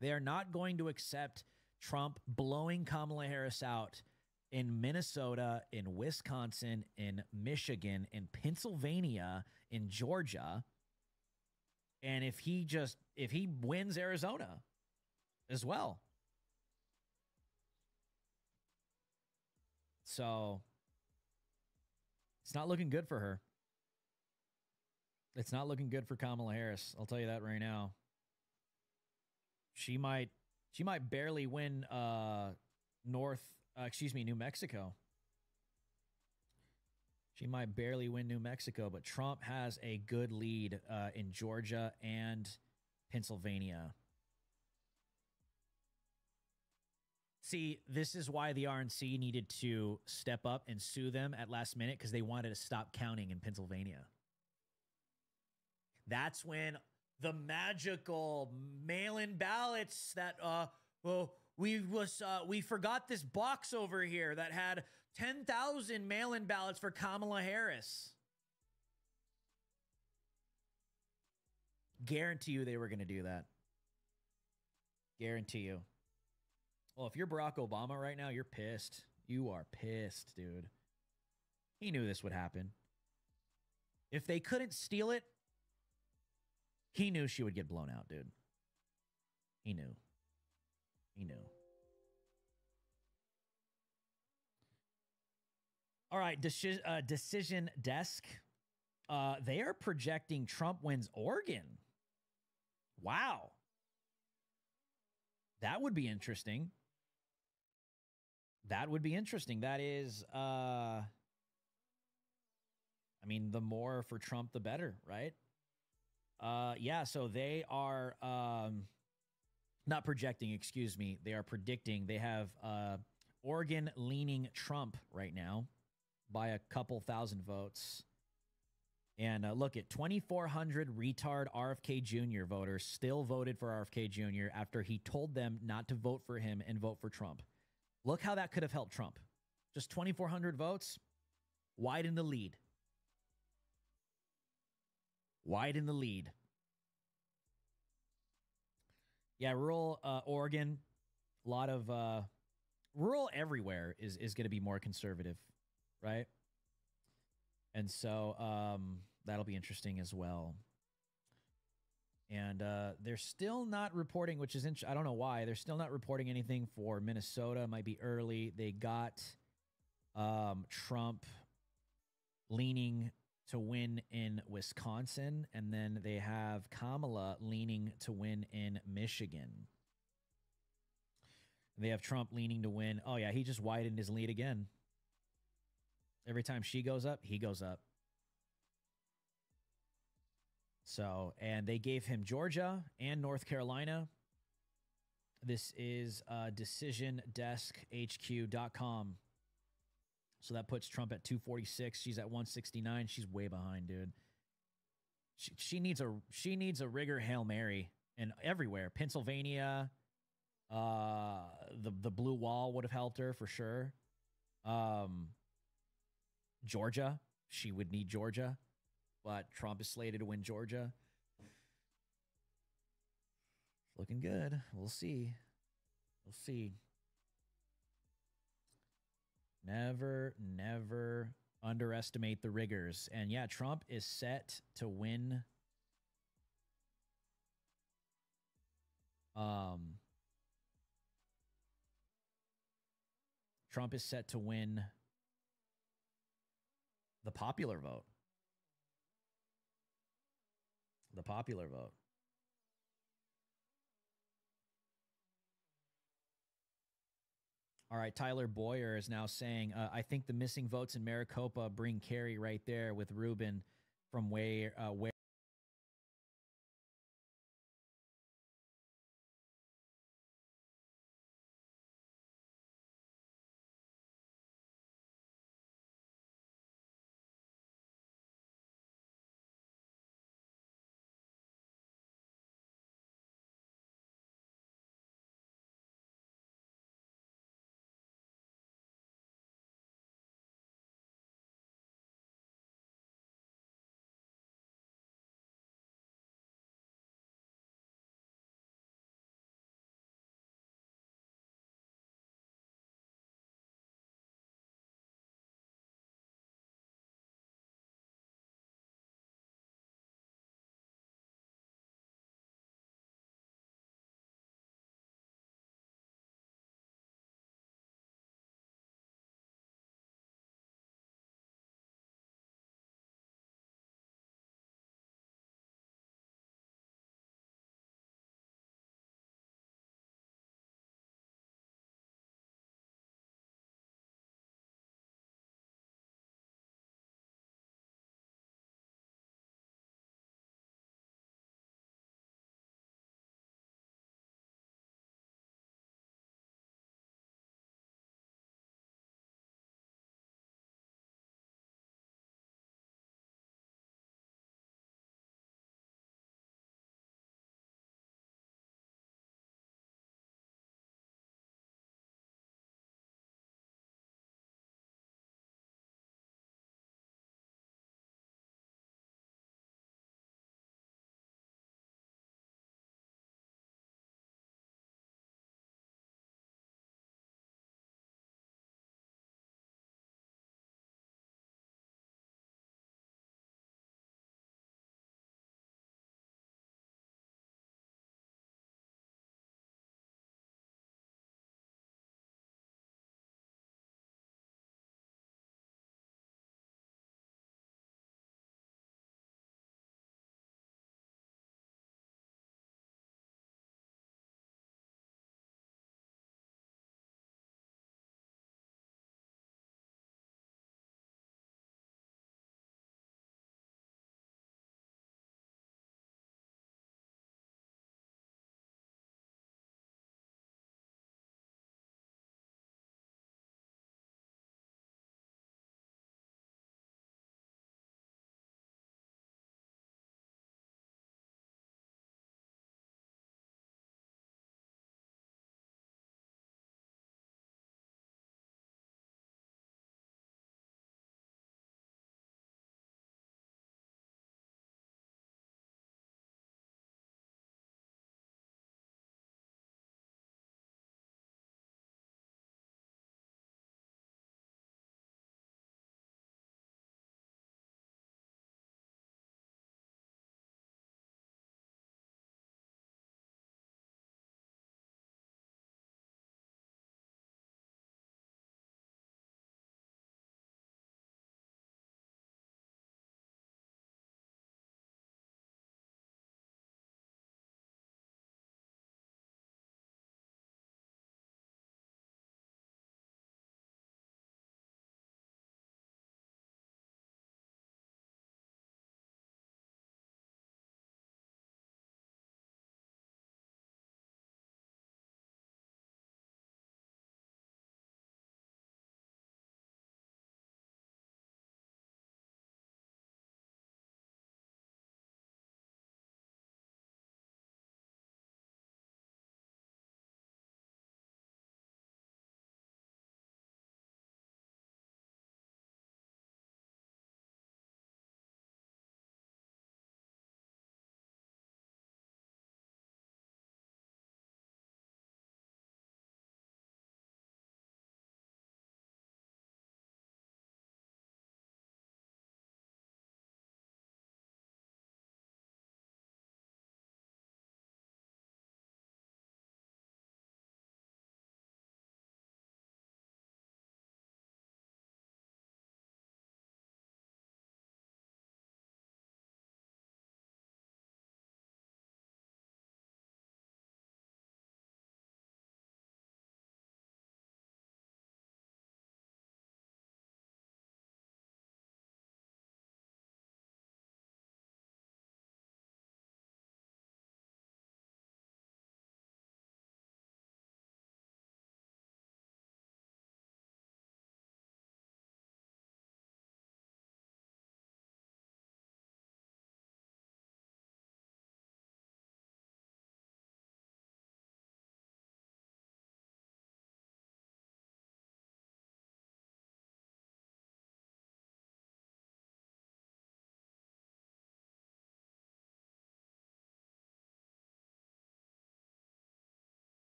They are not going to accept Trump blowing Kamala Harris out in Minnesota, in Wisconsin, in Michigan, in Pennsylvania, in Georgia. And if he wins Arizona as well. So it's not looking good for her. It's not looking good for Kamala Harris. I'll tell you that right now. She might barely win New Mexico. She might barely win New Mexico, but Trump has a good lead in Georgia and Pennsylvania. See, this is why the RNC needed to step up and sue them at last minute, because they wanted to stop counting in Pennsylvania. That's when the magical mail-in ballots that we forgot this box over here that had 10,000 mail-in ballots for Kamala Harris. Guarantee you they were going to do that. Guarantee you. Well, if you're Barack Obama right now, you're pissed. You are pissed, dude. He knew this would happen. If they couldn't steal it, he knew she would get blown out, dude. He knew. He knew. All right, Decision Desk. They are projecting Trump wins Oregon. Wow. That would be interesting. That would be interesting. That is, I mean, the more for Trump, the better, right? Yeah, so they are not projecting, excuse me. They are predicting. They have Oregon leaning Trump right now by a couple thousand votes. And look at 2,400 retard RFK Jr. voters still voted for RFK Jr. after he told them not to vote for him and vote for Trump. Look how that could have helped Trump. Just 2,400 votes. Widen the lead. Widen the lead. Yeah, rural Oregon, a lot of rural everywhere is going to be more conservative, right? And so that'll be interesting as well. And they're still not reporting, which is I don't know why. They're still not reporting anything for Minnesota. Might be early. They got Trump leaning to win in Wisconsin, and then they have Kamala leaning to win in Michigan. They have Trump leaning to win. Oh, yeah, he just widened his lead again. Every time she goes up, he goes up. So, and they gave him Georgia and North Carolina. This is DecisionDeskHQ.com. So that puts Trump at 246. She's at 169. She's way behind, dude. She needs a rigger Hail Mary and everywhere. Pennsylvania, the blue wall would have helped her for sure. Georgia, she would need Georgia, but Trump is slated to win Georgia. Looking good. We'll see. We'll see. Never underestimate the riggers. And yeah, Trump is set to win. Trump is set to win the popular vote. The popular vote. All right, Tyler Boyer is now saying, I think the missing votes in Maricopa bring Kerry right there with Rubin from where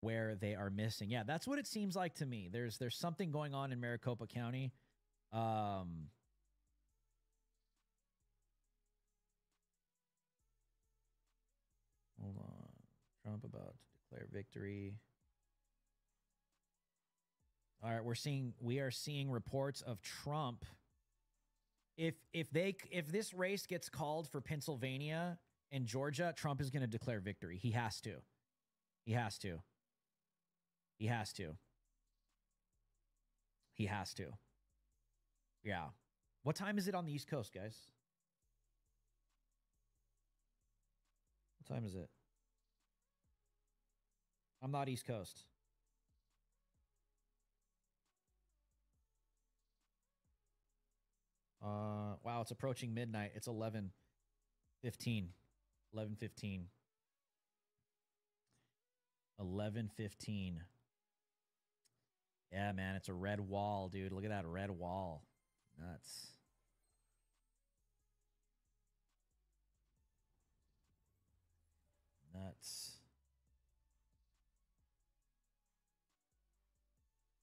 where they are missing. Yeah, that's what it seems like to me. There's something going on in Maricopa County. Hold on. Trump about to declare victory. All right, we are seeing reports of Trump. If this race gets called for Pennsylvania and Georgia, Trump is going to declare victory. He has to. He has to. He has to. He has to. Yeah. What time is it on the East Coast, guys? What time is it? I'm not East Coast. Wow, it's approaching midnight. It's 11:15. 11:15. 11:15. Yeah, man, it's a red wall, dude. Look at that red wall. Nuts. Nuts.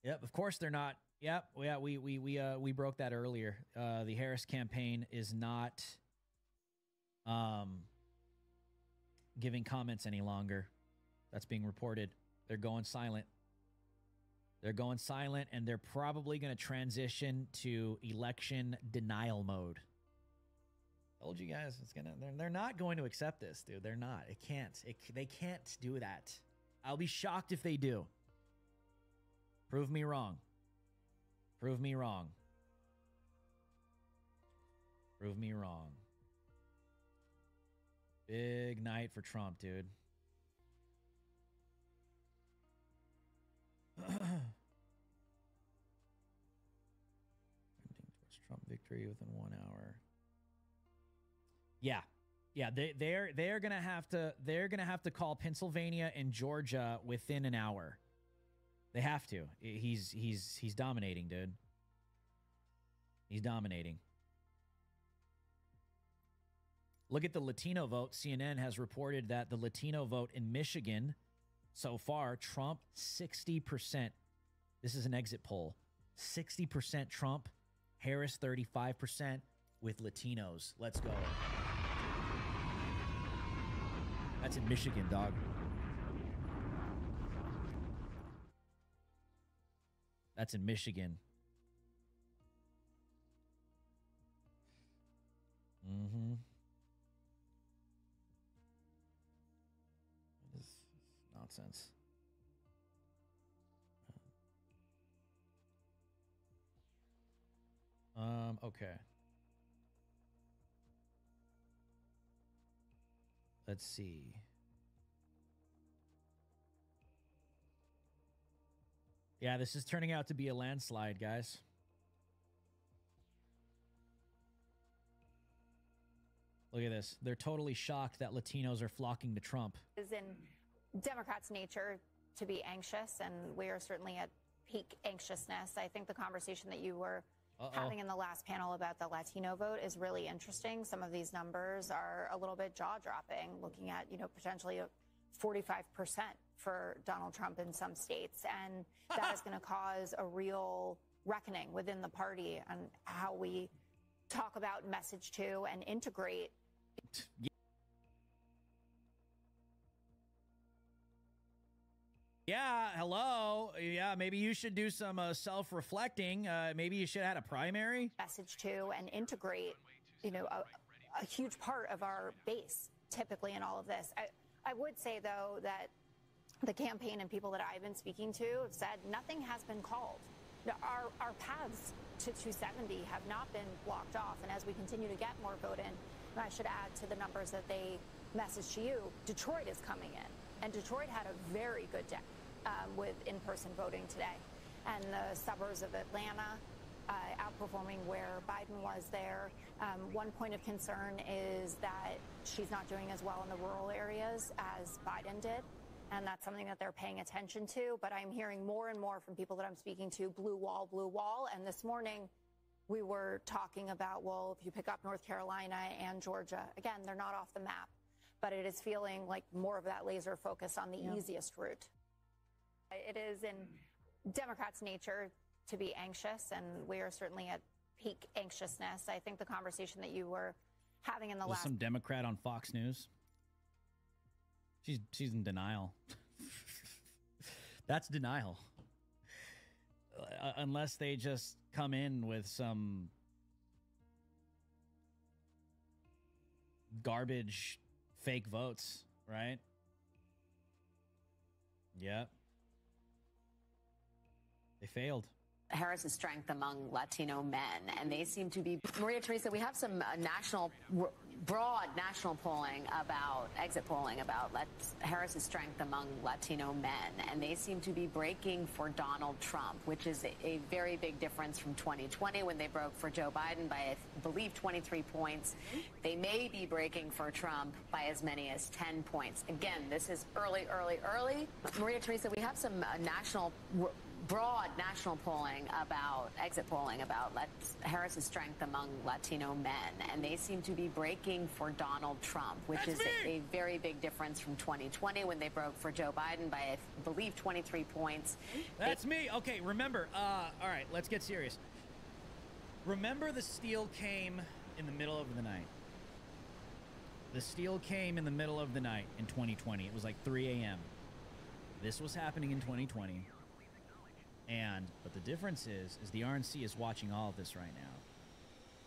Yep, of course they're not. Yep, yeah, we broke that earlier. The Harris campaign is not giving comments any longer. That's being reported. They're going silent. They're going silent, and they're probably going to transition to election denial mode. Told you guys, they're not going to accept this, dude. They're not. It can't. They can't do that. I'll be shocked if they do. Prove me wrong. Prove me wrong. Prove me wrong. Big night for Trump, dude. Trump victory within 1 hour. Yeah. Yeah, they're gonna have to call Pennsylvania and Georgia within an hour. They have to. He's dominating, dude. He's dominating. Look at the Latino vote. CNN has reported that the Latino vote in Michigan so far, Trump 60%. This is an exit poll. 60% Trump, Harris 35% with Latinos. Let's go. That's in Michigan, dog. That's in Michigan. Mm-hmm. This is nonsense. Okay. Let's see. Yeah, this is turning out to be a landslide, guys. Look at this. They're totally shocked that Latinos are flocking to Trump. It's in Democrats' nature to be anxious, and we are certainly at peak anxiousness. I think the conversation that you were having in the last panel about the Latino vote is really interesting. Some of these numbers are a little bit jaw-dropping, looking at, potentially 45% for Donald Trump in some states. And that is going to cause a real reckoning within the party on how we talk about, message to, and integrate. Yeah, hello. Yeah, maybe you should do some self-reflecting. Maybe you should have had a primary. Message to and integrate, a huge part of our base typically in all of this. I would say, though, that the campaign and people that I've been speaking to have said nothing has been called. Our paths to 270 have not been blocked off. And as we continue to get more vote in, and I should add to the numbers that they messaged to you, Detroit is coming in. And Detroit had a very good day with in-person voting today. And the suburbs of Atlanta outperforming where Biden was there. One point of concern is that she's not doing as well in the rural areas as Biden did. And that's something that they're paying attention to. But I'm hearing more and more from people that I'm speaking to, blue wall, blue wall. And this morning, we were talking about, well, if you pick up North Carolina and Georgia, again, they're not off the map. But it is feeling like more of that laser focus on the easiest route. It is in Democrats' nature to be anxious, and we are certainly at peak anxiousness. I think the conversation that you were having in the last... Some Democrat on Fox News. She's in denial. That's denial. Unless they just come in with some garbage fake votes, right? Yep. They failed. Harris's strength among Latino men, and they seem to be... Maria Teresa, we have some broad national polling about, exit polling about Harris's strength among Latino men, and they seem to be breaking for Donald Trump, which is a very big difference from 2020 when they broke for Joe Biden by, I believe, 23 points. They may be breaking for Trump by as many as 10 points. Again, this is early. Maria Teresa, we have some broad national polling about, exit polling about Harris's strength among Latino men, and they seem to be breaking for Donald Trump, which is a very big difference from 2020 when they broke for Joe Biden by, I believe, 23 points. That's me. Okay, remember, all right, let's get serious. Remember the steal came in the middle of the night. The steal came in the middle of the night in 2020. It was like 3 a.m. This was happening in 2020. But the difference is the RNC is watching all of this right now.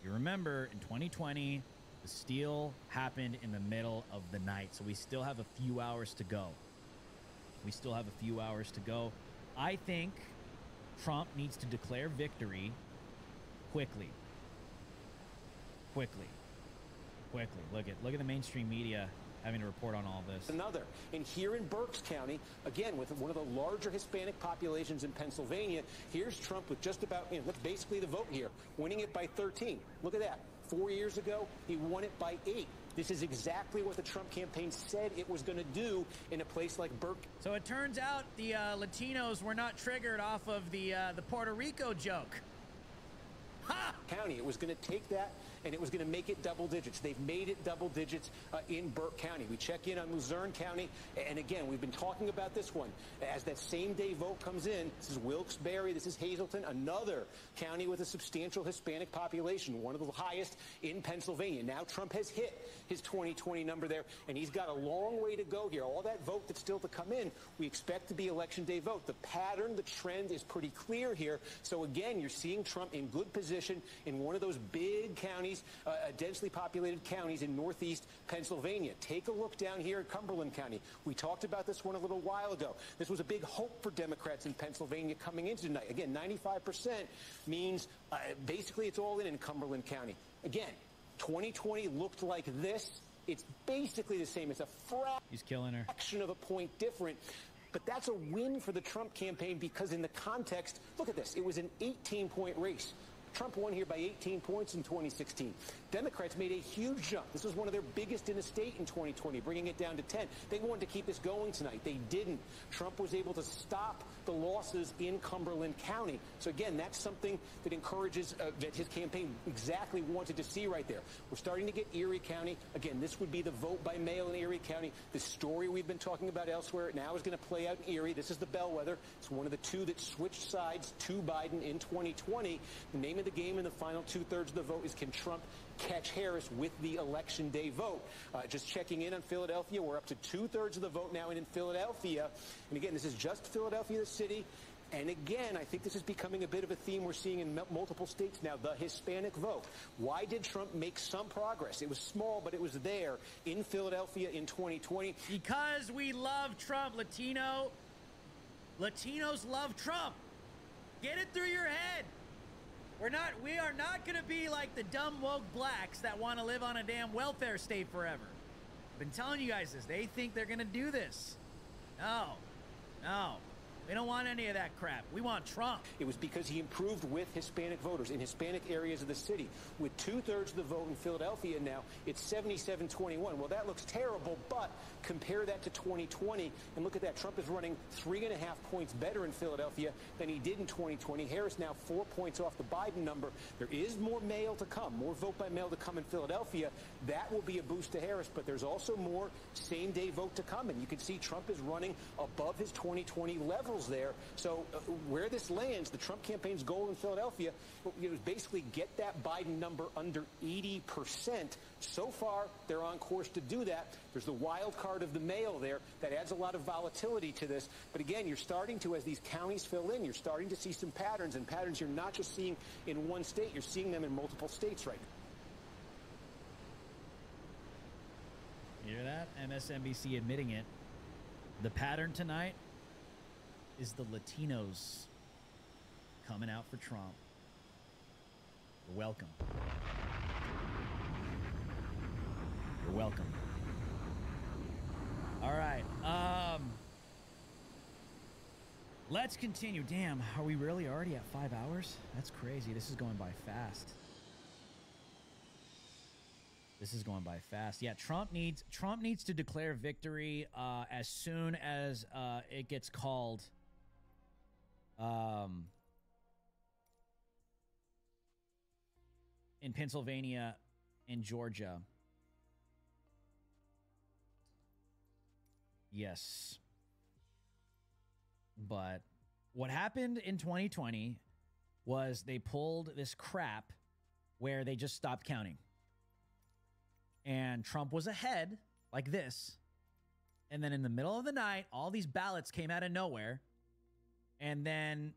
You remember, in 2020, the steal happened in the middle of the night, so we still have a few hours to go. I think Trump needs to declare victory quickly. Look at the mainstream media having to report on all this. And here in Berks County, again, with one of the larger Hispanic populations in Pennsylvania, here's Trump with just about, that's basically the vote here, winning it by 13. Look at that. 4 years ago, he won it by 8. This is exactly what the Trump campaign said it was going to do in a place like Berks. So it turns out the Latinos were not triggered off of the Puerto Rico joke. Ha! County. It was going to take that and it was going to make it double digits. They've made it double digits in Burke County. We check in on Luzerne County, and again, we've been talking about this one. As that same-day vote comes in, this is Wilkes-Barre, this is Hazleton, another county with a substantial Hispanic population, one of the highest in Pennsylvania. Now Trump has hit his 2020 number there, and he's got a long way to go here. All that vote that's still to come in, we expect to be Election Day vote. The pattern, the trend is pretty clear here. So again, you're seeing Trump in good position in one of those big counties, densely populated counties in northeast Pennsylvania. Take a look down here at Cumberland County. We talked about this one a little while ago. This was a big hope for Democrats in Pennsylvania coming into tonight. Again, 95% means basically it's all in Cumberland County. Again, 2020 looked like this. It's basically the same. It's a fraction of a point different. But that's a win for the Trump campaign because in the context, look at this. It was an 18-point race. Trump won here by 18 points in 2016. Democrats made a huge jump. This was one of their biggest in the state in 2020, bringing it down to 10. They wanted to keep this going tonight. They didn't. Trump was able to stop the losses in Cumberland County. So again, that's something that encourages that his campaign exactly wanted to see right there. We're starting to get Erie County. Again, this would be the vote by mail in Erie County. The story we've been talking about elsewhere now is going to play out in Erie. This is the bellwether. It's one of the two that switched sides to Biden in 2020. The name of the game in the final two-thirds of the vote is, can Trump catch Harris with the Election Day vote? Just checking in on Philadelphia, we're up to two-thirds of the vote now in Philadelphia. And again, this is just Philadelphia, the city. And again, I think this is becoming a bit of a theme we're seeing in multiple states now, the Hispanic vote. Why did Trump make some progress? It was small, but it was there in Philadelphia in 2020. Because we love Trump, Latinos love Trump. Get it through your head. We are not going to be like the dumb woke blacks that want to live on a damn welfare state forever. I've been telling you guys this. They think they're going to do this. No. We don't want any of that crap. We want Trump. It was because he improved with Hispanic voters in Hispanic areas of the city. With two-thirds of the vote in Philadelphia now, it's 77-21. Well, that looks terrible, but compare that to 2020, and look at that. Trump is running 3.5 points better in Philadelphia than he did in 2020. Harris now 4 points off the Biden number. There is more mail to come, more vote by mail to come in Philadelphia. That will be a boost to Harris, but there's also more same-day vote to come, and you can see Trump is running above his 2020 leverage levels there. So where this lands, the Trump campaign's goal in Philadelphia, is basically get that Biden number under 80%. So far, they're on course to do that. There's the wild card of the mail there that adds a lot of volatility to this. But again, you're starting to, as these counties fill in, you're starting to see some patterns, and patterns you're not just seeing in one state, you're seeing them in multiple states right now. You hear that? MSNBC admitting it. The pattern tonight is the Latinos coming out for Trump. You're welcome. You're welcome. All right. Let's continue. Damn, are we really already at 5 hours? That's crazy. This is going by fast. This is going by fast. Yeah, Trump needs to declare victory as soon as it gets called. In Pennsylvania and Georgia. Yes. But what happened in 2020 was they pulled this crap where they just stopped counting. And Trump was ahead, like this. And then in the middle of the night, all these ballots came out of nowhere. And then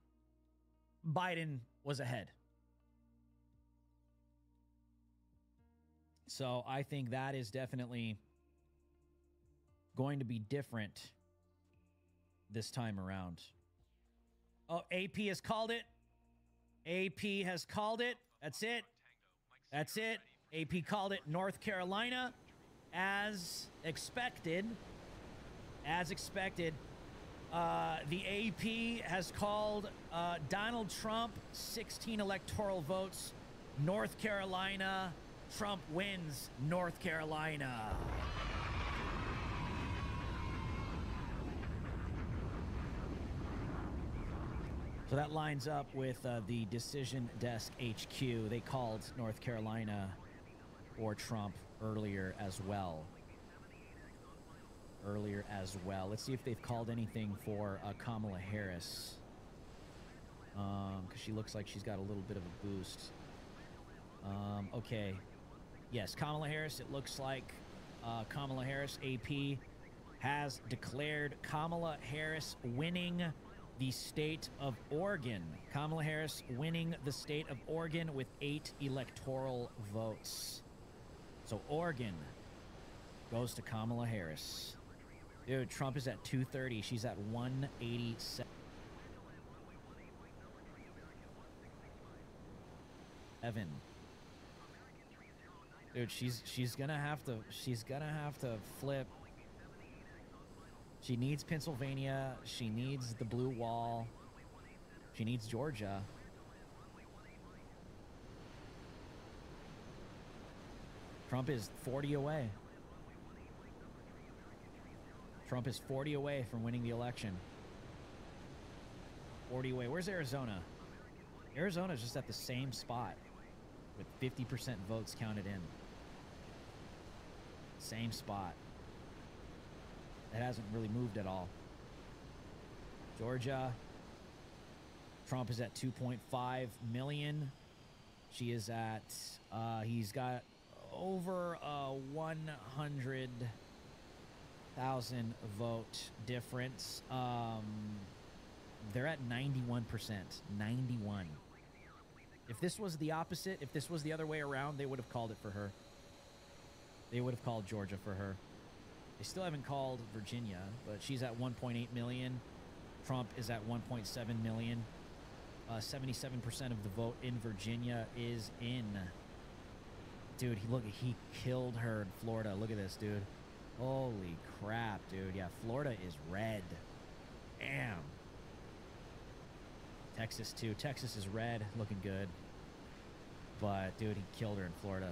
Biden was ahead. So I think that is definitely going to be different this time around. Oh, AP has called it. AP has called it. That's it. That's it. AP called it. North Carolina, as expected. As expected. The AP has called Donald Trump 16 electoral votes. North Carolina, Trump wins North Carolina. So that lines up with the Decision Desk HQ. They called North Carolina for Trump earlier as well. Let's see if they've called anything for Kamala Harris. Because she looks like she's got a little bit of a boost. Okay. Yes, Kamala Harris. It looks like Kamala Harris, AP, has declared Kamala Harris winning the state of Oregon. Kamala Harris winning the state of Oregon with 8 electoral votes. So Oregon goes to Kamala Harris. Dude, Trump is at 230. She's at 187. Dude, she's gonna have to flip. She needs Pennsylvania. She needs the blue wall. She needs Georgia. Trump is 40 away. Trump is 40 away from winning the election. 40 away. Where's Arizona? Arizona's just at the same spot with 50% votes counted in. Same spot. It hasn't really moved at all. Georgia. Trump is at 2.5 million. She is at, he's got over 100,000 vote difference. They're at 91%. 91. If this was the opposite, if this was the other way around, they would have called it for her. They would have called Georgia for her. They still haven't called Virginia, but she's at 1.8 million. Trump is at 1.7 million. 77% of the vote in Virginia is in. Dude, he killed her in Florida. Look at this, dude. Holy crap, dude. Yeah, Florida is red. Damn. Texas, too. Texas is red. Looking good. But, dude, he killed her in Florida.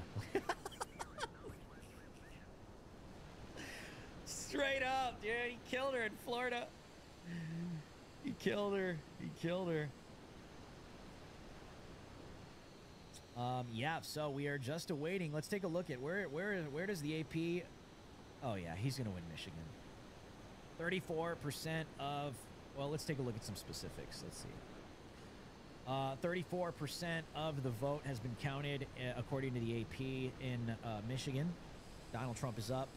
Straight up, dude. He killed her in Florida. He killed her. He killed her. Yeah, so we are just awaiting. Let's take a look at where does the AP... Oh, yeah, he's going to win Michigan. 34% of well, let's take a look at some specifics. Let's see. 34% of the vote has been counted, according to the AP, in Michigan. Donald Trump is up.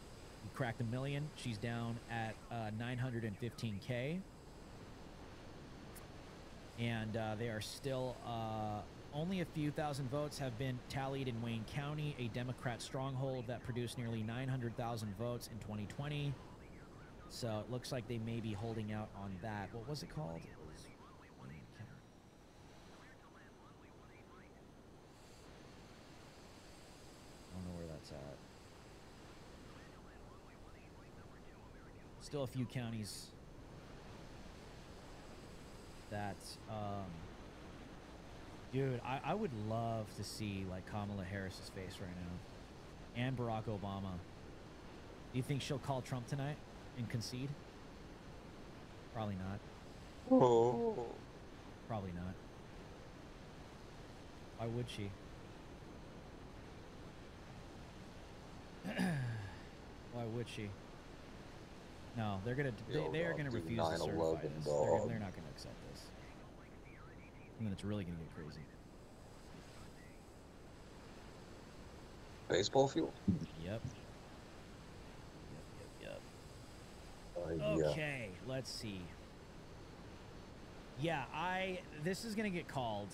He cracked 1 million. She's down at 915K. And they are still... only a few thousand votes have been tallied in Wayne County, a Democrat stronghold that produced nearly 900,000 votes in 2020. So it looks like they may be holding out on that. What was it called? It was Wayne County. I don't know where that's at. Still a few counties that... Dude, I would love to see, like, Kamala Harris's face right now. And Barack Obama. Do you think she'll call Trump tonight and concede? Probably not. Oh. Probably not. Why would she? Why would she? No, they're gonna. They are gonna refuse to certify this. They're not gonna accept this. And then it's really gonna get crazy. Baseball field? Yep. Yep. Yeah. Okay, let's see. Yeah, this is gonna get called.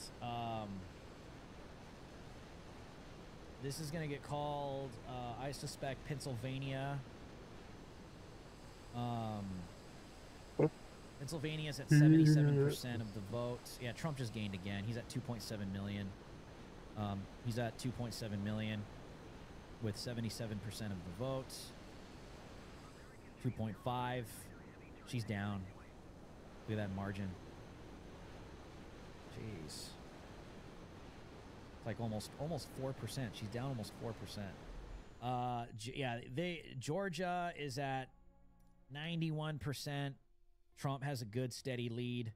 This is gonna get called. I suspect Pennsylvania. Pennsylvania's at 77% of the votes. Yeah, Trump just gained again. He's at 2.7 million. He's at 2.7 million with 77% of the votes. 2.5. She's down. Look at that margin. Jeez. It's like almost 4%. She's down almost 4%. Yeah, Georgia is at 91%. Trump has a good steady lead.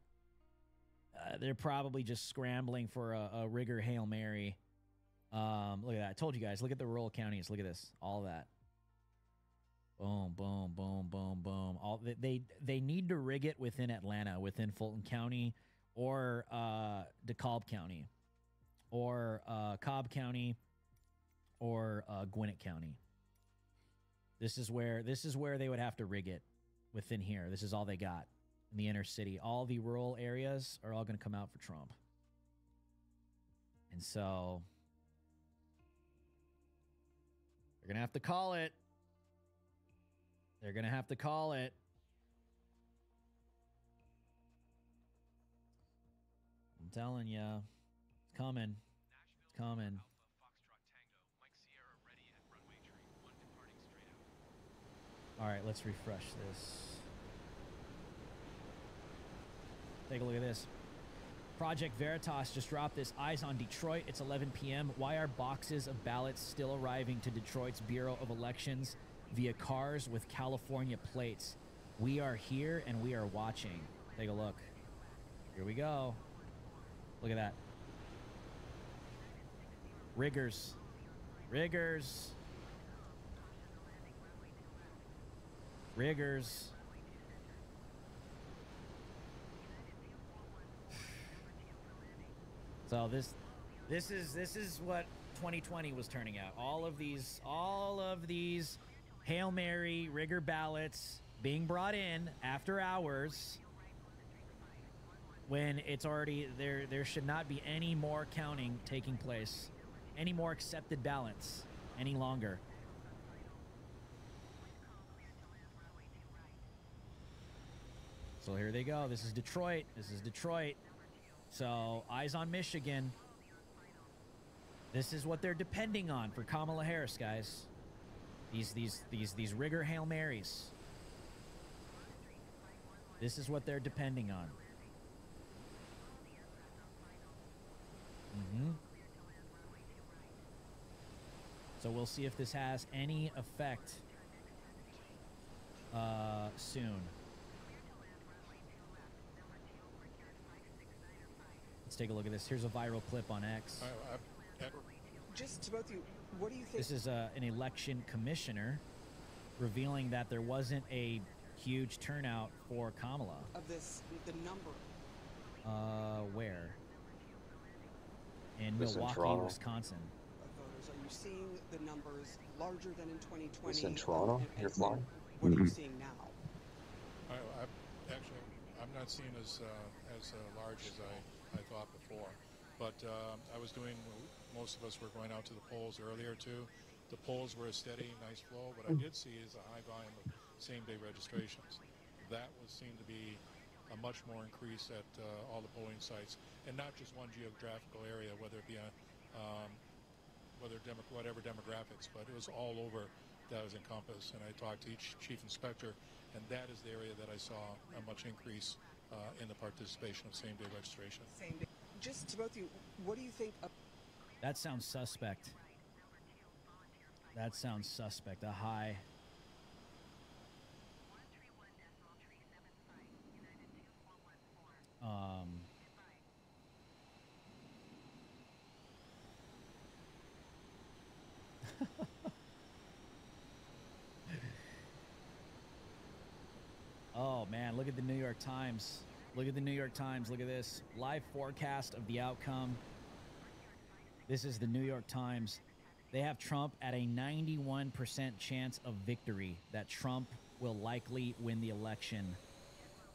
They're probably just scrambling for a rigor Hail Mary. Look at that. I told you guys, look at the rural counties. Look at this. All that. Boom, boom, boom, boom, boom. All they need to rig it within Atlanta, within Fulton County, or DeKalb County, or Cobb County, or Gwinnett County. This is where they would have to rig it within here. This is all they got in the inner city. All the rural areas are all going to come out for Trump. And so they're going to have to call it. They're going to have to call it. I'm telling you, it's coming. It's coming. All right, let's refresh this. Take a look at this. Project Veritas just dropped this. Eyes on Detroit. It's 11 p.m. Why are boxes of ballots still arriving to Detroit's Bureau of Elections via cars with California plates? We are here and we are watching. Take a look. Here we go. Look at that. Riggers. Riggers. Riggers. So this is what 2020 was turning out. All of these Hail Mary rigger ballots being brought in after hours when it's already there should not be any more counting taking place, any more accepted ballots any longer. So here they go. This is Detroit. This is Detroit. So eyes on Michigan. This is what they're depending on for Kamala Harris, guys. These rigger Hail Marys. This is what they're depending on. So we'll see if this has any effect soon. Let's take a look at this. Here's a viral clip on X. Just to both of you, what do you think? This is an election commissioner revealing that there wasn't a huge turnout for Kamala. Of this, the number. Where? In This in Milwaukee, Toronto. Wisconsin. Of voters, are you seeing the numbers larger than in 2020? This in Toronto. You're flying. What are you seeing now? I'm not seeing as large as I thought before, but I was doing. Most of us were going out to the polls earlier too. The polls were a steady, nice flow. What I did see is a high volume of same-day registrations. That seemed to be a much more increase at all the polling sites, and not just one geographical area, whether it be whatever demographics, but it was all over that was encompassed. And I talked to each chief inspector, and that is the area that I saw a much increase in the participation of same-day registration. Same day. Just to both of you, what do you think? That sounds suspect. That sounds suspect. A high. Oh man, look at the New York Times. Look at the New York Times. Look at this. Live forecast of the outcome. This is the New York Times. They have Trump at a 91% chance of victory, that Trump will likely win the election.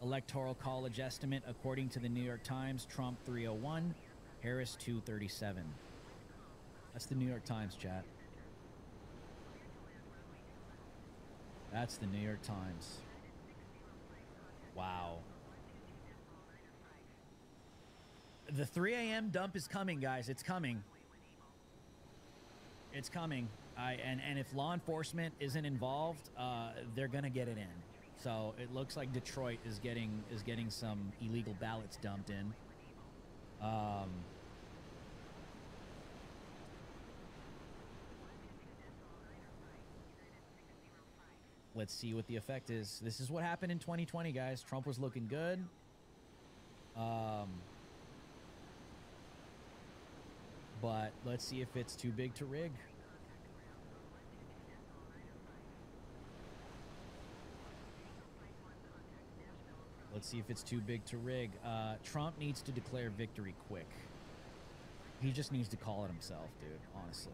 Electoral College estimate, according to the New York Times, Trump 301, Harris 237. That's the New York Times, chat. That's the New York Times. Wow. The 3 a.m. dump is coming, guys. It's coming. It's coming. And if law enforcement isn't involved, they're gonna get it in. So it looks like Detroit is getting some illegal ballots dumped in. Let's see what the effect is. This is what happened in 2020, guys. Trump was looking good. But let's see if it's too big to rig. Let's see if it's too big to rig. Trump needs to declare victory quick. He just needs to call it himself, dude, honestly.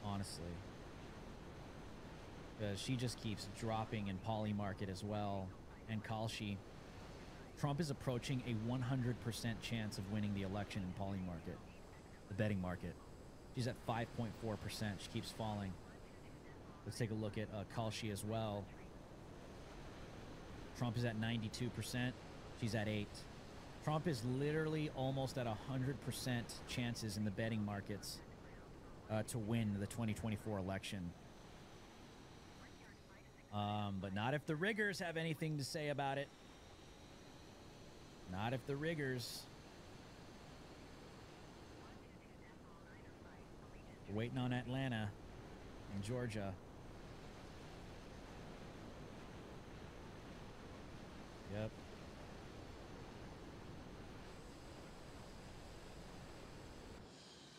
Honestly. Because she just keeps dropping in Poly Market as well. And Kalshi. Trump is approaching a 100% chance of winning the election in Poly Market, the betting market. She's at 5.4%. She keeps falling. Let's take a look at Kalshi as well. Trump is at 92%. She's at 8%. Trump is literally almost at 100% chances in the betting markets to win the 2024 election. But not if the riggers have anything to say about it. Not if the riggers. We're waiting on Atlanta and Georgia. Yep.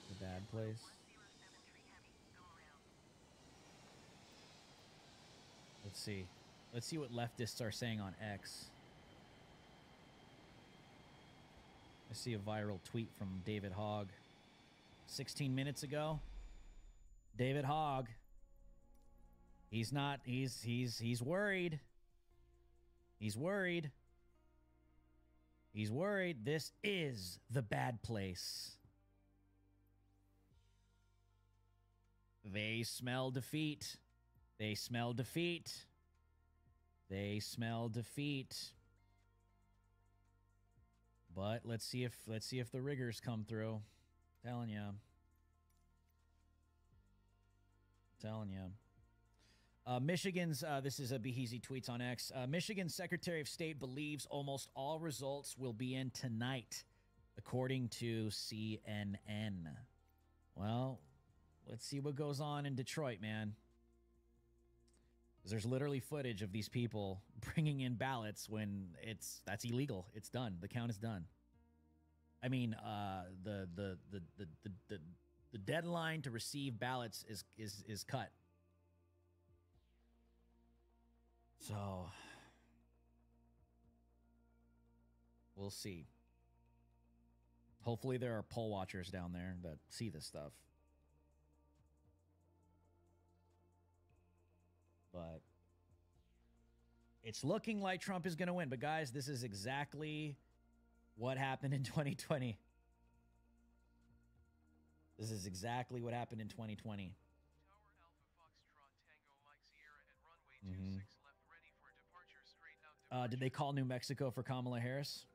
The bad place. Let's see. Let's see what leftists are saying on X. I see a viral tweet from David Hogg 16 minutes ago. David Hogg. He's not, he's worried. He's worried. He's worried. This is the bad place. They smell defeat. They smell defeat. They smell defeat. But let's see if the riggers come through. Telling you. Telling you. Michigan's, this is a Behezy tweets on X. Michigan's Secretary of State believes almost all results will be in tonight, according to CNN. Well, let's see what goes on in Detroit, man. There's literally footage of these people bringing in ballots when that's illegal. It's done. The count is done. I mean, the deadline to receive ballots is cut. So we'll see. Hopefully there are poll watchers down there that see this stuff. But it's looking like Trump is going to win. But guys, this is exactly what happened in 2020. This is exactly what happened in 2020. Did they call New Mexico for Kamala Harris?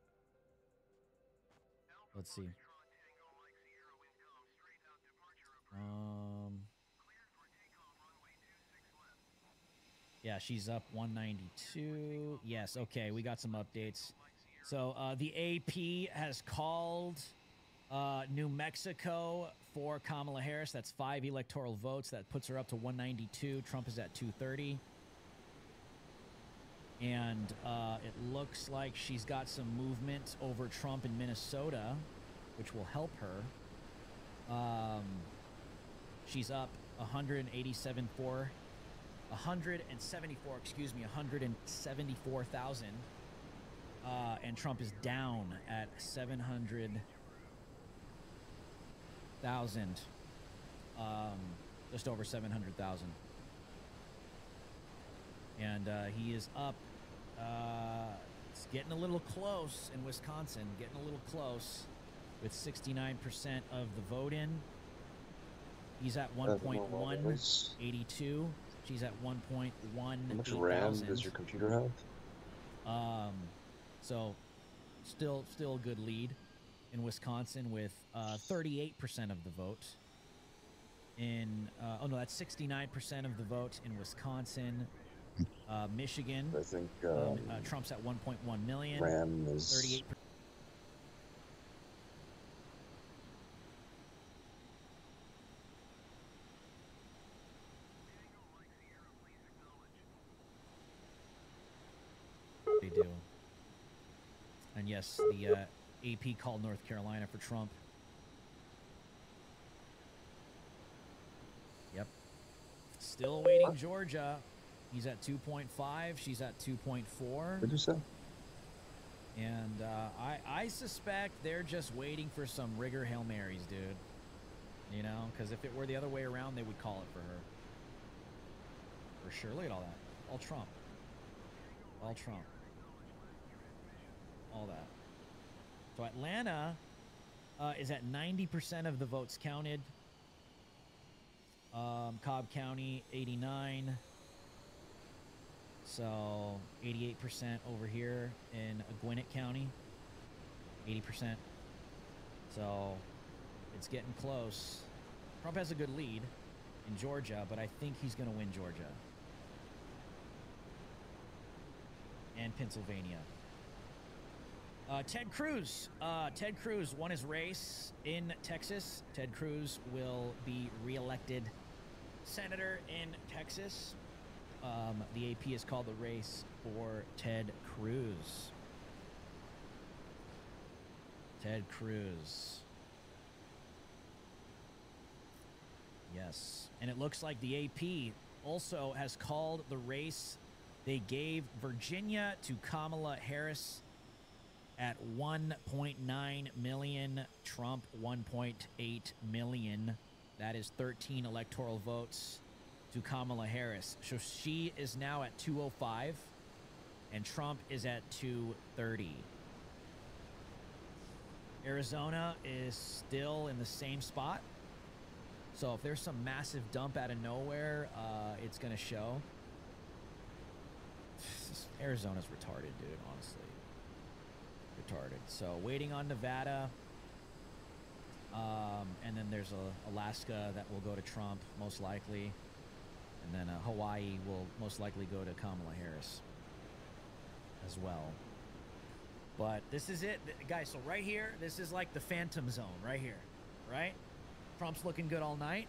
Let's see. Yeah, she's up 192. Yes, okay, we got some updates. So the AP has called New Mexico for Kamala Harris. That's 5 electoral votes. That puts her up to 192. Trump is at 230. And it looks like she's got some movement over Trump in Minnesota, which will help her. She's up 174, excuse me, 174,000. And Trump is down at 700,000. Just over 700,000. And he is up. It's getting a little close in Wisconsin, getting a little close with 69% of the vote in. He's at 1.182. She's at 1.1. How much RAM does your computer have? So still a good lead in Wisconsin with 38% of the vote. In oh no, that's 69% of the vote in Wisconsin. Michigan, I think Trump's at 1.1 million. RAM is 38%. They do. And yes, the AP called North Carolina for Trump. Yep. Still waiting Georgia. He's at 2.5. She's at 2.4. What did you say? And I suspect they're just waiting for some rigor Hail Marys, dude. You know, because if it were the other way around, they would call it for her. For sure. Look at all that. All Trump. All Trump. All that. So Atlanta is at 90% of the votes counted. Cobb County, 89. So 88% over here in Gwinnett County. 80%. So it's getting close. Trump has a good lead in Georgia, but I think he's going to win Georgia. And Pennsylvania. Ted Cruz. Ted Cruz won his race in Texas. Ted Cruz will be reelected senator in Texas. The AP has called the race for Ted Cruz. Ted Cruz. Yes. And it looks like the AP also has called the race. They gave Virginia to Kamala Harris at 1.9 million. Trump, 1.8 million. That is 13 electoral votes to Kamala Harris. So she is now at 205 and Trump is at 230. Arizona is still in the same spot. So if there's some massive dump out of nowhere, it's going to show. Arizona's retarded, dude, honestly. Retarded. So waiting on Nevada. And then there's Alaska that will go to Trump, most likely. And then Hawaii will most likely go to Kamala Harris as well. But this is it, guys. So right here, this is like the phantom zone right here, right? Trump's looking good all night.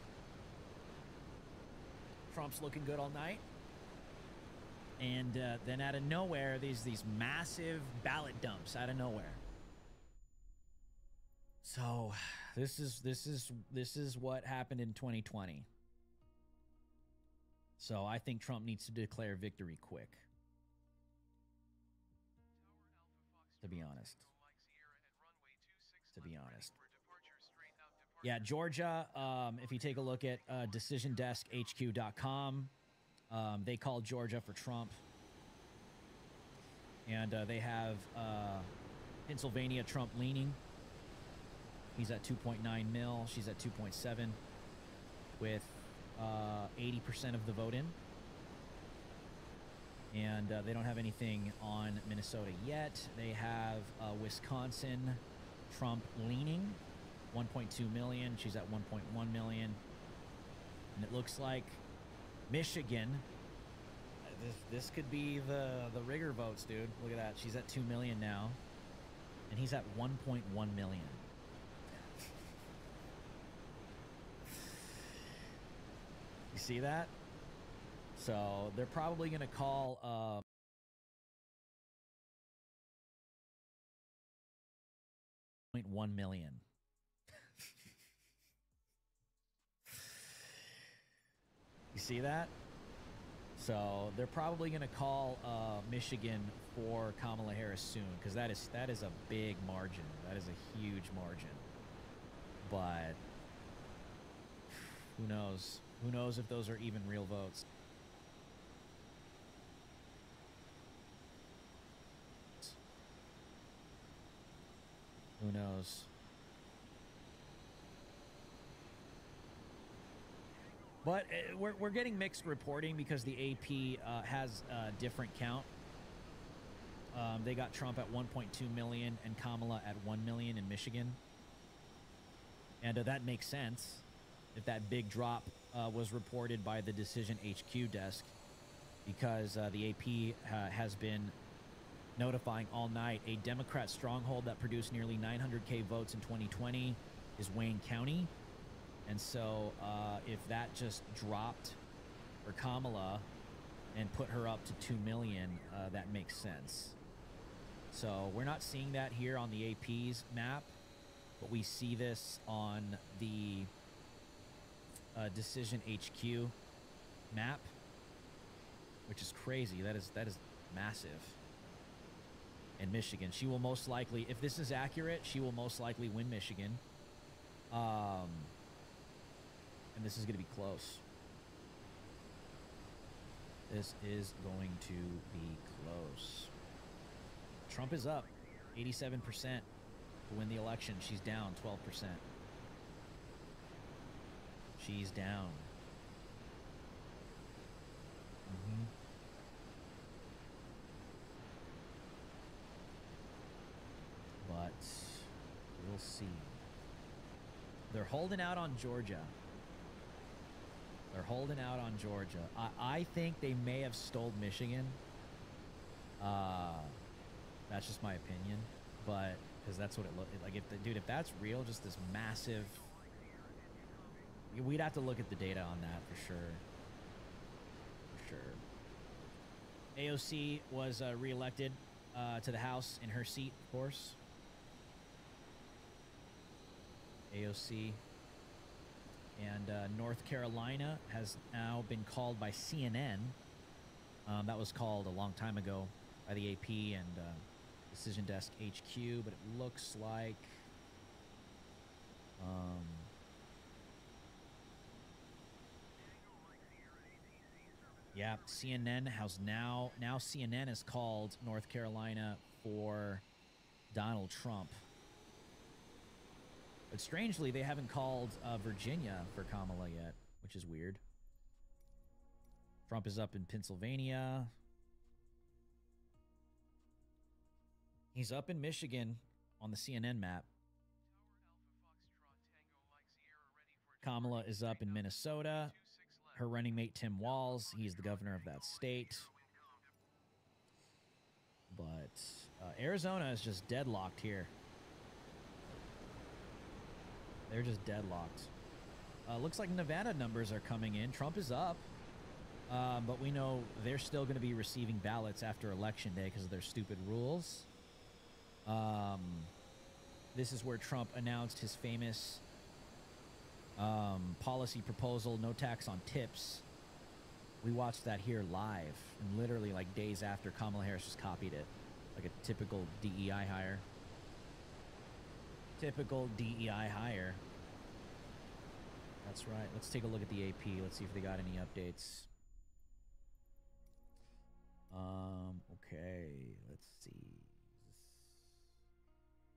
Trump's looking good all night. And then out of nowhere, there's these massive ballot dumps out of nowhere. So this is what happened in 2020. So I think Trump needs to declare victory quick. To be honest. To be honest. Yeah, Georgia, if you take a look at DecisionDeskHQ.com, they called Georgia for Trump. And they have Pennsylvania Trump leaning. He's at 2.9 mil. She's at 2.7 with 80% of the vote in. And they don't have anything on Minnesota yet. They have Wisconsin Trump leaning, 1.2 million. She's at 1.1 million. And it looks like Michigan, this could be the rigger votes, dude. Look at that. She's at 2 million now. And he's at 1.1 million. You see that? So they're probably going to call 0.1 million. You see that? So they're probably going to call Michigan for Kamala Harris soon, because that is a big margin. That is a huge margin. But who knows? Who knows if those are even real votes? Who knows? But we're getting mixed reporting because the AP has a different count. They got Trump at 1.2 million and Kamala at 1 million in Michigan. And that makes sense if that big drop was reported by the Decision HQ desk, because the AP has been notifying all night a Democrat stronghold that produced nearly 900K votes in 2020 is Wayne County. And so if that just dropped for Kamala and put her up to 2 million, that makes sense. So we're not seeing that here on the AP's map, but we see this on the Decision HQ map, which is crazy. That is massive. In Michigan, she will most likely, if this is accurate, she will most likely win Michigan. And this is going to be close. This is going to be close. Trump is up 87% to win the election. She's down 12%. She's down. But we'll see. They're holding out on Georgia. They're holding out on Georgia. I think they may have stole Michigan. That's just my opinion, but because that's what it looked like. If that's real, just this massive. We'd have to look at the data on that for sure. For sure. AOC was reelected to the House in her seat, of course. AOC. And North Carolina has now been called by CNN. That was called a long time ago by the AP and Decision Desk HQ, but it looks like yeah, CNN has now CNN has called North Carolina for Donald Trump. But strangely, they haven't called Virginia for Kamala yet, which is weird. Trump is up in Pennsylvania. He's up in Michigan on the CNN map. Kamala is up in Minnesota. Her running mate, Tim Walz, he's the governor of that state. But Arizona is just deadlocked here. They're just deadlocked. Looks like Nevada numbers are coming in. Trump is up. But we know they're still going to be receiving ballots after Election Day because of their stupid rules. This is where Trump announced his famous policy proposal, no tax on tips. We watched that here live, and literally like days after Kamala Harris just copied it. Like a typical DEI hire. Typical DEI hire. That's right. Let's take a look at the AP. Let's see if they got any updates. Okay. Let's see.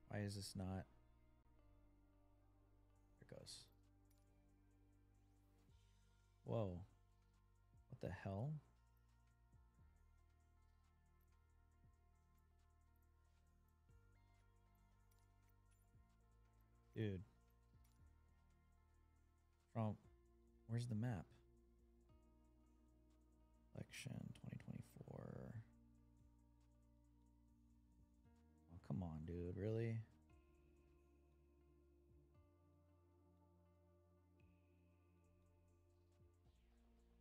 Why is this not? There it goes. Whoa. What the hell? Dude. From where's the map? Election 2024. Oh, come on, dude. Really?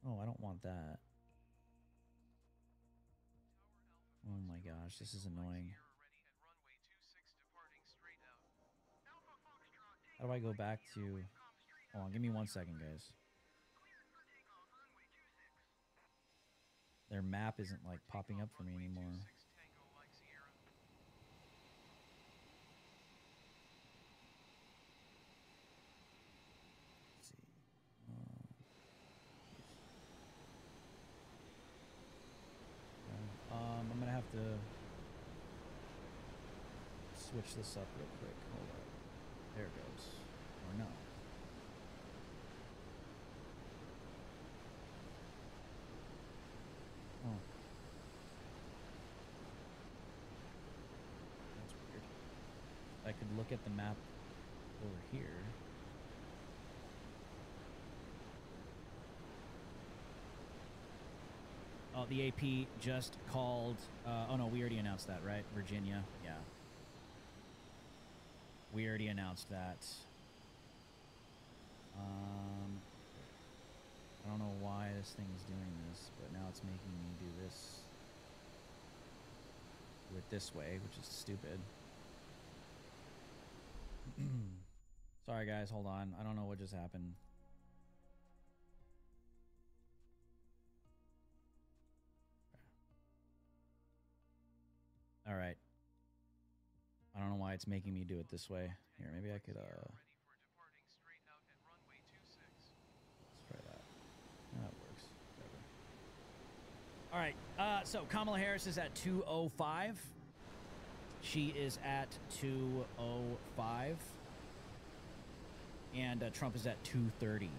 Oh, I don't want that. Oh my gosh, this is annoying. How do I go back to... Hold on, give me 1 second, guys. Their map isn't, like, popping up for me anymore. Let's see. I'm gonna have to switch this up real quick. Hold up. There it goes. Or no. Oh. That's weird. I could look at the map over here. Oh, the AP just called... oh, no, we already announced that, right? Virginia. Yeah. We already announced that. I don't know why this thing is doing this, but now it's making me do this. Do it this way, which is stupid. Sorry, guys. Hold on. I don't know what just happened. All right. I don't know why it's making me do it this way. Here, maybe I could, let's try that. That works. Whatever. All right. So Kamala Harris is at 205. She is at 205. And Trump is at 230.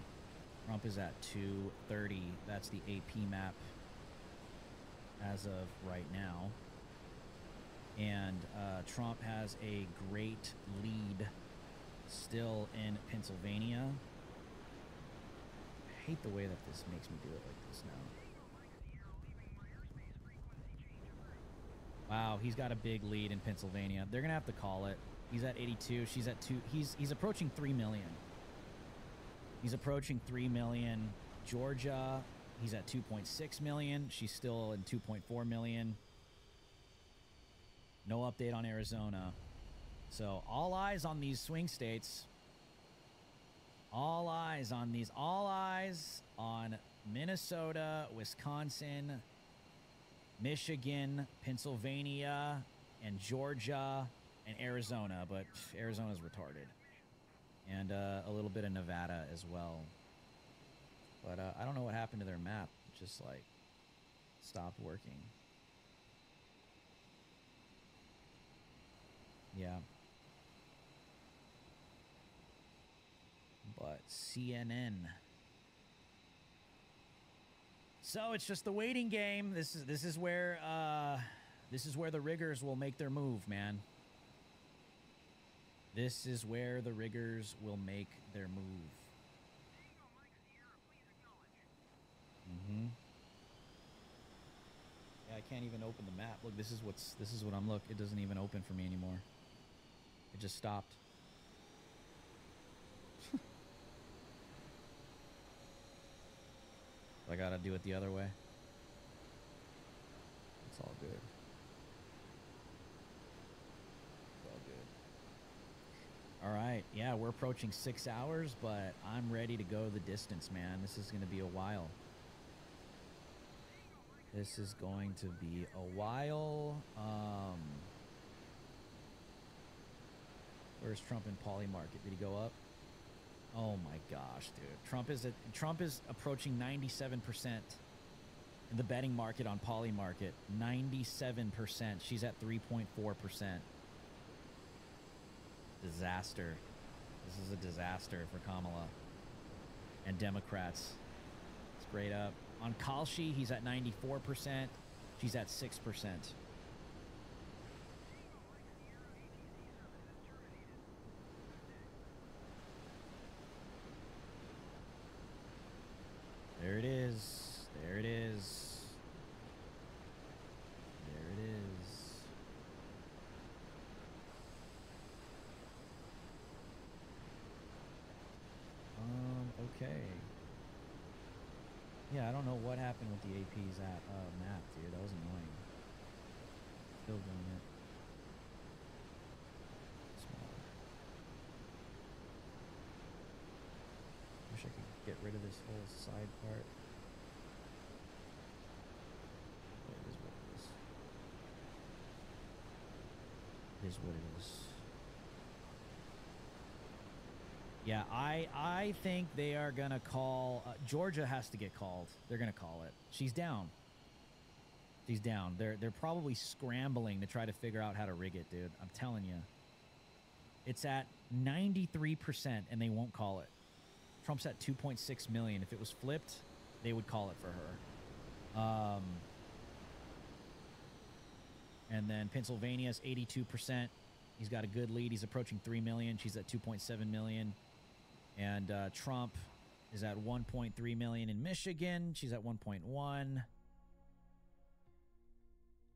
Trump is at 230. That's the AP map as of right now. And Trump has a great lead still in Pennsylvania. I hate the way that this makes me do it like this now. Wow, he's got a big lead in Pennsylvania. They're gonna have to call it. He's at 82. She's at 2. He's approaching 3 million. He's approaching 3 million. Georgia, he's at 2.6 million. She's still in 2.4 million. No update on Arizona. So all eyes on these swing states. All eyes on these. All eyes on Minnesota, Wisconsin, Michigan, Pennsylvania, and Georgia, and Arizona. But Arizona's retarded. And a little bit of Nevada as well. But I don't know what happened to their map. It just, like, stopped working. Yeah. But CNN. So it's just the waiting game. This is where the riggers will make their move, man. This is where the riggers will make their move. Yeah, I can't even open the map. Look, this is what I'm looking. It doesn't even open for me anymore. It just stopped. I gotta do it the other way. It's all good. It's all good. All right. Yeah, we're approaching 6 hours, but I'm ready to go the distance, man. This is gonna be a while. This is going to be a while. Where's Trump in Poly Market? Did he go up? Oh my gosh, dude. Trump is approaching 97% in the betting market on Poly Market. 97%. She's at 3.4%. Disaster. This is a disaster for Kamala and Democrats. Straight up. On Kalshi, he's at 94%. She's at 6%. There it is. There it is. There it is. Okay. Yeah, I don't know what happened with the AP's map, dude. That was annoying. Still doing it. Small. Wish I could get rid of this whole side part. But it is what it is. It is what it is. Yeah, I think they are going to call... Georgia has to get called. They're going to call it. She's down. She's down. They're probably scrambling to try to figure out how to rig it, dude. I'm telling you. It's at 93% and they won't call it. Trump's at 2.6 million. If it was flipped, they would call it for her. And then Pennsylvania's 82%. He's got a good lead. He's approaching 3 million. She's at 2.7 million. And Trump is at 1.3 million in Michigan. She's at 1.1.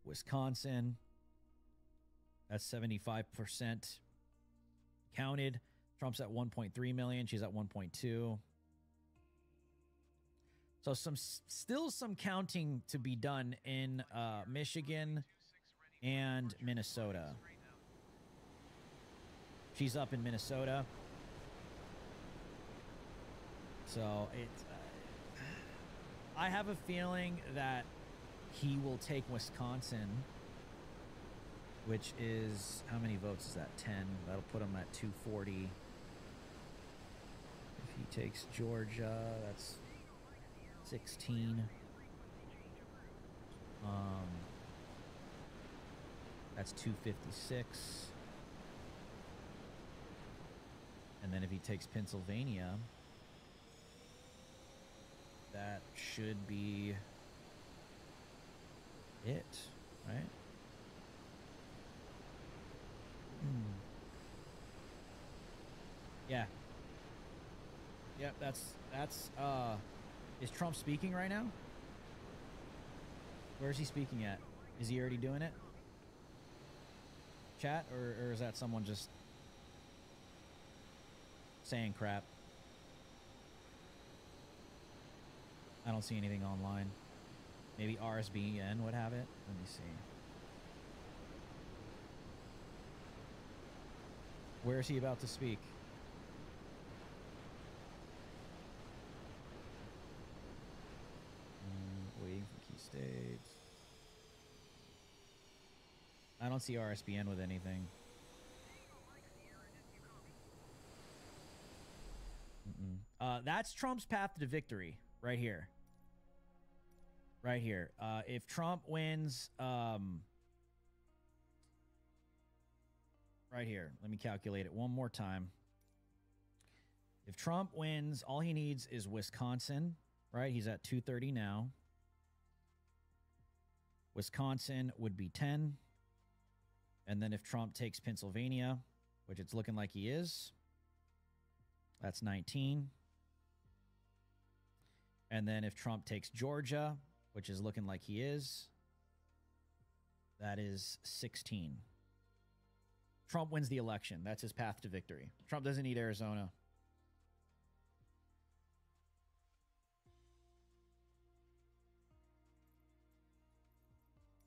Wisconsin, that's 75% counted. Trump's at 1.3 million. She's at 1.2. So still some counting to be done in Michigan and Minnesota. She's up in Minnesota. So I have a feeling that he will take Wisconsin, which is, how many votes is that? 10. That'll put him at 240. If he takes Georgia, that's 16. That's 256. And then if he takes Pennsylvania, that should be it, right? Yeah. Yep, that's is Trump speaking right now? Where is he speaking at? Is he already doing it? Chat, or is that someone just saying crap? I don't see anything online. Maybe RSBN would have it. Let me see. Where is he about to speak? Waiting for key states. I don't see RSBN with anything. That's Trump's path to victory right here. Right here. If Trump wins, right here, let me calculate it one more time. If Trump wins, all he needs is Wisconsin, right? He's at 230 now. Wisconsin would be 10. And then if Trump takes Pennsylvania, which it's looking like he is, that's 19. And then if Trump takes Georgia, which is looking like he is, that is 16. Trump wins the election. That's his path to victory. Trump doesn't need Arizona.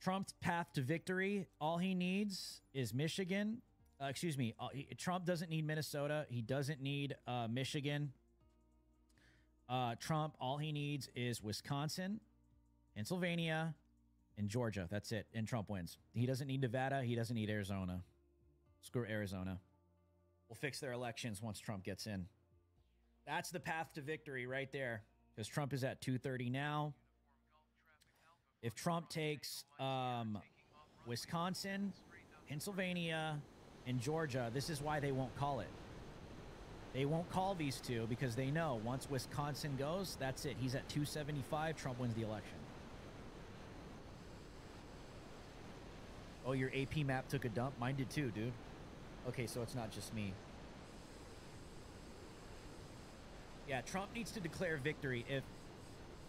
Trump's path to victory, all he needs is Michigan. Excuse me. Trump doesn't need Minnesota. He doesn't need Michigan. Trump, all he needs is Wisconsin. Pennsylvania, and Georgia. That's it. And Trump wins. He doesn't need Nevada. He doesn't need Arizona. Screw Arizona. We'll fix their elections once Trump gets in. That's the path to victory right there. Because Trump is at 230 now. If Trump takes Wisconsin, Pennsylvania, and Georgia, this is why they won't call it. They won't call these two because they know once Wisconsin goes, that's it. He's at 275. Trump wins the election. Oh, your AP map took a dump? Mine did too, dude. Okay, so it's not just me. Yeah, Trump needs to declare victory.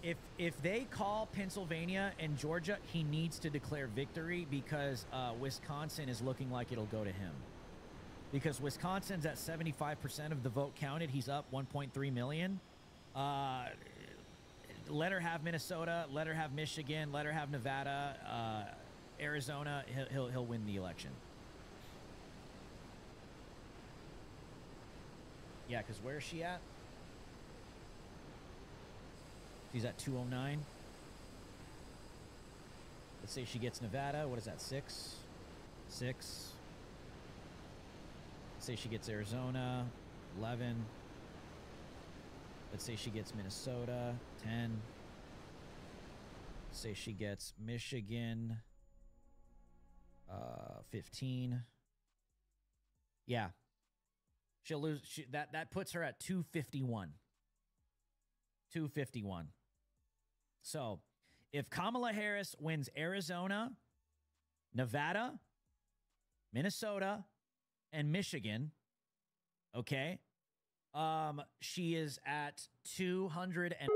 If they call Pennsylvania and Georgia, he needs to declare victory because Wisconsin is looking like it'll go to him. Because Wisconsin's at 75% of the vote counted. He's up 1.3 million. Let her have Minnesota. Let her have Michigan. Let her have Nevada. Arizona. He'll win the election. Yeah, because where is she at? She's at 209. Let's say she gets Nevada. What is that? 6? 6. Let's say she gets Arizona. 11. Let's say she gets Minnesota. 10. Let's say she gets Michigan. 15. Yeah. She'll lose. That puts her at 251. 251. So, if Kamala Harris wins Arizona, Nevada, Minnesota, and Michigan, okay, she is at 200 and